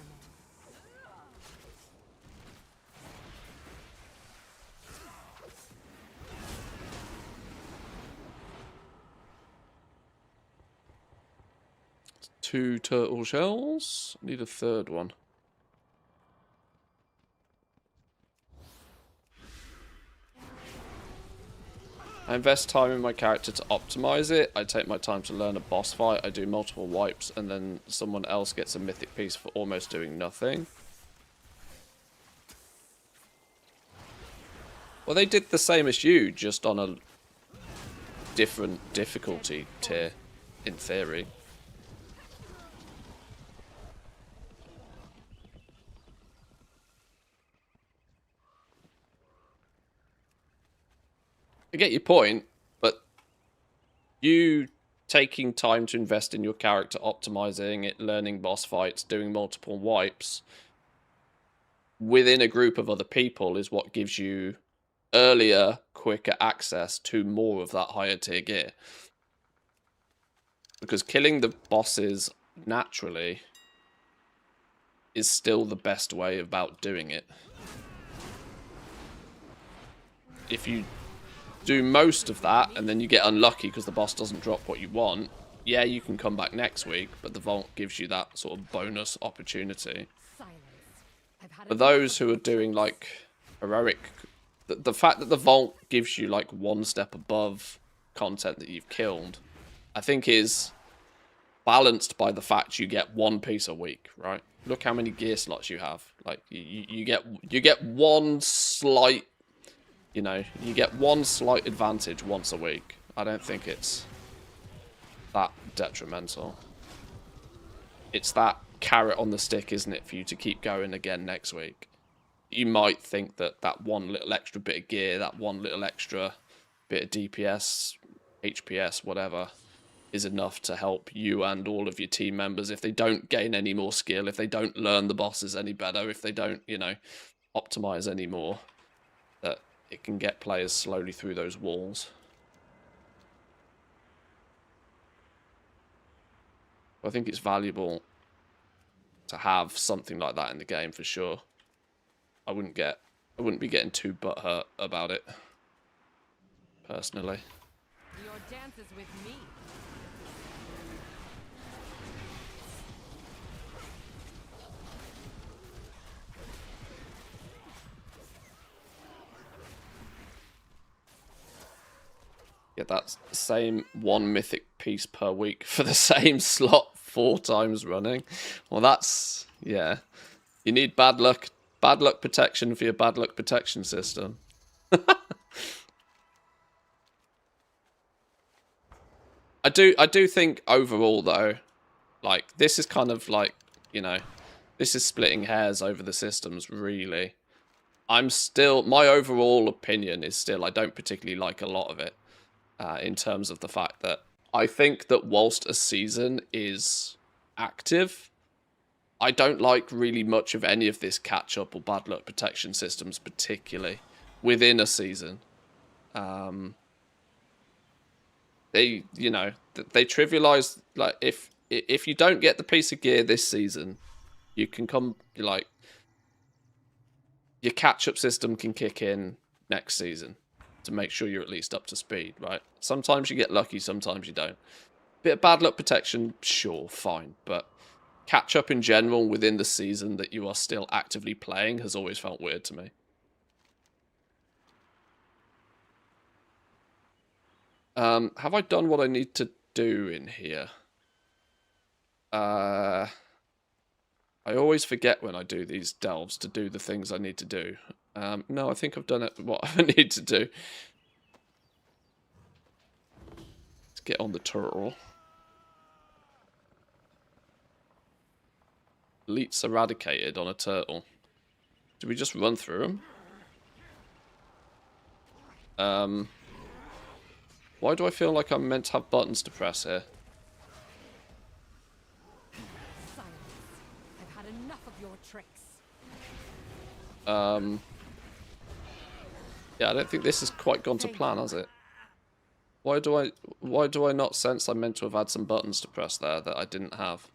Two turtle shells. Need a third one. I invest time in my character to optimize it. I take my time to learn a boss fight. I do multiple wipes, and then someone else gets a mythic piece for almost doing nothing. Well, they did the same as you, just on a different difficulty tier, in theory. I get your point, but you taking time to invest in your character, optimizing it, learning boss fights, doing multiple wipes within a group of other people is what gives you earlier, quicker access to more of that higher tier gear. Because killing the bosses naturally is still the best way about doing it. If you do most of that and then you get unlucky because the boss doesn't drop what you want, yeah, you can come back next week, but the vault gives you that sort of bonus opportunity. For those who are doing like heroic, the fact that the vault gives you like one step above content that you've killed, I think is balanced by the fact you get one piece a week, right? Look how many gear slots you have. Like you get one slight, you know, you get one slight advantage once a week. I don't think it's that detrimental. It's that carrot on the stick, isn't it, for you to keep going again next week. You might think that that one little extra bit of gear, that one little extra bit of DPS, HPS, whatever, is enough to help you and all of your team members if they don't gain any more skill, if they don't learn the bosses any better, if they don't, you know, optimize any more, that it can get players slowly through those walls. I think it's valuable to have something like that in the game for sure. I wouldn't be getting too butthurt about it, personally. Your dance is with me. Get that same one mythic piece per week for the same slot 4 times running. Well, that's, yeah. You need bad luck protection for your bad luck protection system. I do think overall though, like this is kind of like, you know, this is splitting hairs over the systems really. My overall opinion is still I don't particularly like a lot of it. In terms of the fact that I think that whilst a season is active, I don't like really much of any of this catch-up or bad luck protection systems, particularly within a season. They, you know, they trivialize, like, if you don't get the piece of gear this season, you can come, like, your catch-up system can kick in next season to make sure you're at least up to speed, right? Sometimes you get lucky, sometimes you don't. Bit of bad luck protection, sure, fine, but catch up in general within the season that you are still actively playing has always felt weird to me. Have I done what I need to do in here? I always forget when I do these delves to do the things I need to do. No, I think I've done what I need to do. Let's get on the turtle. Elites eradicated on a turtle. Did we just run through them? Why do I feel like I'm meant to have buttons to press here? tricks. Yeah, I don't think this has quite gone to plan, has it? Why do I not sense I meant to have had some buttons to press there that I didn't have?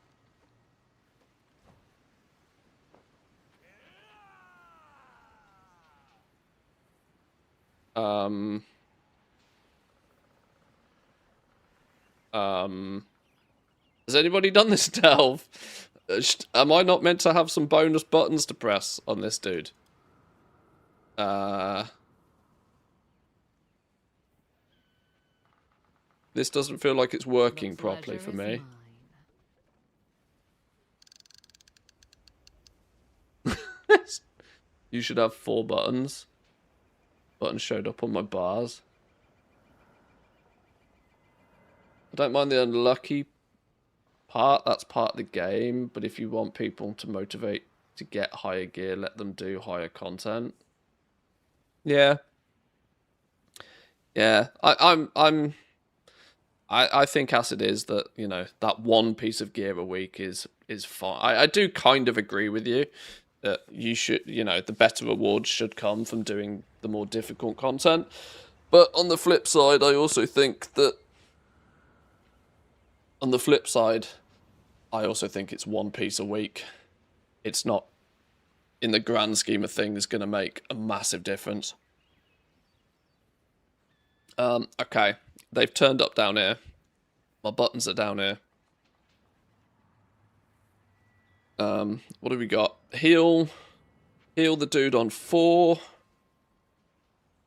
Has anybody done this delve? Am I not meant to have some bonus buttons to press on this dude? This doesn't feel like it's working properly for me. You should have 4 buttons. Buttons showed up on my bars. I don't mind the unlucky part. That's part of the game. But if you want people to motivate to get higher gear, let them do higher content. Yeah. Yeah. I think as it is that, you know, that one piece of gear a week is fine. I do kind of agree with you that you should, you know, the better rewards should come from doing the more difficult content. But on the flip side, I also think that it's one piece a week. It's not, in the grand scheme of things, going to make a massive difference. Okay. They've turned up down here. My buttons are down here. What do we got? Heal the dude on 4.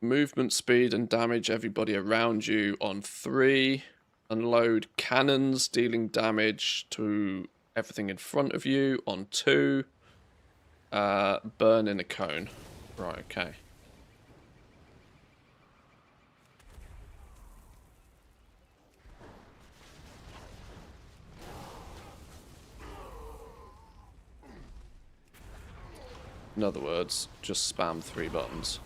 Movement speed and damage everybody around you on 3. Unload cannons, dealing damage to everything in front of you on 2. Burn in a cone. Right, okay. In other words, just spam 3 buttons.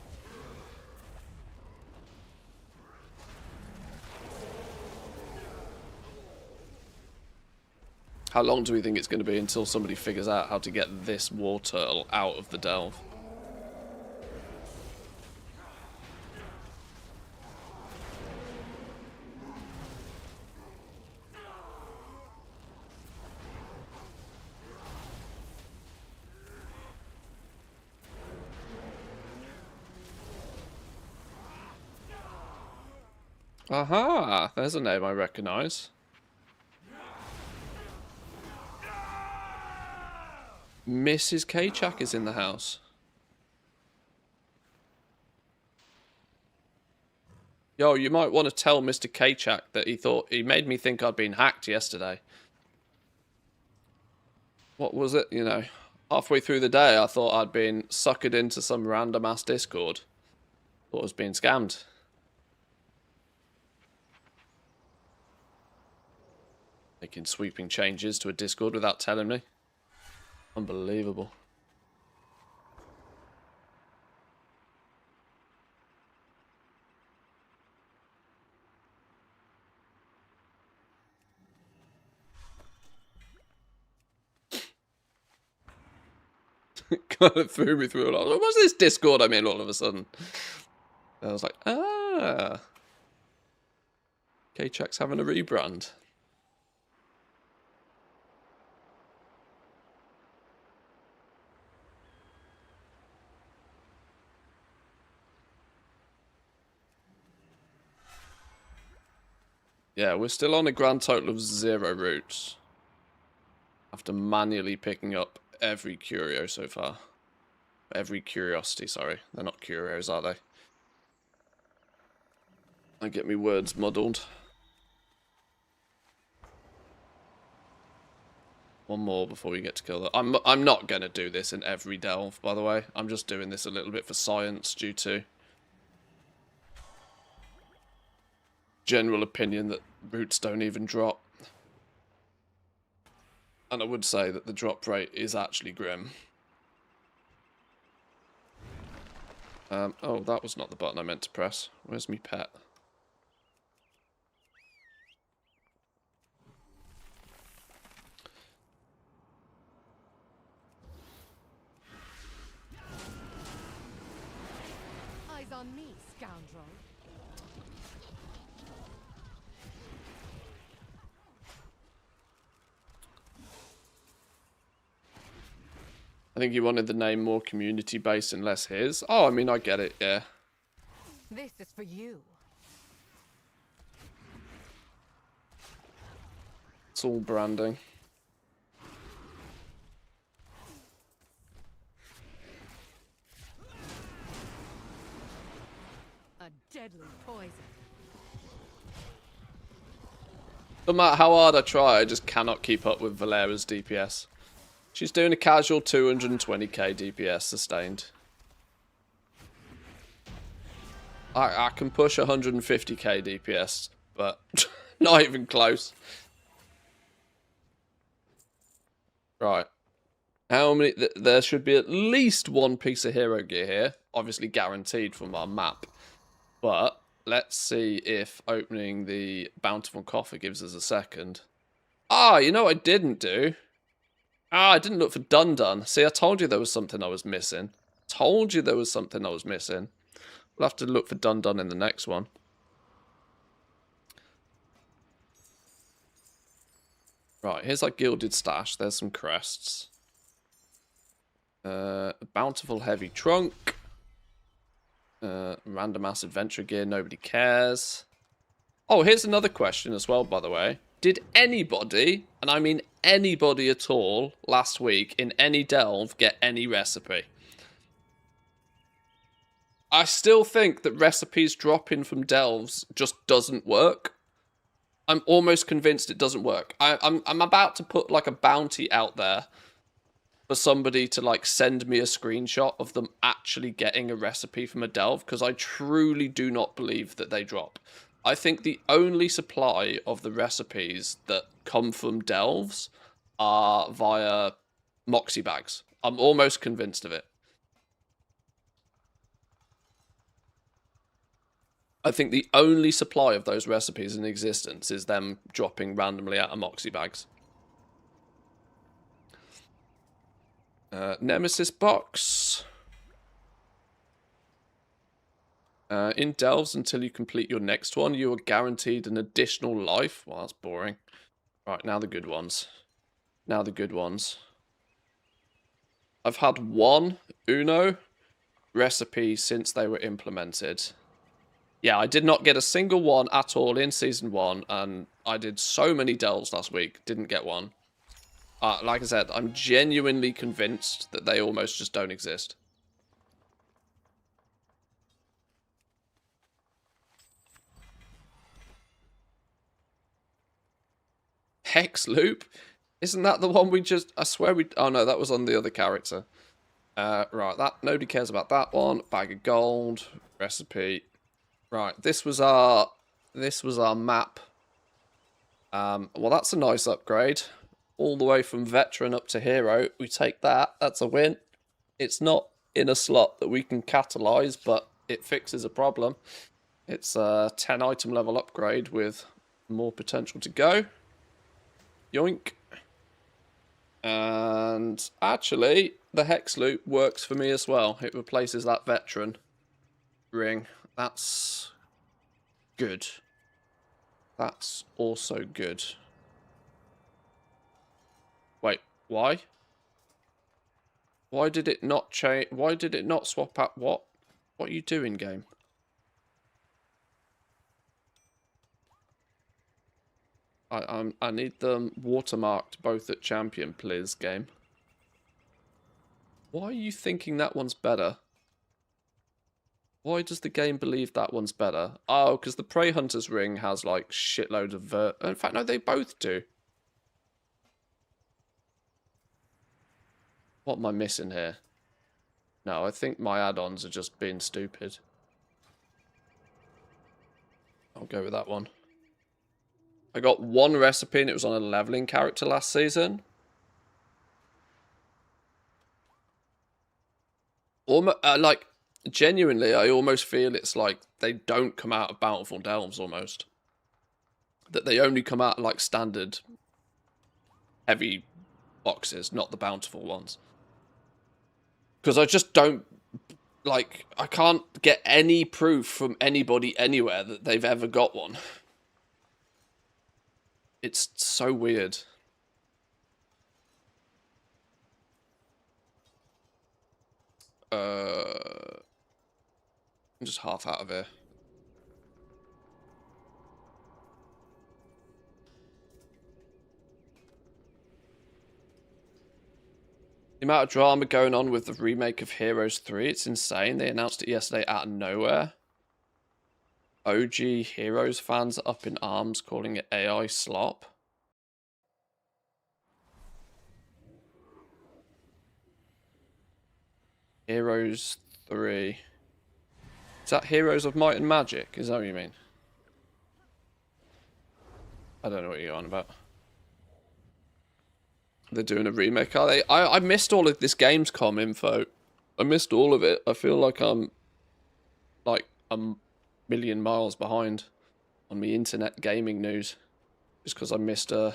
How long do we think it's going to be until somebody figures out how to get this war turtle out of the delve? Aha! There's a name I recognise. Mrs. Kachak is in the house. Yo, you might want to tell Mr. Kachak that he made me think I'd been hacked yesterday. What was it? You know, halfway through the day I thought I'd been suckered into some random ass Discord. Thought I was being scammed. Making sweeping changes to a Discord without telling me. Unbelievable. Kind of threw me through a lot. What's this Discord I'm in all of a sudden? And I was like, ah. Kachak's having a rebrand. Yeah, we're still on a grand total of 0 routes. After manually picking up every curio so far. Every curiosity, sorry. They're not curios, are they? I get me words muddled. One more before we get to kill them. I'm not going to do this in every delve, by the way. I'm just doing this a little bit for science due to general opinion that roots don't even drop. And I would say that the drop rate is actually grim. Oh, that was not the button I meant to press. Where's me pet? on me, scoundrel. I think he wanted the name more community-based and less his. Oh, I mean, I get it, yeah. This is for you. It's all branding. A deadly poison. No matter how hard I try, I just cannot keep up with Valera's DPS. She's doing a casual 220k DPS sustained. I can push 150k DPS, but not even close. Right. How many... there should be at least one piece of hero gear here. Obviously guaranteed from our map. But let's see if opening the Bountiful Coffer gives us a second. Ah, you know what I didn't do? Ah, I didn't look for Dun Dun. See, I told you there was something I was missing. Told you there was something I was missing. We'll have to look for Dun Dun in the next one. Right, here's our gilded stash. There's some crests. Bountiful heavy trunk. Random ass adventure gear. Nobody cares. Oh, here's another question as well, by the way. Did anybody, and I mean anybody at all, last week in any delve get any recipe? I still think that recipes dropping from delves just doesn't work. I'm almost convinced it doesn't work. I'm about to put like a bounty out there for somebody to like send me a screenshot of them actually getting a recipe from a delve, because I truly do not believe that they drop. I think the only supply of the recipes that come from delves are via Moxie bags. I'm almost convinced of it. I think the only supply of those recipes in existence is them dropping randomly out of Moxie bags. Nemesis box. In delves, until you complete your next one, you are guaranteed an additional life. Well, that's boring. Right, now the good ones. Now the good ones. I've had one Uno recipe since they were implemented. Yeah, I did not get a single one at all in Season 1, and I did so many delves last week, didn't get one. Like I said, I'm genuinely convinced that they almost just don't exist. Hex loop? Isn't that the one we just... I swear we... Oh no, that was on the other character. Right, that nobody cares about that one. Bag of gold. Recipe. Right, this was our map. Well, that's a nice upgrade. All the way from veteran up to hero. We take that. That's a win. It's not in a slot that we can catalyze, but it fixes a problem. It's a 10 item level upgrade with more potential to go. Yoink. And actually, the hex loop works for me as well. It replaces that veteran ring. That's good. That's also good. Wait, why? Why did it not change? Why did it not swap out? What? What are you doing, game? I need them watermarked both at champion, please, game. Why are you thinking that one's better? Why does the game believe that one's better? Oh, because the Prey Hunter's ring has, like, shitload of in fact, no, they both do. What am I missing here? No, I think my add-ons are just being stupid. I'll go with that one. I got one recipe and it was on a leveling character last season. Like, genuinely, I almost feel it's like they don't come out of Bountiful Delves, almost. That they only come out like standard heavy boxes, not the Bountiful ones. Because I just don't like, I can't get any proof from anybody anywhere that they've ever got one. It's so weird. I'm just half out of here. The amount of drama going on with the remake of Heroes 3, it's insane. They announced it yesterday out of nowhere. OG Heroes fans are up in arms calling it AI slop. Heroes 3. Is that Heroes of Might and Magic? Is that what you mean? I don't know what you're on about. They're doing a remake, are they? I missed all of this Gamescom info. I missed all of it. I feel like I'm like a million miles behind on the internet gaming news. Just because I missed a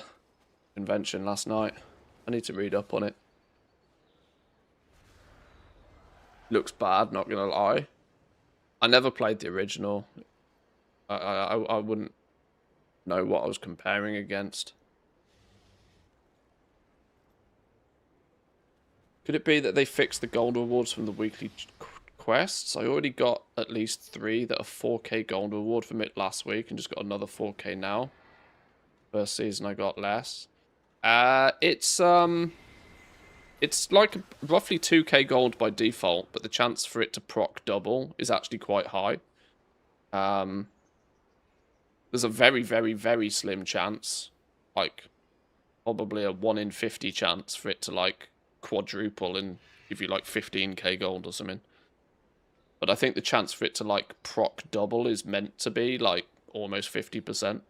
convention last night. I need to read up on it. Looks bad, not gonna lie. I never played the original. I wouldn't know what I was comparing against. Could it be that they fixed the gold rewards from the weekly quests? I already got at least 3 that are 4k gold reward from it last week and just got another 4k now. First season I got less. It's like roughly 2k gold by default, but the chance for it to proc double is actually quite high. There's a very, very, very slim chance, like probably a 1 in 50 chance for it to like quadruple and give you like 15k gold or something. But I think the chance for it to like proc double is meant to be like almost 50%.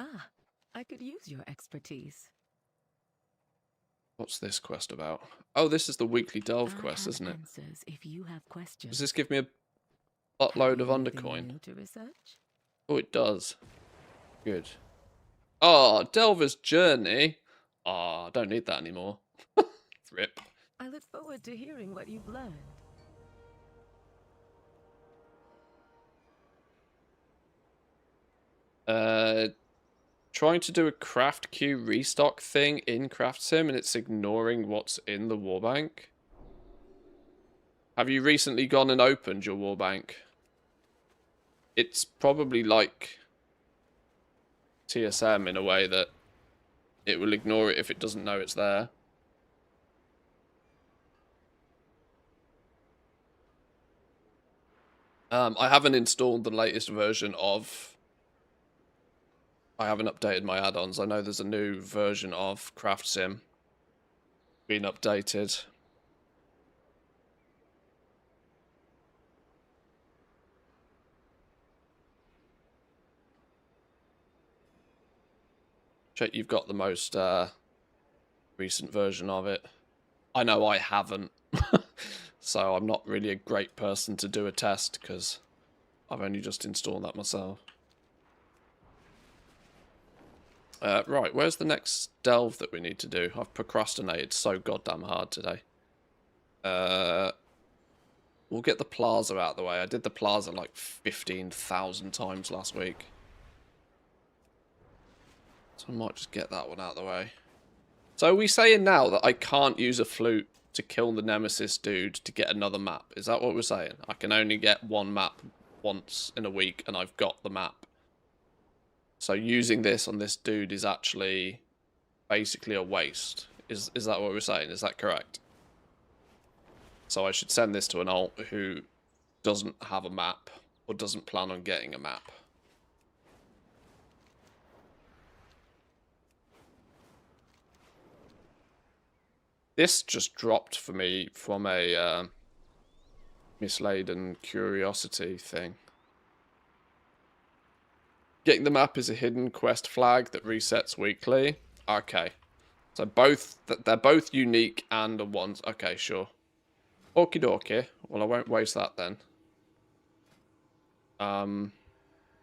Ah, I could use your expertise. What's this quest about? Oh, this is the weekly delve quest, isn't it? Answers if you have questions. Does this give me a buttload of Anything undercoin? new to research? Oh, it does. Good. Oh, Delver's Journey. Oh, I don't need that anymore. Rip. I look forward to hearing what you've learned. Trying to do a craft queue restock thing in Craft Sim and it's ignoring what's in the warbank. Have you recently gone and opened your warbank? It's probably like TSM in a way that it will ignore it if it doesn't know it's there. I haven't installed the latest version of... I haven't updated my add-ons. I know there's a new version of Craft Sim being updated. Check you've got the most recent version of it. I know I haven't. So I'm not really a great person to do a test because I've only just installed that myself. Right, where's the next delve that we need to do? I've procrastinated so goddamn hard today. We'll get the plaza out of the way. I did the plaza like 15,000 times last week. So I might just get that one out of the way. So are we saying now that I can't use a flute to kill the Nemesis dude to get another map? Is that what we're saying? I can only get one map once in a week and I've got the map. So using this on this dude is actually basically a waste. Is that what we're saying? Is that correct? So I should send this to an alt who doesn't have a map or doesn't plan on getting a map. This just dropped for me from a misladen curiosity thing. Getting the map is a hidden quest flag that resets weekly. Okay. So they're both unique and a ones. Okay, sure. Okie dokie. Well, I won't waste that then.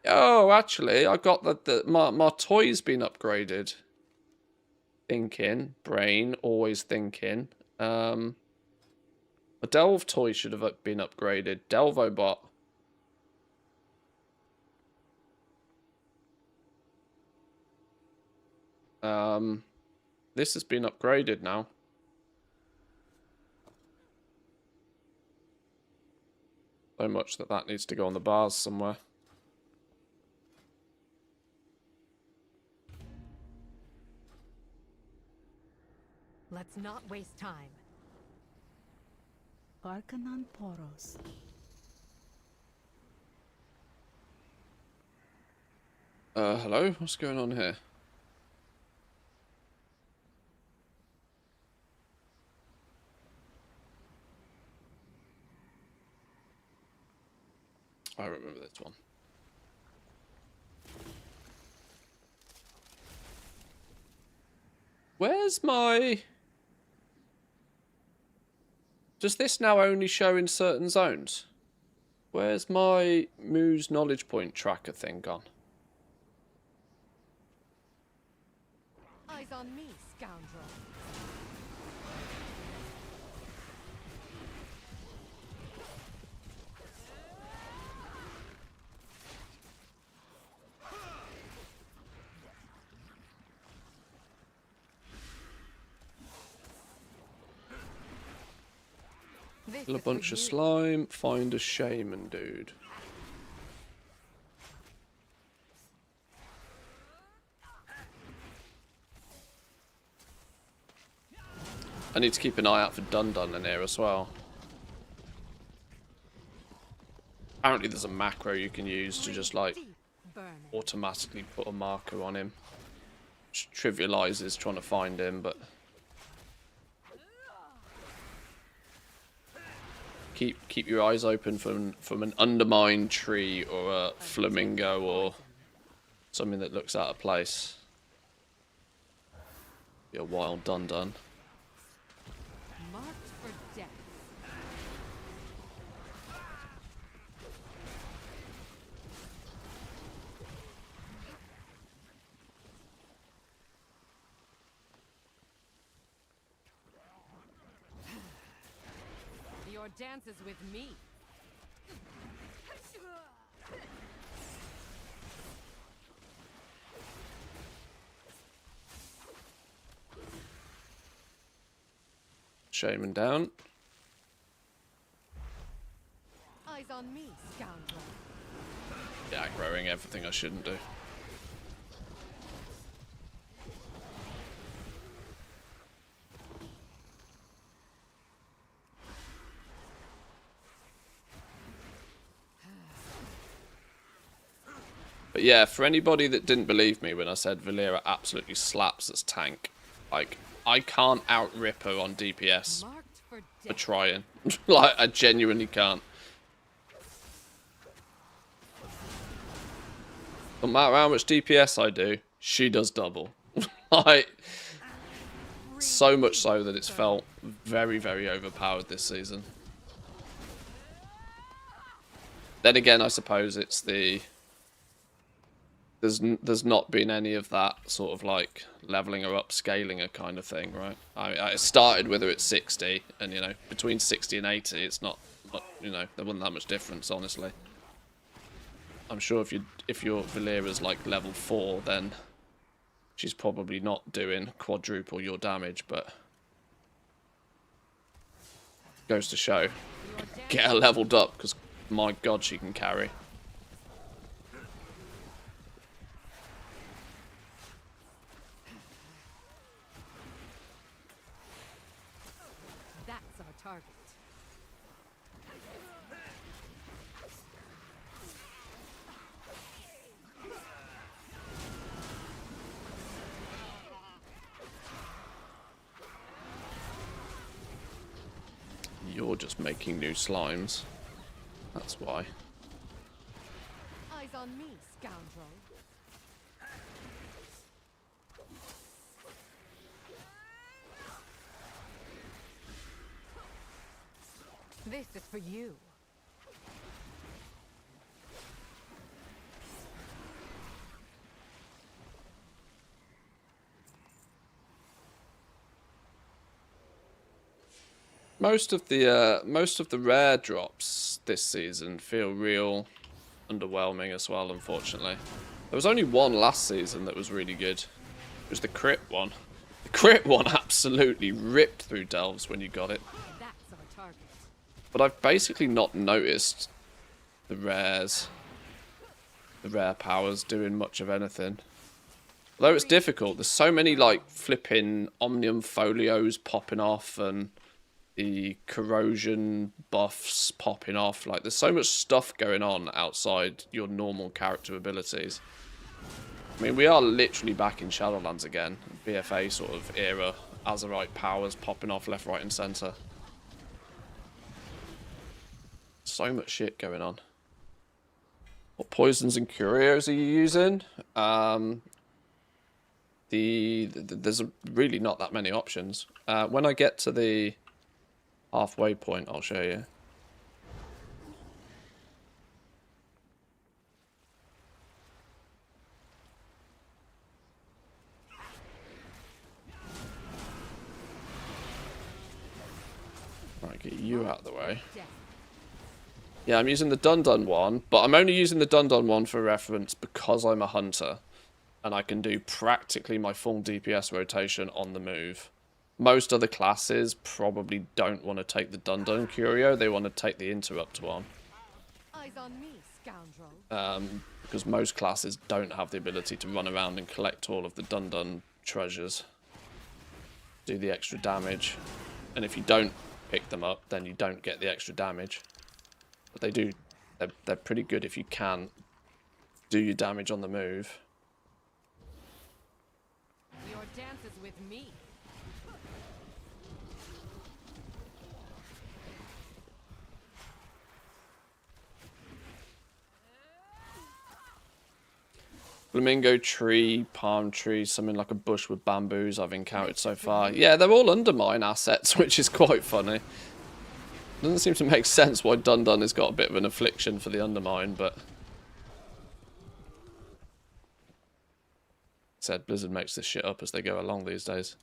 Oh, actually, I got my toy's been upgraded. Thinking, brain, always thinking. A Delve toy should have been upgraded. Delvobot. This has been upgraded now. So much that needs to go on the bars somewhere. Let's not waste time. Arcanon Poros. Hello? What's going on here? I remember this one. Where's my... Does this now only show in certain zones? Where's my Moo's knowledge point tracker thing gone? Eyes on me, scoundrel. Kill a bunch of slime, find a shaman dude. I need to keep an eye out for Dun in here as well. Apparently there's a macro you can use to just like automatically put a marker on him. Which trivializes trying to find him, but keep your eyes open from an undermined tree or a flamingo or something that looks out of place. Be a wild Dun. Marked for death. Your dance is with me. Shaman down. Eyes on me, scoundrel. Yeah, growing everything I shouldn't do. But yeah, for anybody that didn't believe me when I said Valera absolutely slaps as tank, like, I can't out-rip her on DPS Marked for for death. trying. Like, I genuinely can't. No matter how much DPS I do, she does double. Like, so much so that it's felt very, very overpowered this season. Then again, I suppose it's the... There's not been any of that sort of like leveling her up, scaling her kind of thing, right? I started with her at 60, and you know, between 60 and 80, it's not you know, there wasn't that much difference, honestly. I'm sure if your Valera's like level 4, then she's probably not doing quadruple your damage, but goes to show, get her leveled up, because my god, she can carry. That's our target. You're just making new slimes. That's why. Eyes on me, scoundrel. This is for you. Most of the rare drops this season feel real underwhelming as well, unfortunately. There was only one last season that was really good. It was the crit one. The crit one absolutely ripped through Delves when you got it. That's our target. But I've basically not noticed the rare powers doing much of anything. Although it's difficult, there's so many like flipping Omnium Folios popping off and the corrosion buffs popping off. Like, there's so much stuff going on outside your normal character abilities. I mean, we are literally back in Shadowlands again. BFA sort of era. Azerite powers popping off left, right, and centre. So much shit going on. What poisons and curios are you using? There's really not that many options. When I get to the halfway point, I'll show you. Right, get you out of the way. Yeah, I'm using the Dun one, but I'm only using the Dun one for reference because I'm a hunter. And I can do practically my full DPS rotation on the move. Most other classes probably don't want to take the Dun Curio, they want to take the Interrupt one. Eyes on me, scoundrel. Because most classes don't have the ability to run around and collect all of the Dun treasures. Do the extra damage. And if you don't pick them up, then you don't get the extra damage. But they do, they're pretty good if you can do your damage on the move. Your dance is with me. Flamingo tree, palm tree, something like a bush with bamboos I've encountered so far. Yeah, they're all undermine assets, which is quite funny. Doesn't seem to make sense why Dun has got a bit of an affliction for the undermine, but... Said Blizzard makes this shit up as they go along these days.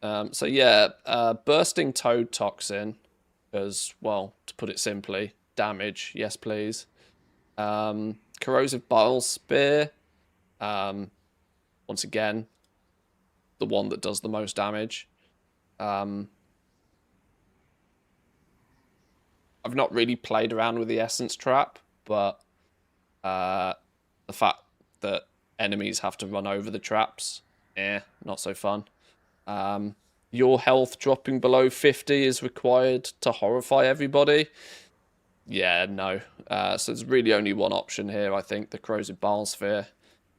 So yeah, bursting toad toxin, because, well, to put it simply, damage, yes please. Corrosive bile spear, once again, the one that does the most damage. I've not really played around with the essence trap, but the fact that enemies have to run over the traps, not so fun. Your health dropping below 50 is required to horrify everybody. Yeah, no. So there's really only one option here, I think, the Corrosive Bile Sphere.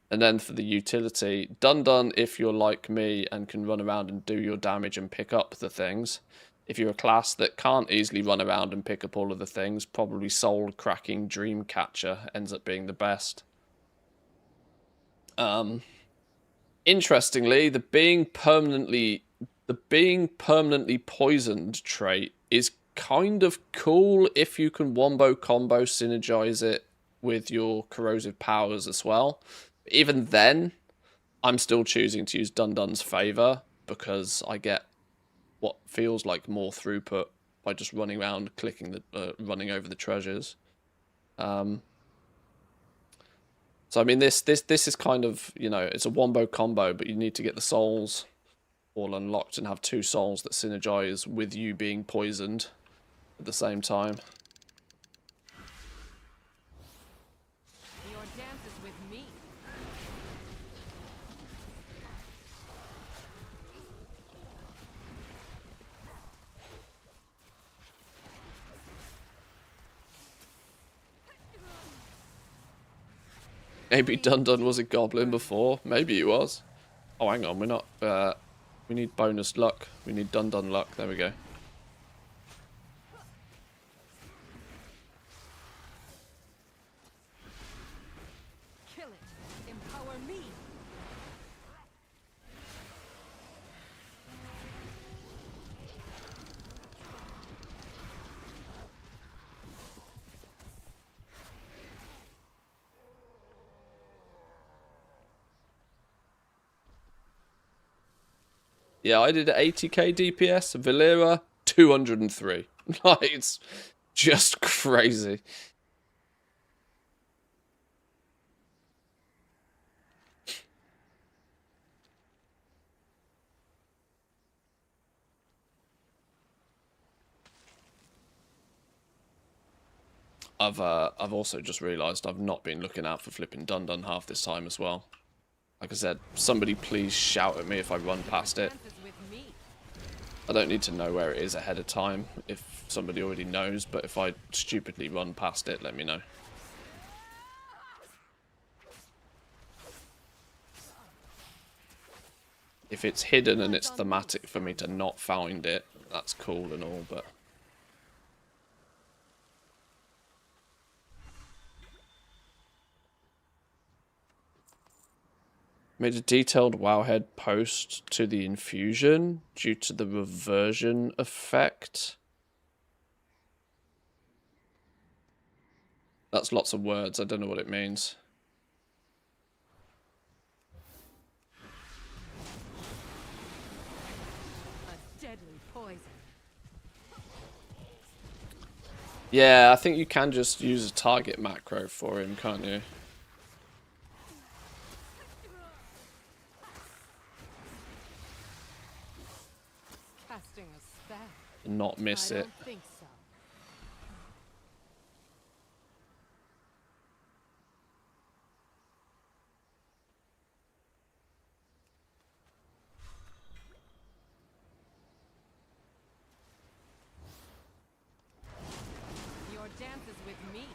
And then for the utility, Dun, if you're like me and can run around and do your damage and pick up the things. If you're a class that can't easily run around and pick up all of the things, probably Soul Cracking Dreamcatcher ends up being the best. Interestingly, the being permanently poisoned trait is kind of cool if you can wombo combo synergize it with your corrosive powers as well. Even then, I'm still choosing to use Dun's favor because I get what feels like more throughput by just running around, clicking the running over the treasures. So I mean, this is kind of, you know, it's a wombo combo, but you need to get the souls all unlocked and have 2 souls that synergize with you being poisoned at the same time. Your dance is with me. Maybe Dun was a goblin before. Maybe he was. Oh, hang on, we're not... we need bonus luck. We need Dun luck. There we go. Kill it. Empower me. Yeah, I did 80k DPS. Valera 203. Like, it's just crazy. I've also just realised I've not been looking out for flipping Dun half this time as well. Like I said, somebody please shout at me if I run past it. I don't need to know where it is ahead of time if somebody already knows, but if I stupidly run past it, let me know. If it's hidden and it's thematic for me to not find it, that's cool and all, but... Made a detailed wowhead post to the infusion due to the reversion effect. That's lots of words, I don't know what it means. A deadly poison. Yeah, I think you can just use a target macro for him, can't you? Casting a spell. Not miss I it. don't think so. Your dance is with me.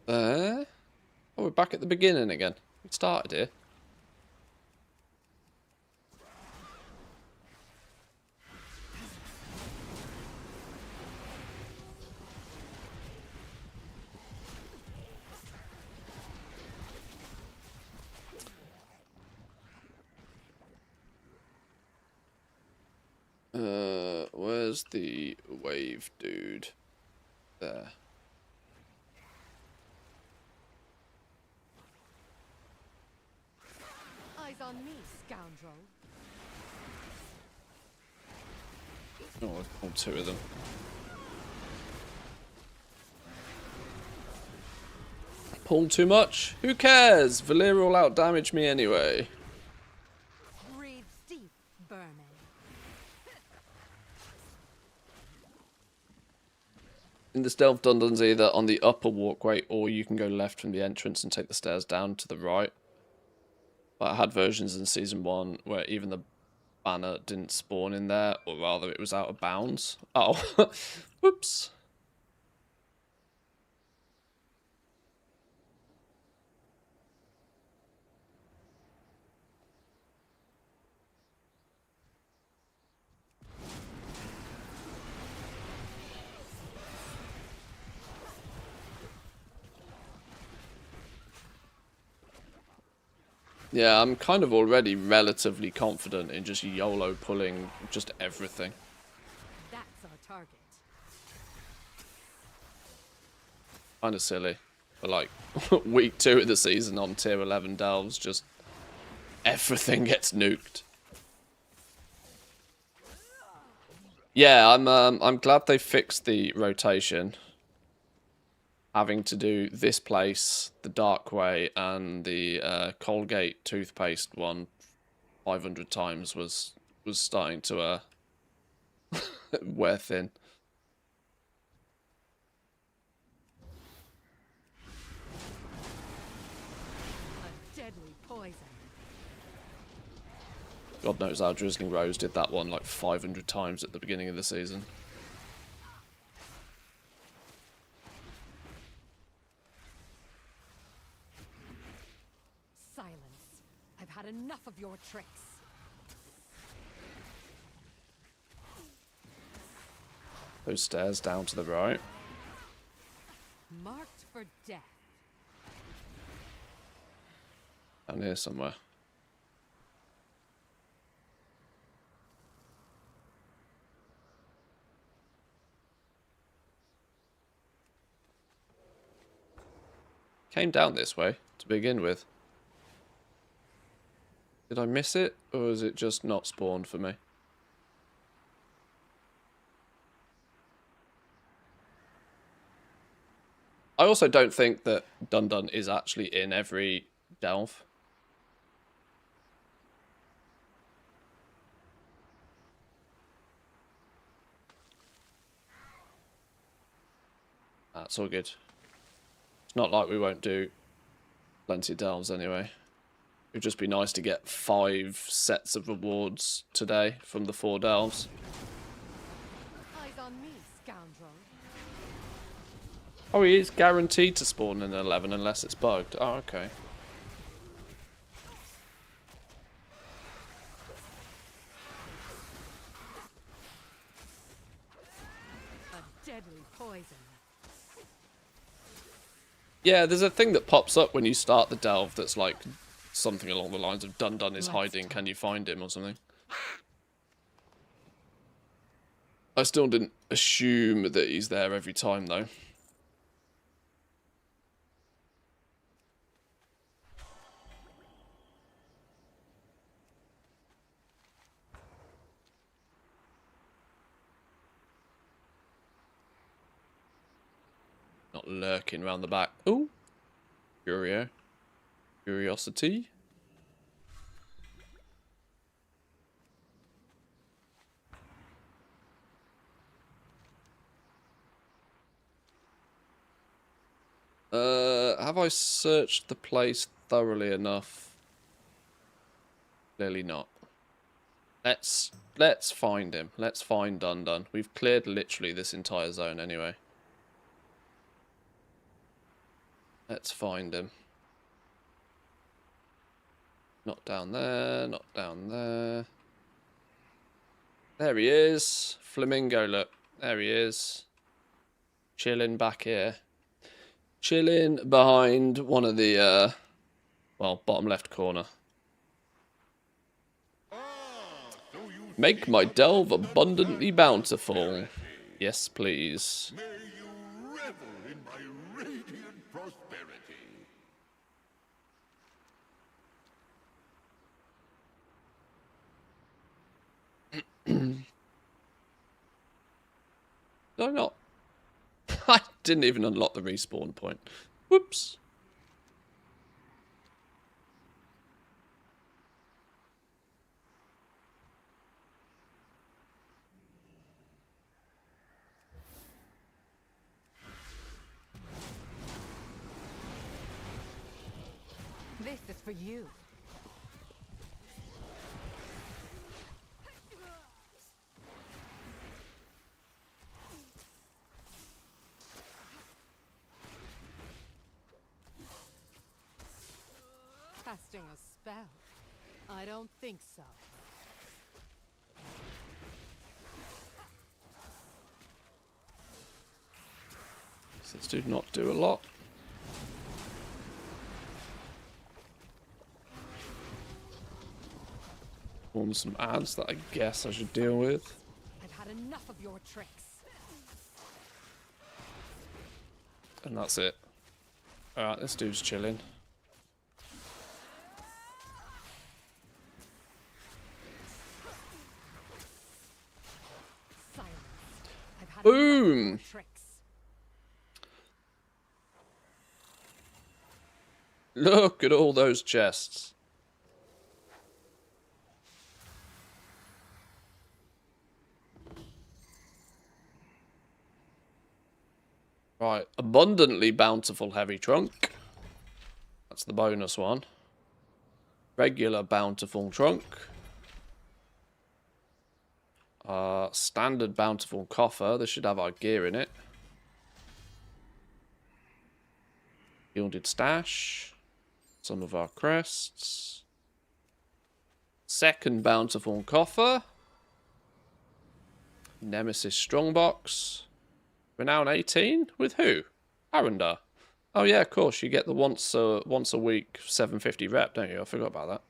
Oh, we're back at the beginning again. We started here. Where's the wave dude? There. Eyes on me, scoundrel. Oh, I've pulled two of them. Pulled too much? Who cares? Valera will out-damage me anyway. Breathe deep, vermin. In the stealth dungeons, either on the upper walkway or you can go left from the entrance and take the stairs down to the right. But I had versions in Season 1 where even the banner didn't spawn in there, or rather it was out of bounds. Oh, whoops. Yeah, I'm kind of already relatively confident in just YOLO pulling just everything. That's our target. Kind of silly. But like, week 2 of the season on tier 11 delves, just everything gets nuked. Yeah, I'm glad they fixed the rotation. Having to do this place, the Dark Way, and the Colgate toothpaste one 500 times was starting to wear thin. A deadly poison. God knows how Drizzling Rose did that one like 500 times at the beginning of the season. Silence. I've had enough of your tricks. Those stairs down to the right. Marked for death. Down here somewhere. Came down this way to begin with. Did I miss it, or is it just not spawned for me? I also don't think that Dun Dun is actually in every delve. That's all good. It's not like we won't do plenty of delves anyway. It would just be nice to get 5 sets of rewards today from the 4 delves. Eyes on me, scoundrel. Oh, he is guaranteed to spawn in 11 unless it's bugged. Oh, okay. A deadly poison. Yeah, there's a thing that pops up when you start the delve that's like something along the lines of Dun Dun is hiding, can you find him or something. I still didn't assume that he's there every time though. Not lurking around the back. Ooh. Curiosity. Have I searched the place thoroughly enough? Clearly not. Let's find him. Let's find Dun Dun. We've cleared literally this entire zone anyway. Let's find him. Not down there, not down there. There he is. Flamingo, look. There he is. Chilling back here. Chilling behind one of the, well, bottom left corner. Make my delve abundantly bountiful. Yes, please. May you revel in my radiant prosperity. Did I not? I didn't even unlock the respawn point. Whoops. This is for you. Casting a spell? I don't think so. Does this dude not do a lot? On some ads that I guess I should deal with. I've had enough of your tricks. And that's it. Alright, this dude's chilling. Silence. I've had Boom! enough of your tricks. Look at all those chests. Right, abundantly bountiful heavy trunk. That's the bonus one. Regular bountiful trunk. Standard bountiful coffer. This should have our gear in it. Gilded stash. Some of our crests. Second bountiful coffer. Nemesis strongbox. Renown 18? With who? Arundar. Oh yeah, of course. You get the once a week 750 rep, don't you? I forgot about that.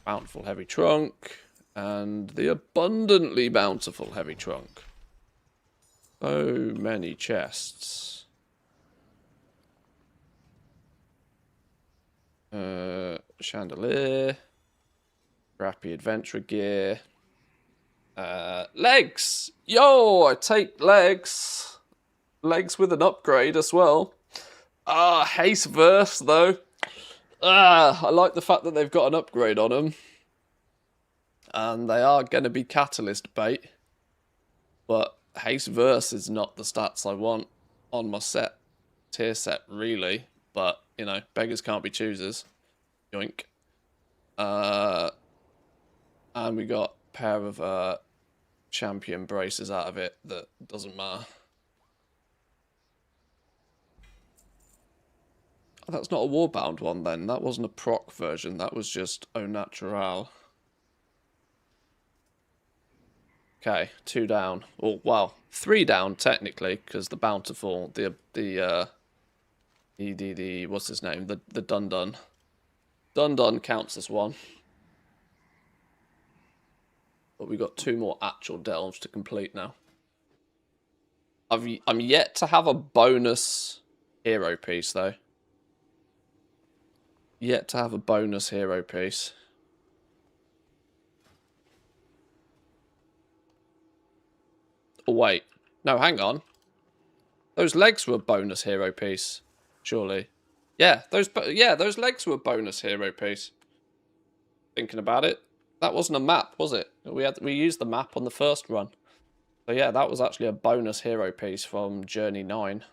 Bountiful heavy trunk and the abundantly bountiful heavy trunk. So many chests. Chandelier. Crappy adventure gear. Legs! Yo, I take legs. Legs with an upgrade as well. Haste Verse though. I like the fact that they've got an upgrade on them. And they are going to be catalyst bait. But Haste Verse is not the stats I want on my tier set, really. But, you know, beggars can't be choosers. Yoink. And we got a pair of champion braces out of it that doesn't matter. Oh, that's not a Warbound one then. That wasn't a proc version. That was just au natural. Okay, 2 down. Oh, well, 3 down technically, because the bountiful, the what's his name? The Dun-Dun. Dun-Dun counts as 1. But we got 2 more actual delves to complete now. I'm yet to have a bonus hero piece though. Yet to have a bonus hero piece. Oh, wait. No, hang on. Those legs were a bonus hero piece, surely. Yeah, those legs were a bonus hero piece. Thinking about it, that wasn't a map, was it? We used the map on the first run. So yeah, that was actually a bonus hero piece from Journey 9.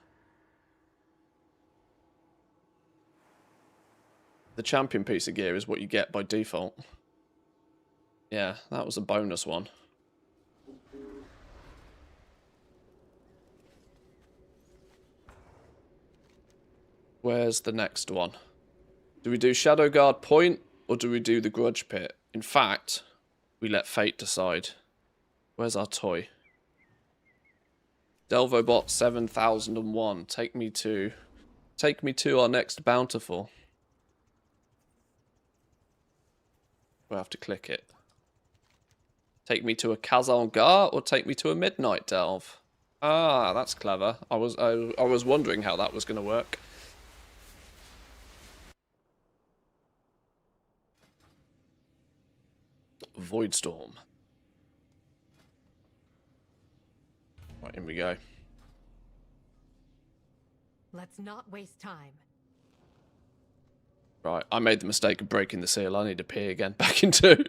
The champion piece of gear is what you get by default. Yeah, that was a bonus one. Where's the next one? Do we do Shadow Guard Point or do we do the Grudge Pit? In fact, we let fate decide. Where's our toy? Delvobot 7001. Take me to our next bountiful. We'll have to click it. Take me to a Kazalgar or take me to a Midnight Delve? Ah, that's clever. I was wondering how that was going to work. Voidstorm. Right, in we go. Let's not waste time. Right, I made the mistake of breaking the seal. I need to pee again. Back in 2.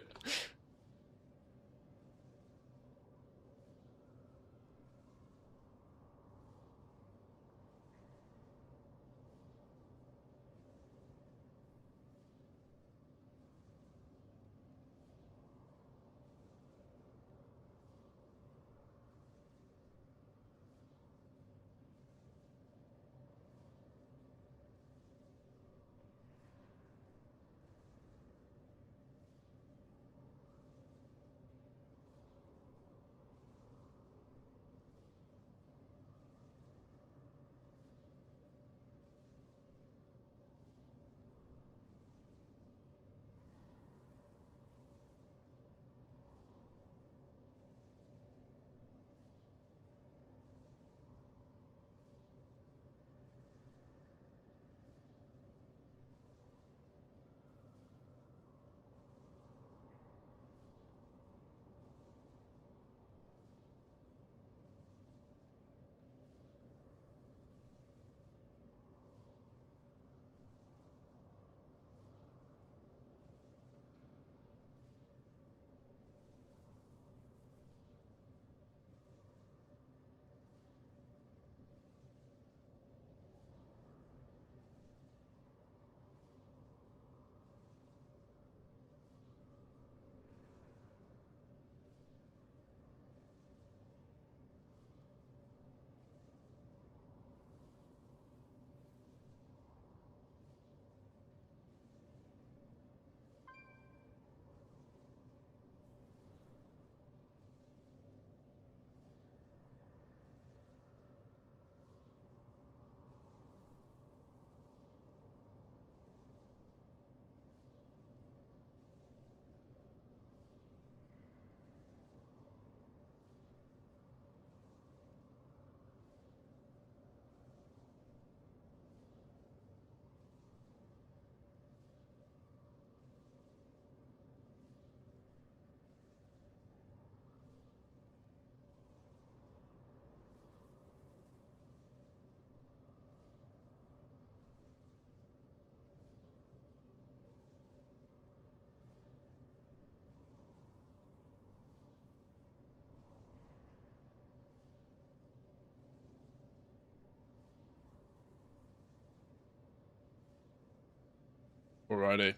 Alrighty.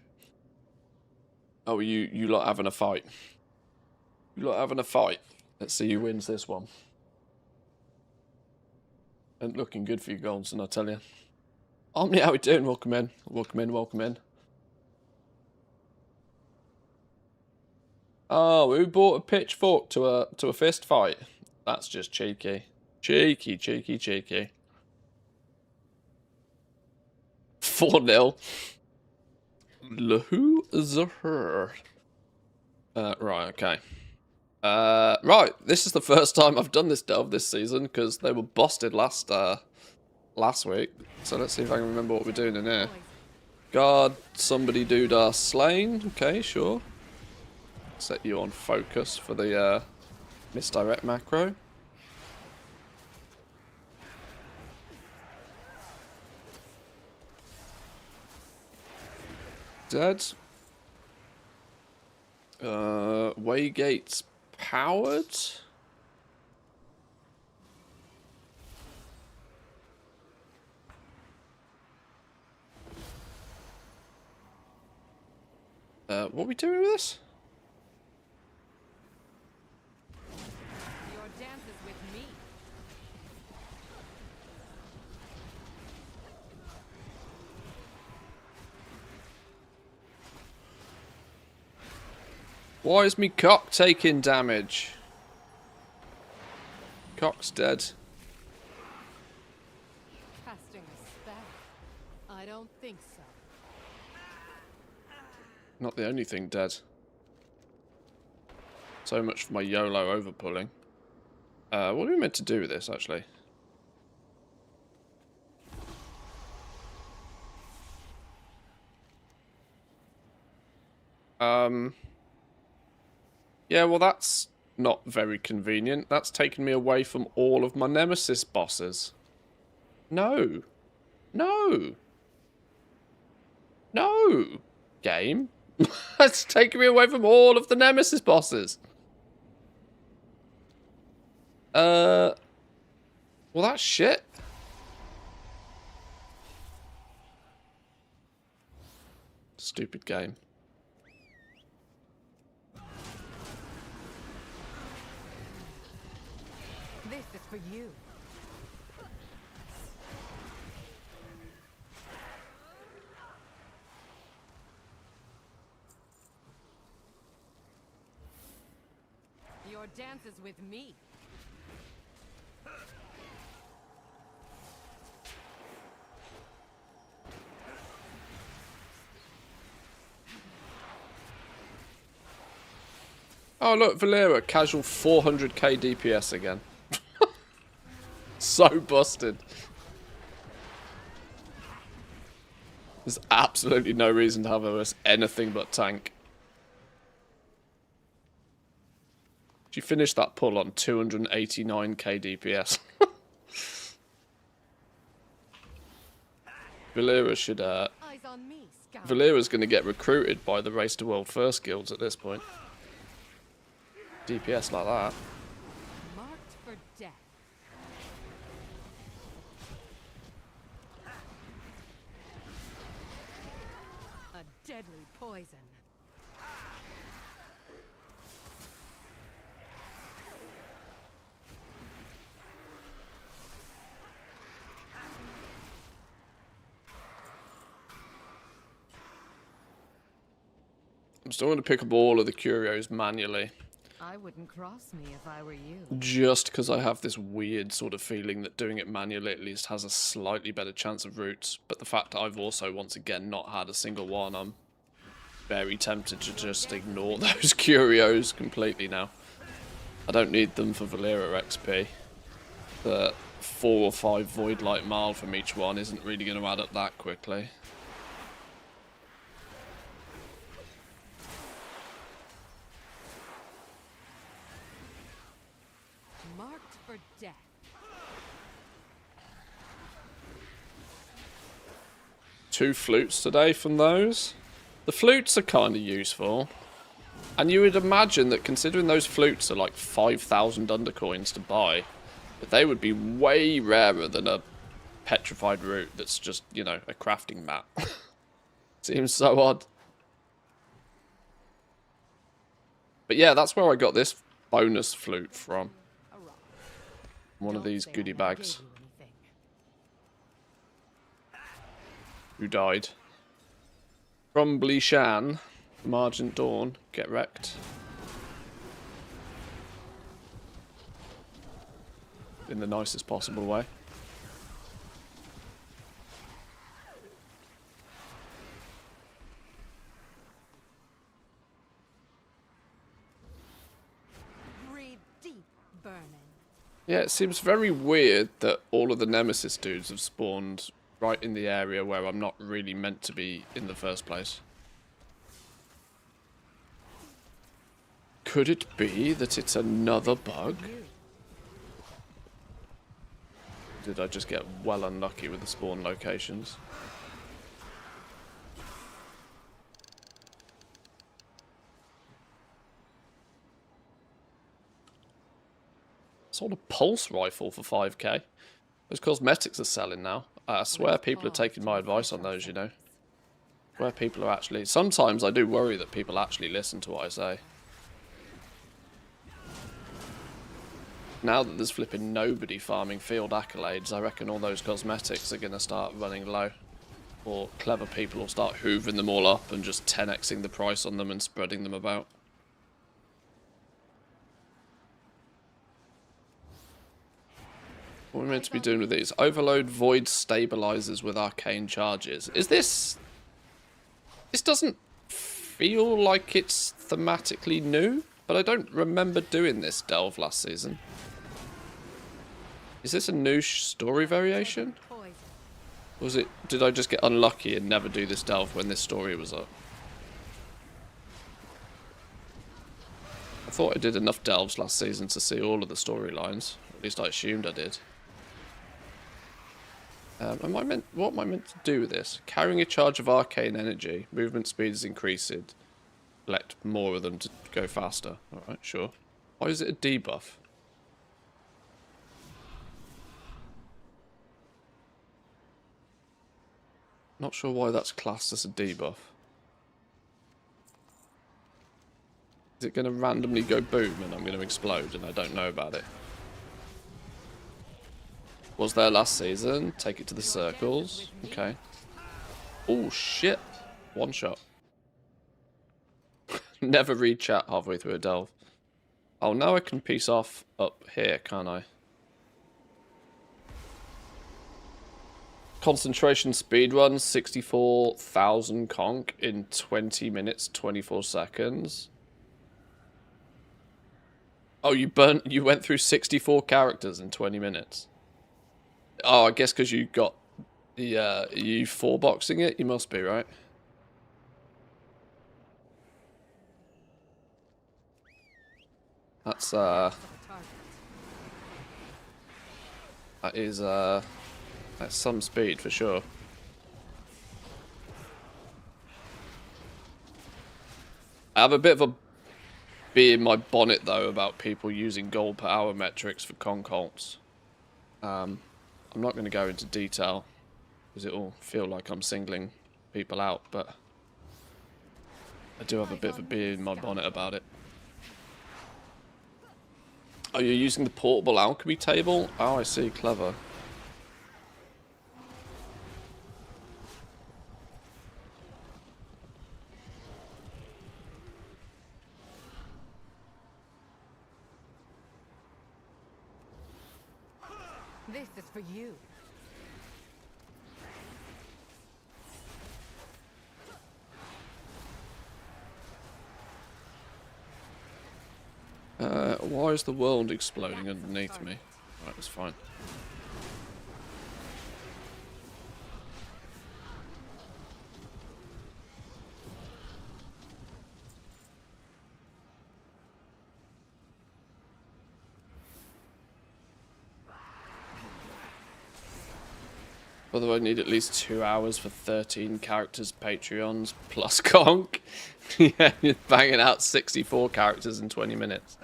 Oh, you lot having a fight. You lot having a fight. Let's see who wins this one. And looking good for you, Goldson, I tell you. Omni, how we doing? Welcome in. Welcome in, welcome in. Oh, who bought a pitchfork to a fist fight? That's just cheeky. Cheeky, cheeky, cheeky. 4-0. Who is her? Right, okay. Right, this is the first time I've done this delve this season because they were busted last week. So let's see if I can remember what we're doing in here. Guard, somebody dude slain. Okay, sure. Set you on focus for the misdirect macro. Dead. Waygate's powered. What are we doing with this? Your dance is with me. Why is me cock taking damage? Cock's dead. Casting a spell. I don't think so. Not the only thing dead. So much for my YOLO overpulling. What are we meant to do with this, actually? Yeah, well, that's not very convenient. That's taken me away from all of my Nemesis bosses. No. No. No. Game. That's taken me away from all of the Nemesis bosses. Well, that's shit. Stupid game. This is for you. Your dance is with me. Oh, look, Valera, casual 400k DPS again. So busted. There's absolutely no reason to have us anything but tank. She finished that pull on 289k DPS. Valera should, Eyes on me, scout. Valera's going to get recruited by the Race to World First guilds at this point. DPS like that. Marked for death. A deadly poison. I'm still going to pick up all of the curios manually. I wouldn't cross me if I were you. Just because I have this weird sort of feeling that doing it manually at least has a slightly better chance of roots. But the fact that I've also, once again, not had a single one, I'm very tempted to just ignore those curios completely now. I don't need them for Valera XP. The 4 or 5 Void Light Mile from each one isn't really going to add up that quickly. Marked for death. Two flutes today from those. The flutes are kind of useful. And you would imagine that considering those flutes are like 5,000 undercoins to buy, that they would be way rarer than a petrified root that's just, you know, a crafting mat. Seems so odd. But yeah, that's where I got this bonus flute from. One of these goodie bags. Who died? Crumbly Shan from Argent Dawn. Get wrecked. In the nicest possible way. Breathe deep, Burnin. Yeah, it seems very weird that all of the Nemesis dudes have spawned right in the area where I'm not really meant to be in the first place. Could it be that it's another bug? Did I just get well unlucky with the spawn locations? Sold a pulse rifle for 5k. Those cosmetics are selling now. I swear people are taking my advice on those, you know. Where people are actually... Sometimes I do worry that people actually listen to what I say. Now that there's flipping nobody farming field accolades, I reckon all those cosmetics are going to start running low. Or clever people will start hoovering them all up and just 10xing the price on them and spreading them about. What are we meant to be doing with these? Overload void stabilizers with arcane charges. Is this... This doesn't feel like it's thematically new, but I don't remember doing this delve last season. Is this a new story variation? Was it? Did I just get unlucky and never do this delve when this story was up? I thought I did enough delves last season to see all of the storylines. At least I assumed I did. What am I meant to do with this? Carrying a charge of arcane energy. Movement speed is increased. Collect more of them to go faster. Alright, sure. Why is it a debuff? Not sure why that's classed as a debuff. Is it going to randomly go boom and I'm going to explode and I don't know about it? Was there last season? Take it to the circles. Okay. Oh shit. One shot. Never read chat halfway through a delve. Oh, now I can piece off up here, can't I? Concentration speedrun, 64,000 conch in 20 minutes, 24 seconds. Oh, you went through 64 characters in 20 minutes. Oh, I guess because you got the, you 4-boxing it? You must be, right? That's, that is, that's some speed for sure. I have a bit of a bee in my bonnet though about people using gold per hour metrics for concolts. I'm not going to go into detail because it'll feel like I'm singling people out, but I do have a bit of a bee in my bonnet about it. Oh, you're using the portable alchemy table? Oh, I see. Clever. This is for you. Why is the world exploding underneath me? Right, that's fine. Although I need at least 2 hours for 13 characters Patreons plus conch. Yeah, you're banging out 64 characters in 20 minutes.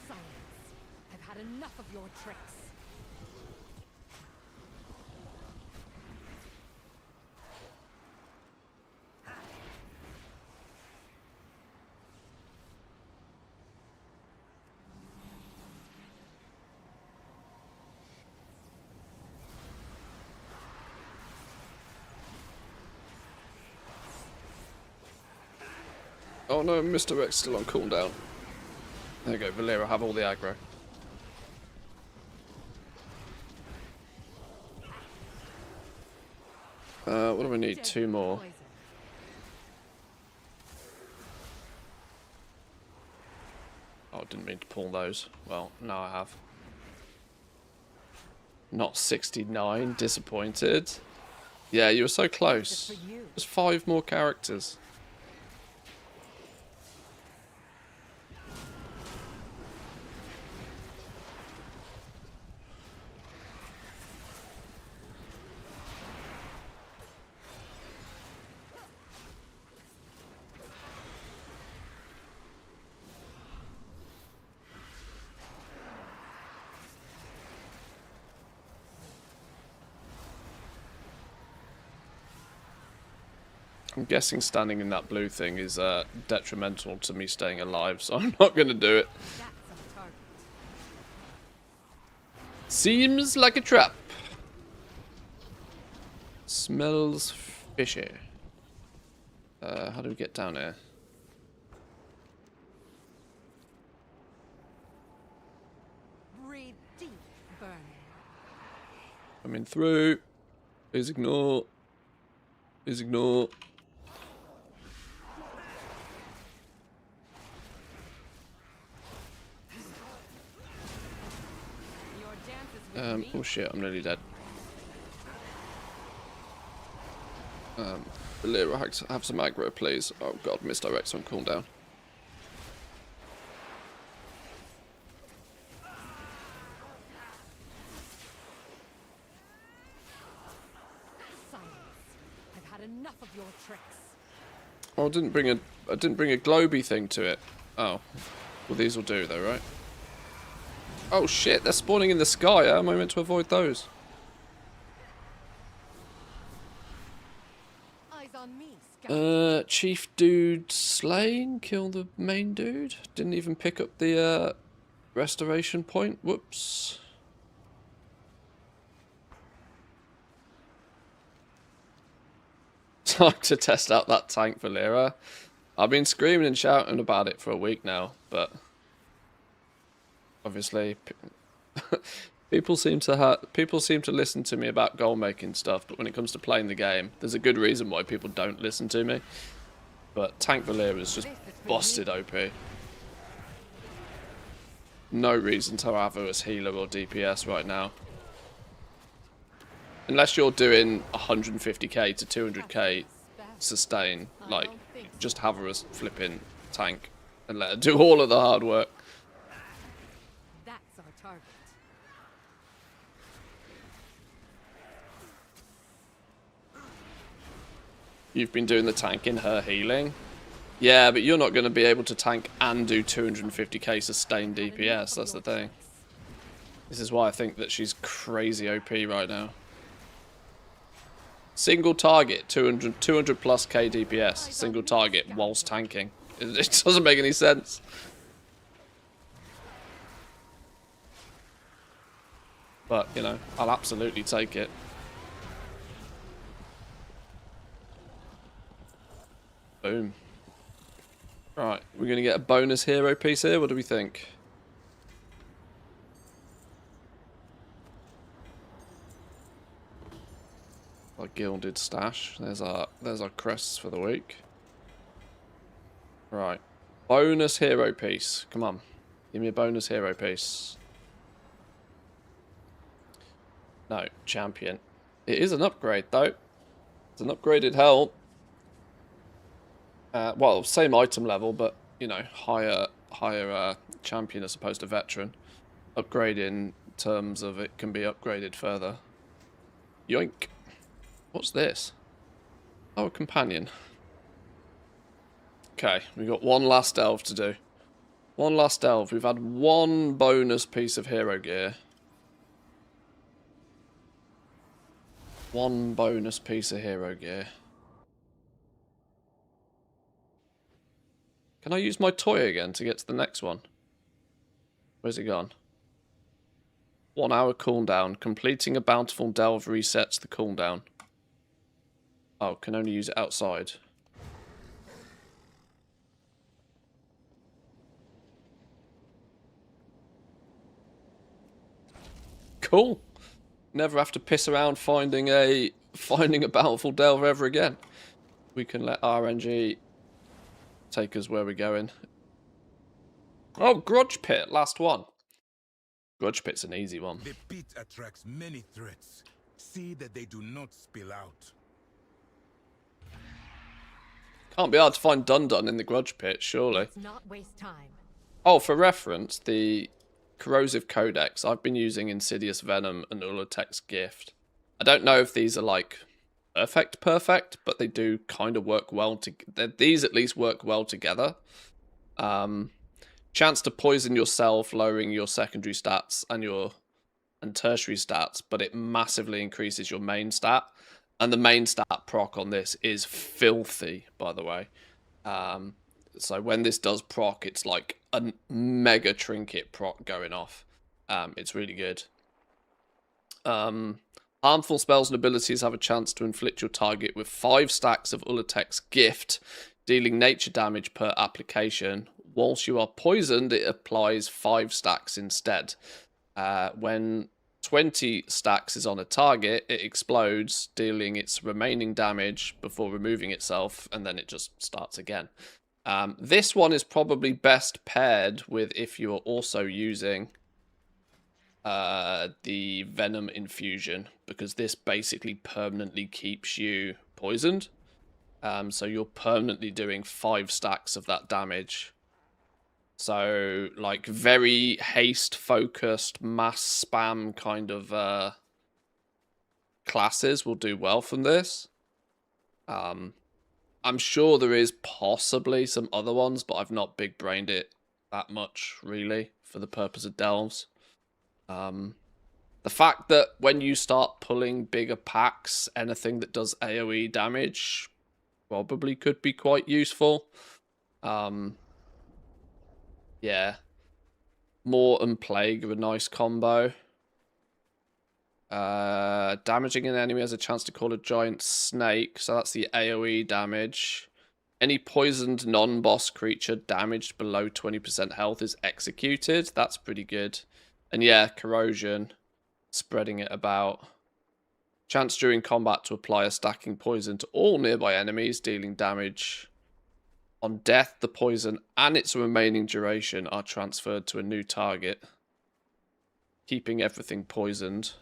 Silence. I've had enough. your tricks. Oh no, Mr. X still on cooldown. There you go, Valera, have all the aggro. What do we need? 2 more. Poison. Oh, I didn't mean to pull those. Well, now I have. Not 69, disappointed. Yeah, you were so close. Just for you. There's 5 more characters. I'm guessing standing in that blue thing is detrimental to me staying alive, so I'm not going to do it. That's our target. Seems like a trap. Smells fishy. How do we get down here? Breathe deep, burning. Coming through. Please ignore. Please ignore. Your dance is with me. Oh shit, I'm nearly dead. Valera, have some aggro, please. Oh god, misdirect on cooldown. Silence. I've had enough of your tricks. Oh, I didn't bring a globy thing to it. Oh. Well, these will do though, right? Oh shit, they're spawning in the sky. How am I meant to avoid those? Eyes on me, scout. Chief dude slain, kill the main dude. Didn't even pick up the restoration point. Whoops. Time to test out that tank, Valera. I've been screaming and shouting about it for a week now, but obviously people seem to listen to me about goal making stuff, but when it comes to playing the game, there's a good reason why people don't listen to me. But tank Valera is just busted OP. No reason to have her as healer or DPS right now. Unless you're doing 150k to 200k sustain, like, just have her as flipping tank and let her do all of the hard work. That's our target. You've been doing the tanking, her healing. Yeah, but you're not going to be able to tank and do 250k sustained DPS, that's the thing. This is why I think that she's crazy OP right now. Single target, 200 plus K DPS, single target whilst tanking. It doesn't make any sense. But, you know, I'll absolutely take it. Boom. Right, we're going to get a bonus hero piece here. What do we think? Our gilded stash. There's our crests for the week. Right. Bonus hero piece. Come on. Give me a bonus hero piece. No, champion. It is an upgrade though. It's an upgraded helm. Well, same item level, but you know, higher champion as opposed to veteran. Upgrade in terms of it can be upgraded further. Yoink. What's this? Oh, a companion. Okay, we've got one last delve to do. One last delve. We've had one bonus piece of hero gear. One bonus piece of hero gear. Can I use my toy again to get to the next one? Where's it gone? 1 hour cooldown. Completing a bountiful delve resets the cooldown. Oh, can only use it outside. Cool. Never have to piss around finding a bountiful delve ever again. We can let RNG take us where we're going. Oh, Grudge Pit, last one. Grudge Pit's an easy one. The pit attracts many threats. See that they do not spill out. Can't be hard to find Dun in the Grudge Pit, surely. Let's not waste time. Oh, for reference, the Corrosive Codex, I've been using Insidious Venom and Ulatek's Gift. I don't know if these are like perfect, but they do kind of work well together. These at least work well together. Chance to poison yourself, lowering your secondary stats and tertiary stats, but it massively increases your main stat. And the main stat proc on this is filthy, by the way. So when this does proc, it's like a mega trinket proc going off. It's really good. Harmful spells and abilities have a chance to inflict your target with 5 stacks of Ulatek's Gift, dealing nature damage per application. Whilst you are poisoned, it applies 5 stacks instead. When 20 stacks is on a target, it explodes, dealing its remaining damage before removing itself, and then it just starts again. This one is probably best paired with if you are also using the Venom Infusion, because this basically permanently keeps you poisoned. So you're permanently doing 5 stacks of that damage. So, like, very haste-focused, mass spam kind of classes will do well from this. I'm sure there is possibly some other ones, but I've not big-brained it that much, really, for the purpose of delves. The fact that when you start pulling bigger packs, anything that does AoE damage probably could be quite useful. Yeah. Maw and Plague are a nice combo. Damaging an enemy has a chance to call a giant snake, so that's the AoE damage. Any poisoned non-boss creature damaged below 20% health is executed. That's pretty good. And yeah, corrosion, spreading it about. Chance during combat to apply a stacking poison to all nearby enemies, dealing damage. On death, the poison and its remaining duration are transferred to a new target, keeping everything poisoned.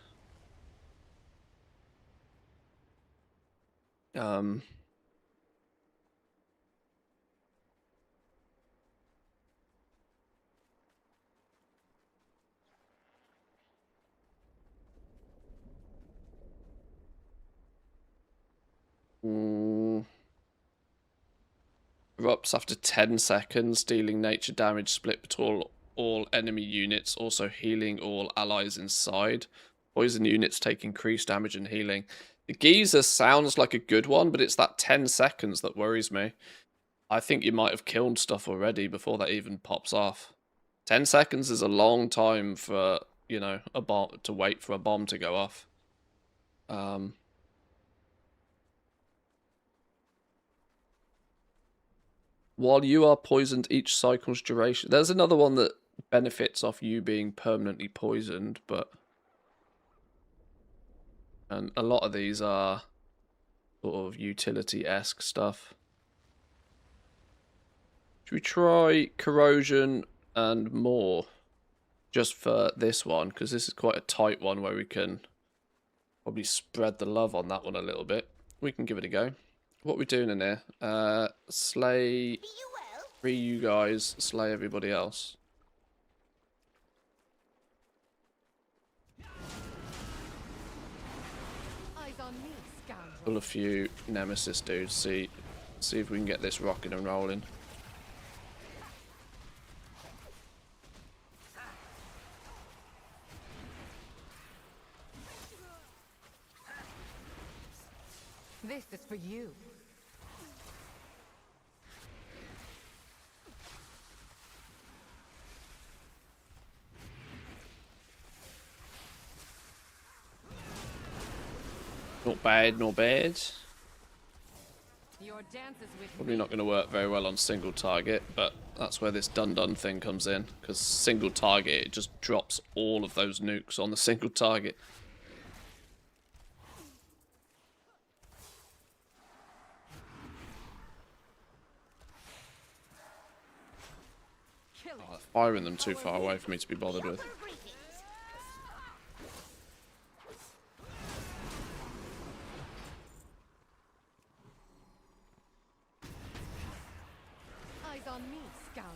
Erupts after 10 seconds, dealing nature damage split between all enemy units, also healing all allies inside. Poison units take increased damage and healing. The Geezer sounds like a good one, but it's that 10 seconds that worries me. I think you might have killed stuff already before that even pops off. 10 seconds is a long time for, you know, a bomb to wait for a bomb to go off. While you are poisoned, each cycle's duration. There's another one that benefits off you being permanently poisoned, but and a lot of these are sort of utility-esque stuff. Should we try corrosion and more just for this one? Because this is quite a tight one where we can probably spread the love on that one a little bit. We can give it a go. What are we doing in here? Slay 3 you guys, slay everybody else. Eyes on me, scoundrel. Pull a few Nemesis dudes, see if we can get this rocking and rolling. This is for you. Not bad, not bad. Your dances with Probably not going to work very well on single target, but that's where this dun-dun thing comes in. Because single target, it just drops all of those nukes on the single target. Oh, firing them too far away for me to be bothered with. Eyes on me, scoundrel.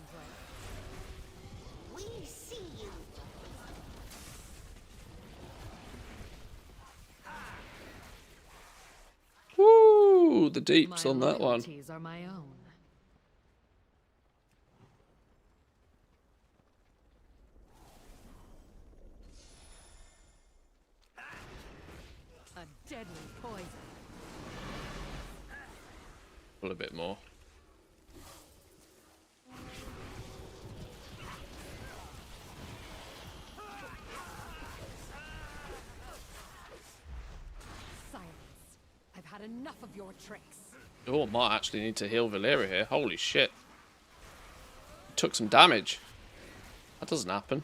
We see you. Woo! The deeps My on that one. loyalties are my own. A deadly poison. Pull a bit more. Silence. I've had enough of your tricks. Oh, I might actually need to heal Valeria here. Holy shit. Took some damage. That doesn't happen.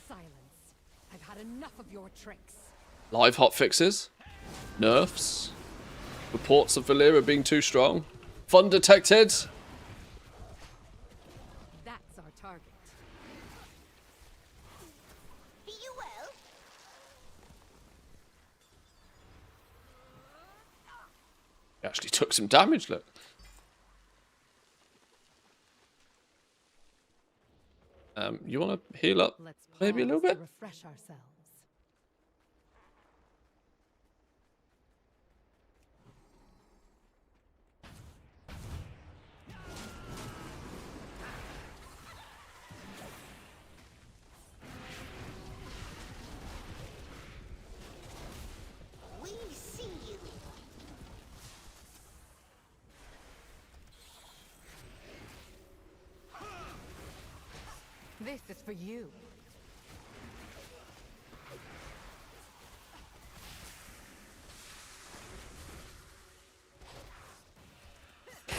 Silence. I've had enough of your tricks. Live hotfixes. Nerfs. Reports of Valeria being too strong. Fun detected. That's our target. Be you well? He actually took some damage, look. You want to heal up Let's maybe a little pause to bit? refresh ourselves. We see you. This is for you.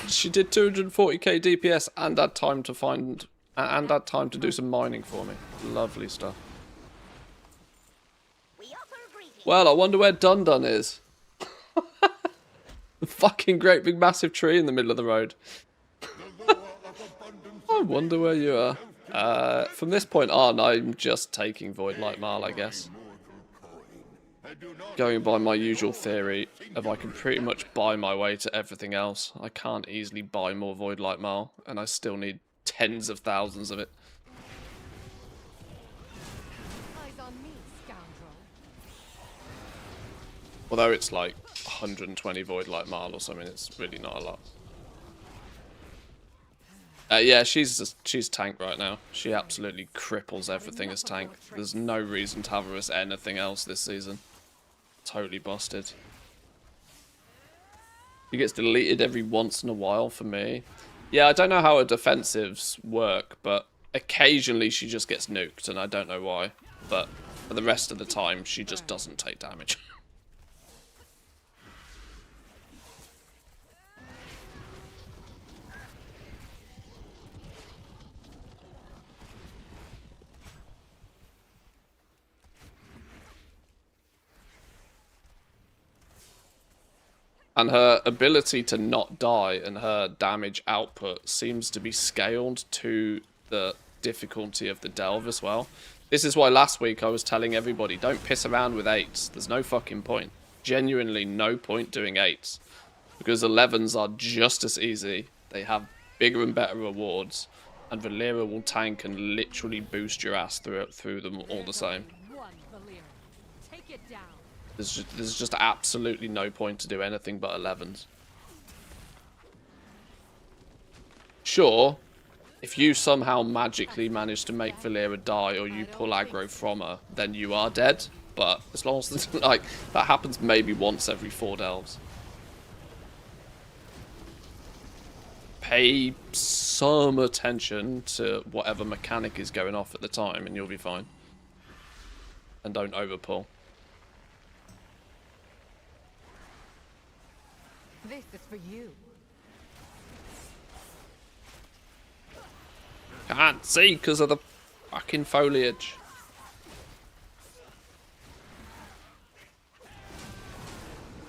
She did 240k DPS and had time to find and had time to do some mining for me. Lovely stuff. We offer greetings. Well, I wonder where Dun Dun is. The fucking great big massive tree in the middle of the road. I wonder where you are. From this point on, I'm just taking Void Light Marl, I guess. Going by my usual theory of I can pretty much buy my way to everything else. I can't easily buy more Void Light Marl, and I still need tens of thousands of it. Eyes on me, scoundrel. Although it's like 120 Void Light Marl or something, it's really not a lot. Yeah, she's tank right now. She absolutely cripples everything as tank. There's no reason to have her as anything else this season. Totally busted. She gets deleted every once in a while for me. Yeah, I don't know how her defensives work, but occasionally she just gets nuked, and I don't know why. But for the rest of the time, she just doesn't take damage. And her ability to not die and her damage output seems to be scaled to the difficulty of the delve as well. This is why last week I was telling everybody, don't piss around with 8s. There's no fucking point. Genuinely no point doing 8s. Because 11s are just as easy. They have bigger and better rewards. And Valeria will tank and literally boost your ass through them all the same. One, Valeria. Take it down. There's just absolutely no point to do anything but 11s. Sure, if you somehow magically manage to make Valeria die or you pull aggro from her, then you are dead. but as long as like that happens maybe once every 4 delves. Pay some attention to whatever mechanic is going off at the time and you'll be fine. And don't overpull. This is for you. Can't see because of the fucking foliage.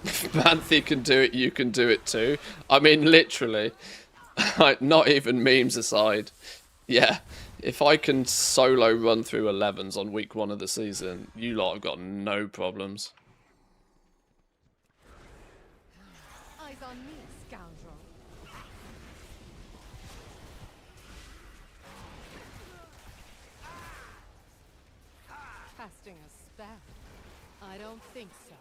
If Manthe can do it, you can do it too. I mean, literally. Like, not even memes aside. Yeah, if I can solo run through 11s on week 1 of the season, you lot have got no problems. Eyes on me, scoundrel. Casting a spell? I don't think so.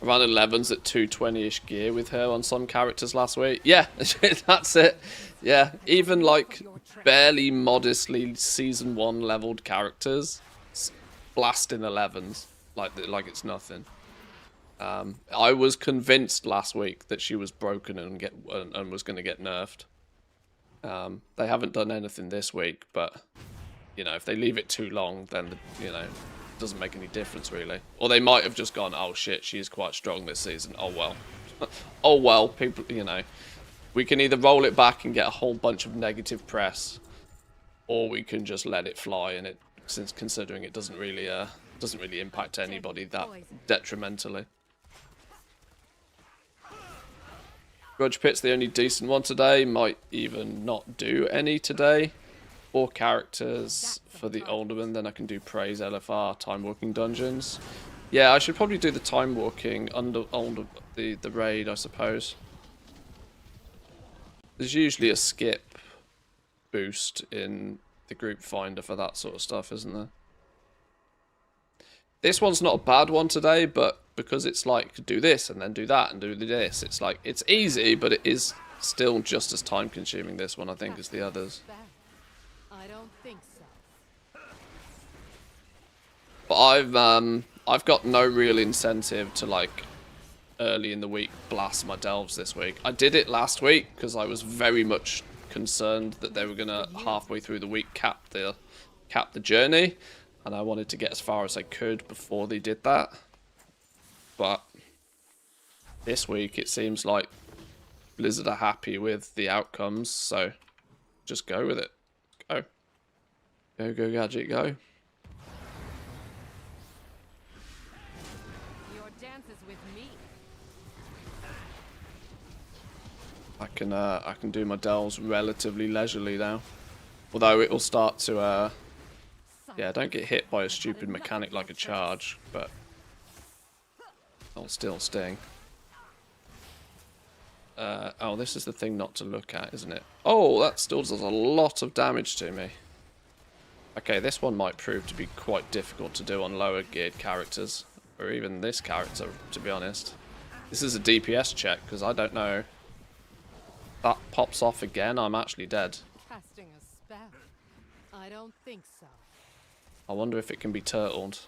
I ran 11s at 220-ish gear with her on some characters last week. Yeah, that's it. Yeah, even like barely modestly season 1 leveled characters blasting 11s like it's nothing. I was convinced last week that she was broken and was going to get nerfed. They haven't done anything this week, but you know, if they leave it too long, then you know, doesn't make any difference really. Or they might have just gone, oh shit, she is quite strong this season. Oh well. Oh well, people, you know, we can either roll it back and get a whole bunch of negative press, or we can just let it fly, and it, since considering it doesn't really impact anybody that detrimentally. Grudge Pit's the only decent one today, might even not do any today. 4 characters for the Alderman, then I can do Praise, LFR, Time Walking Dungeons. Yeah, I should probably do the Time Walking under the raid, I suppose. There's usually a skip boost in the group finder for that sort of stuff, isn't there? This one's not a bad one today, but because it's like, do this and then do that and do this, it's like, it's easy, but it is still just as time consuming, this one, I think, as the others. I don't think so. But I've got no real incentive to like early in the week blast my delves this week. I did it last week because I was very much concerned that they were gonna halfway through the week cap the journey, and I wanted to get as far as I could before they did that. But this week it seems like Blizzard are happy with the outcomes, so just go with it. Go. Go, Gadget, go. Your dance is with me. I can do my delves relatively leisurely now. Although it will start to yeah, don't get hit by a stupid mechanic like a charge, but I'll still sting. Oh, this is the thing not to look at, isn't it? Oh, that still does a lot of damage to me. Okay, this one might prove to be quite difficult to do on lower geared characters, or even this character, to be honest. This is a DPS check, because I don't know. That pops off again, I'm actually dead. Casting a spell? I don't think so. I wonder if it can be turtled.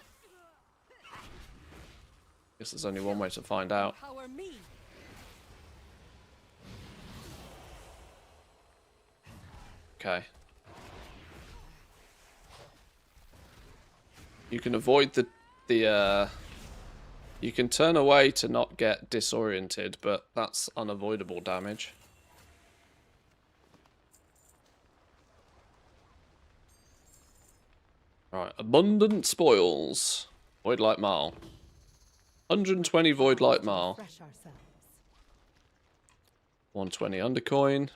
Guess there's only one way to find out. Power me. Okay. You can avoid the you can turn away to not get disoriented, but that's unavoidable damage. Right, abundant spoils. Void Light Maul. 120 Void Light Maul. 120 Undercoin.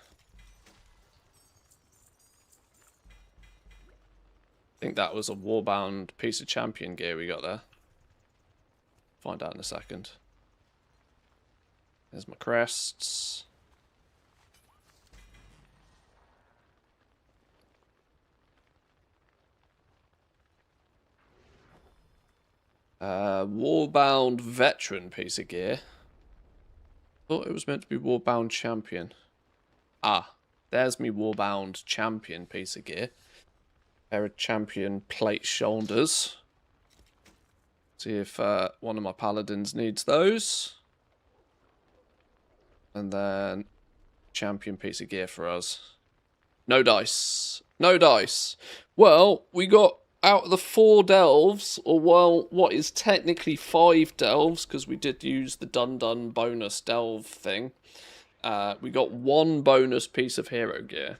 I think that was a Warbound piece of champion gear we got there. Find out in a second. There's my crests. Warbound veteran piece of gear. Thought it was meant to be Warbound champion. Ah, there's me Warbound champion piece of gear. Pair of champion plate shoulders. See if one of my paladins needs those. And then champion piece of gear for us. No dice. No dice. Well, we got out of the 4 delves, or well, what is technically 5 delves, because we did use the dun bonus delve thing. We got 1 bonus piece of hero gear.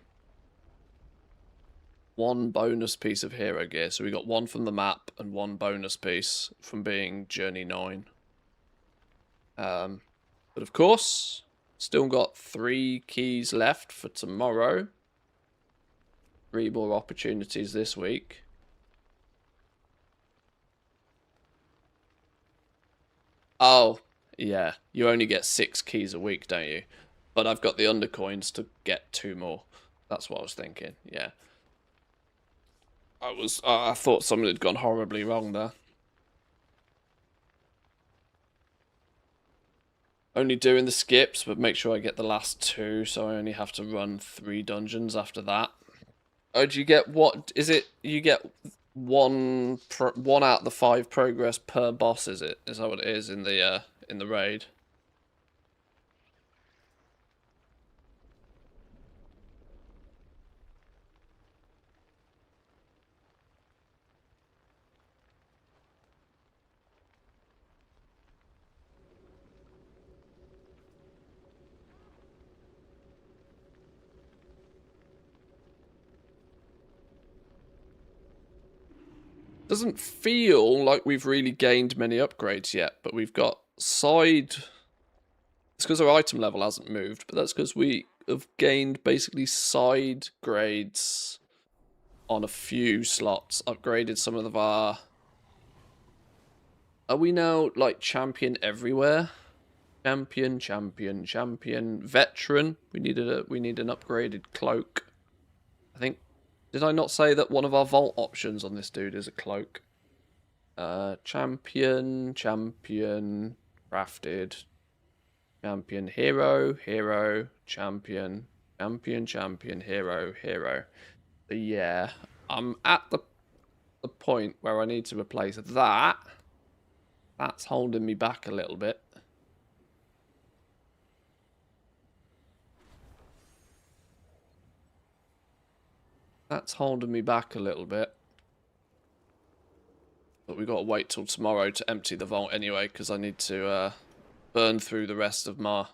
1 bonus piece of hero gear. So we got 1 from the map and 1 bonus piece from being Journey 9. But of course, still got 3 keys left for tomorrow. 3 more opportunities this week. Oh, yeah. You only get 6 keys a week, don't you? But I've got the undercoins to get 2 more. That's what I was thinking, yeah. I thought something had gone horribly wrong there. Only doing the skips, but make sure I get the last 2, so I only have to run 3 dungeons after that. Oh, do you get what? Is it you get one out of the 5 progress per boss? Is it? Is that what it is in the raid? Doesn't feel like we've really gained many upgrades yet, but we've got side... It's because our item level hasn't moved, but that's because we have gained basically side grades on a few slots. Upgraded some of our... Are we now, like, champion everywhere? Champion. Veteran. We need an upgraded cloak. I think... Did I not say that one of our vault options on this dude is a cloak? Champion, crafted, champion, hero, champion, hero. So yeah, I'm at the point where I need to replace that. That's holding me back a little bit. That's holding me back a little bit. But we've got to wait till tomorrow to empty the vault anyway, because I need to burn through the rest of my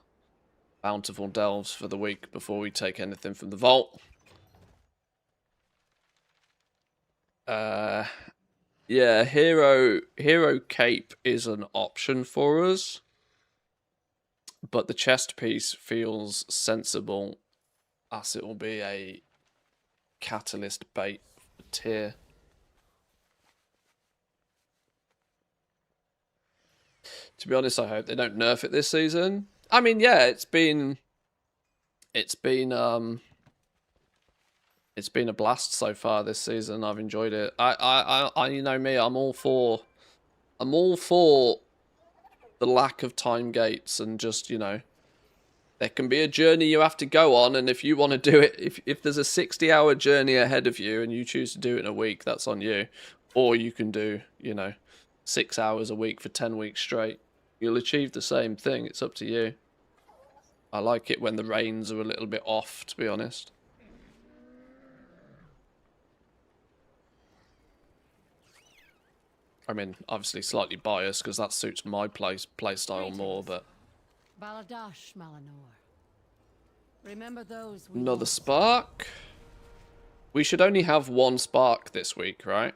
bountiful delves for the week before we take anything from the vault. Yeah, hero cape is an option for us. But the chest piece feels sensible, as it will be a catalyst bait for tier. To be honest, I hope they don't nerf it this season. I mean, yeah, it's been a blast so far this season. I've enjoyed it. I you know me, I'm all for the lack of time gates and just, you know, there can be a journey you have to go on, and if you want to do it, if there's a 60-hour journey ahead of you and you choose to do it in a week, that's on you. Or you can do, you know, 6 hours a week for 10 weeks straight. You'll achieve the same thing. It's up to you. I like it when the reins are a little bit off, to be honest. I mean, obviously slightly biased because that suits my playstyle more, but... Baladash, Malinor. Remember those we Another lost. spark. We should only have 1 spark this week, right?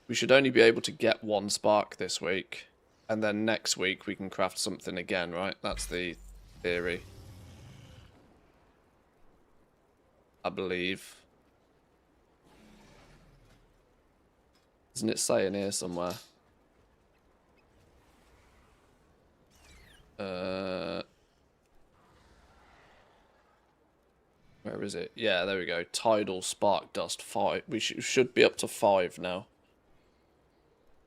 We should only be able to get 1 spark this week. And then next week we can craft something again, right? That's the theory. I believe. Isn't it saying here somewhere? Where is it? Yeah, there we go. Tidal Spark Dust 5. We should be up to 5 now.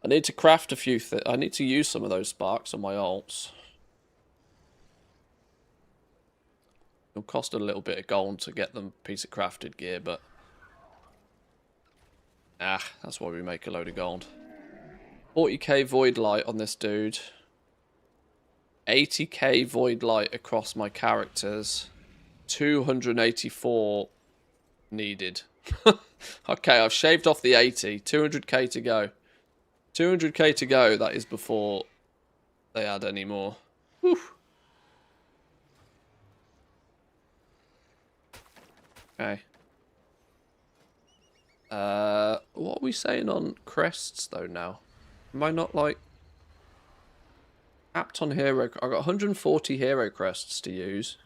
I need to craft a few things. I need to use some of those sparks on my alts. It'll cost a little bit of gold to get them piece of crafted gear, but Ah, that's why we make a load of gold. 40k void light on this dude. 80k void light across my characters. 284 needed. Okay, I've shaved off the 80. 200k to go. 200k to go. That is before they add any more. Whew. Okay. What are we saying on crests though now? Am I not like capped on hero? I got 140 hero crests to use.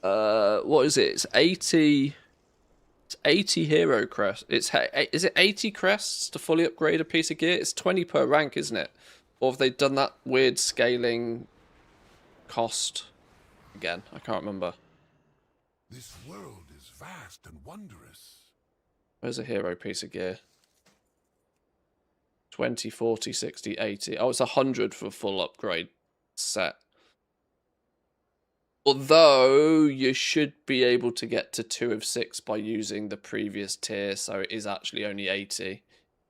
What is it? It's 80. It's 80 hero crests. Is it 80 crests to fully upgrade a piece of gear? It's 20 per rank, isn't it? Or have they done that weird scaling cost again? I can't remember. This world is vast and wondrous. Where's a hero piece of gear? 20, 40, 60, 80. Oh, it's 100 for a full upgrade set. Although you should be able to get to 2 of 6 by using the previous tier, so it is actually only 80.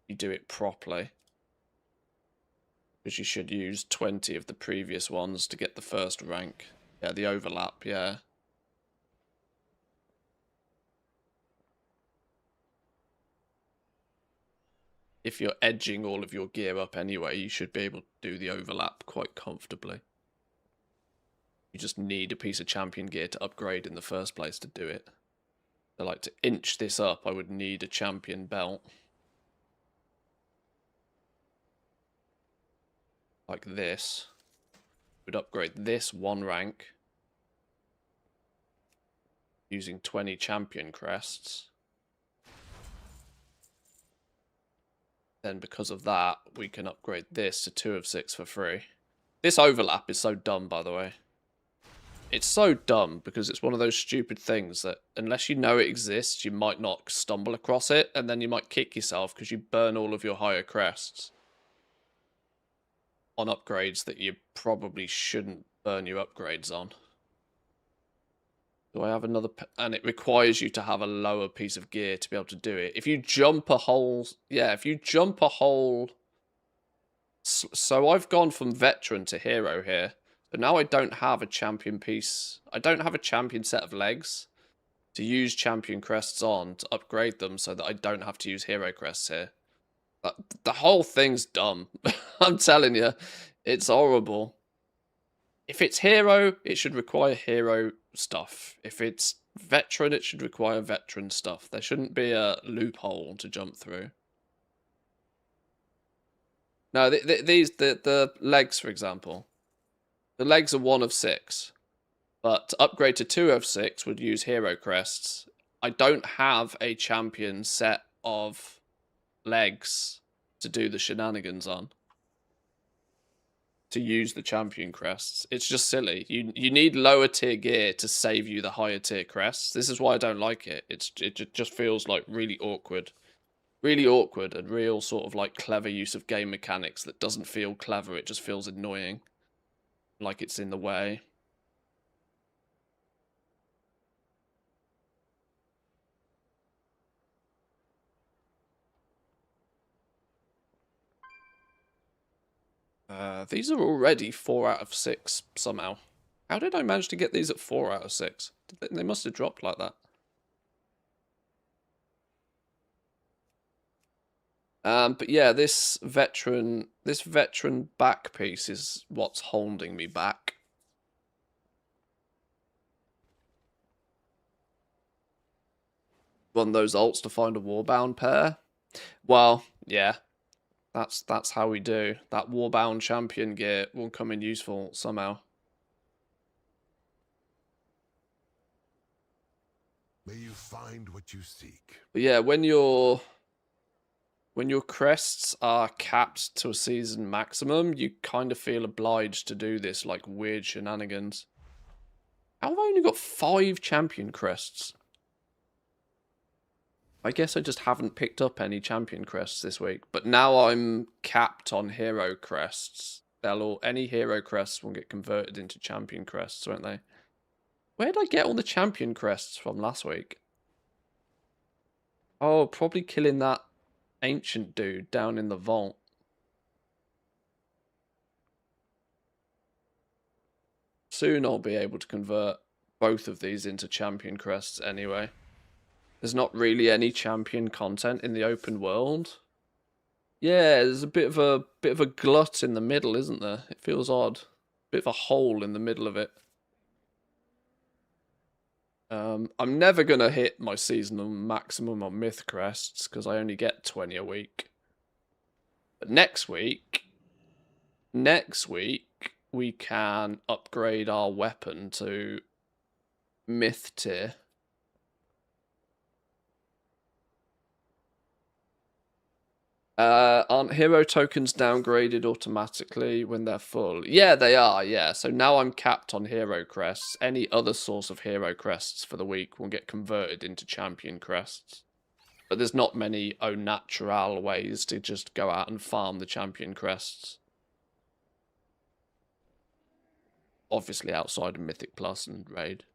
You do it properly. Because you should use 20 of the previous ones to get the first rank. Yeah, the overlap, yeah. If you're edging all of your gear up anyway, you should be able to do the overlap quite comfortably. You just need a piece of champion gear to upgrade in the first place to do it. So like to inch this up, I would need a champion belt. Like this. Would upgrade this 1 rank. Using 20 champion crests. Then because of that, we can upgrade this to 2 of 6 for free. This overlap is so dumb, by the way. It's so dumb because it's one of those stupid things that unless you know it exists, you might not stumble across it, and then you might kick yourself because you burn all of your higher crests on upgrades that you probably shouldn't burn your upgrades on. Do I have another? And it requires you to have a lower piece of gear to be able to do it. If you jump a hole, yeah, if you jump a hole. So I've gone from veteran to hero here. So now I don't have a champion piece. I don't have a champion set of legs to use champion crests on to upgrade them so that I don't have to use hero crests here. The whole thing's dumb. I'm telling you, it's horrible. If it's hero, it should require hero stuff. If it's veteran, it should require veteran stuff. There shouldn't be a loophole to jump through. No, the legs, for example. The legs are 1 of 6. But to upgrade to 2 of 6 would use hero crests. I don't have a champion set of legs to do the shenanigans on. To use the champion crests. It's just silly. You need lower tier gear to save you the higher tier crests. This is why I don't like it. It just feels like really awkward. Really awkward and real sort of like clever use of game mechanics that doesn't feel clever. It just feels annoying. Like it's in the way. These are already 4 out of 6 somehow. How did I manage to get these at 4 out of 6? They must have dropped like that. But yeah, this veteran back piece is what's holding me back. One of those ults to find a warbound pair. Well, yeah. That's how we do. That warbound champion gear will come in useful somehow. May you find what you seek. But yeah, when your crests are capped to a season maximum, you kind of feel obliged to do this like weird shenanigans. How have I only got 5 champion crests? I guess I just haven't picked up any champion crests this week. But now I'm capped on hero crests. Any hero crests will get converted into champion crests, won't they? Where did I get all the champion crests from last week? Oh, probably killing that ancient dude down in the vault. Soon I'll be able to convert both of these into champion crests anyway. There's not really any champion content in the open world. Yeah, there's a bit of a glut in the middle, isn't there? It feels odd. Bit of a hole in the middle of it. I'm never gonna hit my seasonal maximum on myth crests because I only get 20 a week. But next week we can upgrade our weapon to myth tier. Aren't hero tokens downgraded automatically when they're full? Yeah, they are, yeah. So now I'm capped on hero crests. Any other source of hero crests for the week will get converted into champion crests. But there's not many au natural ways to just go out and farm the champion crests. Obviously outside of Mythic Plus and Raid.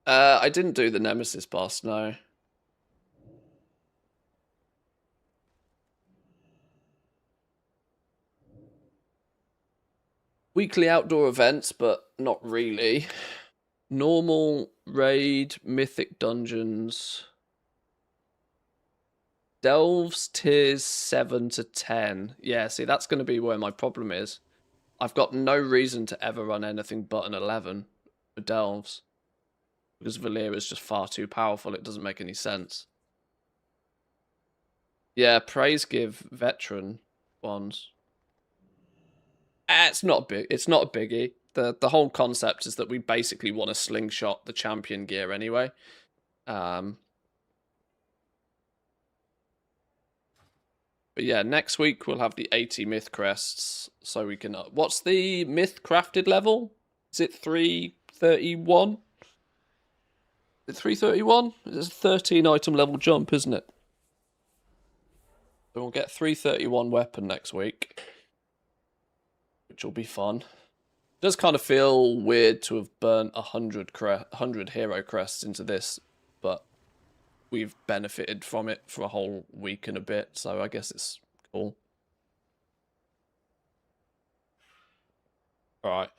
I didn't do the Nemesis boss, no. Weekly outdoor events, but not really. Normal, Raid, Mythic Dungeons. Delves tiers 7 to 10. Yeah, see, that's going to be where my problem is. I've got no reason to ever run anything but an 11 for Delves. Because Valyria is just far too powerful. It doesn't make any sense. Yeah, praise give veteran ones. It's not big. It's not a biggie. The whole concept is that we basically want to slingshot the champion gear anyway. But yeah, next week we'll have the 80 myth crests, so we can. What's the myth crafted level? Is it 331? 331? It's a 13 item level jump, isn't it? So we'll get 331 weapon next week, which will be fun. It does kind of feel weird to have burnt 100 hero crests into this, but we've benefited from it for a whole week and a bit, so I guess it's cool. Alright.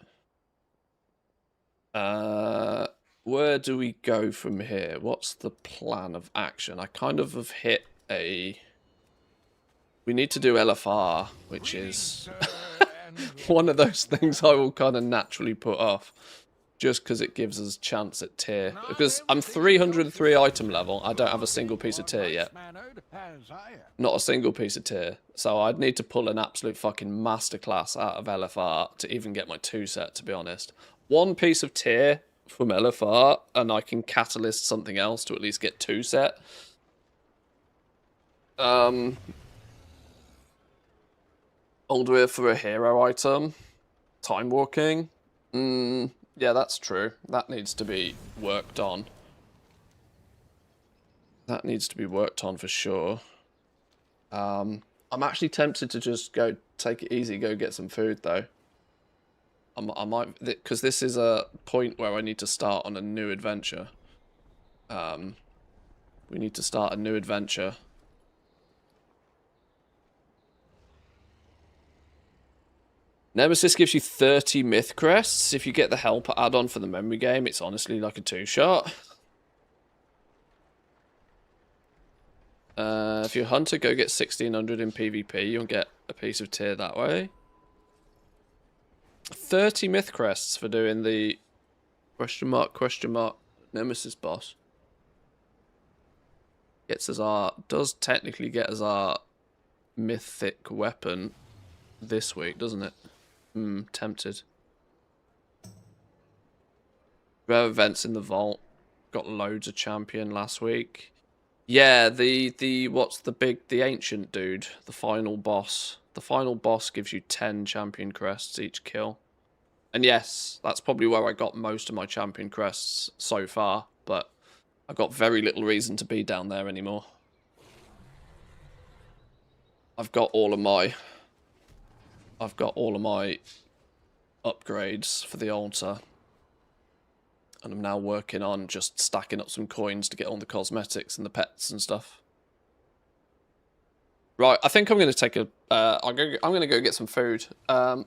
Where do we go from here? What's the plan of action? I kind of have hit a... We need to do LFR, which is one of those things I will kind of naturally put off. Just because it gives us chance at tier. Because I'm 303 item level, I don't have a single piece of tier yet. Not a single piece of tier. So I'd need to pull an absolute fucking masterclass out of LFR to even get my 2 set, to be honest. One piece of tier from LFR, and I can catalyst something else to at least get 2 set. I'll do it for a hero item. Time walking. Yeah, that's true. That needs to be worked on. That needs to be worked on for sure. I'm actually tempted to just go take it easy, go get some food though. I might, because this is a point where I need to start on a new adventure. We need to start a new adventure. Nemesis gives you 30 myth crests. If you get the helper add-on for the memory game, it's honestly like a 2-shot. If you're a hunter, go get 1600 in PvP. You'll get a piece of tier that way. 30 myth crests for doing the question mark Nemesis boss. Gets us our, does technically get us our mythic weapon this week, doesn't it? Tempted. Rare events in the vault. Got loads of champion last week. Yeah, the what's the ancient dude, the final boss. The final boss gives you 10 champion crests each kill. And yes, that's probably where I got most of my champion crests so far, but I've got very little reason to be down there anymore. I've got all of my I've got all of my upgrades for the altar. And I'm now working on just stacking up some coins to get all the cosmetics and the pets and stuff. Right, I think I'm going to take a... I'm going to go get some food. I'm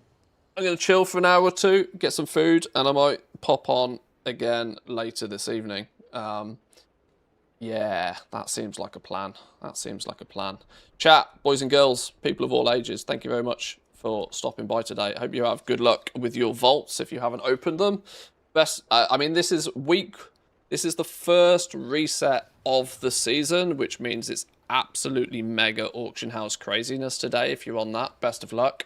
going to chill for an hour or two, get some food, and I might pop on again later this evening. Yeah, that seems like a plan. That seems like a plan. Chat, boys and girls, people of all ages, thank you very much for stopping by today. I hope you have good luck with your vaults if you haven't opened them. I mean, this is the first reset of the season, which means it's absolutely mega auction house craziness today. If you're on that, best of luck.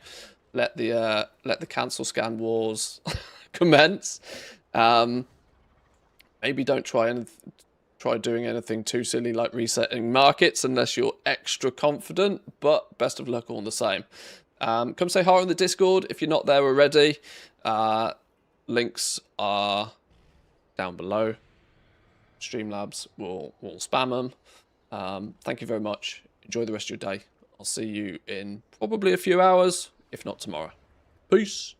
Let the cancel scan wars commence. Maybe don't try doing anything too silly like resetting markets unless you're extra confident, but best of luck all the same. Come say hi on the Discord if you're not there already. Links are down below. Streamlabs will spam them. Thank you very much. Enjoy the rest of your day. I'll see you in probably a few hours, if not tomorrow. Peace.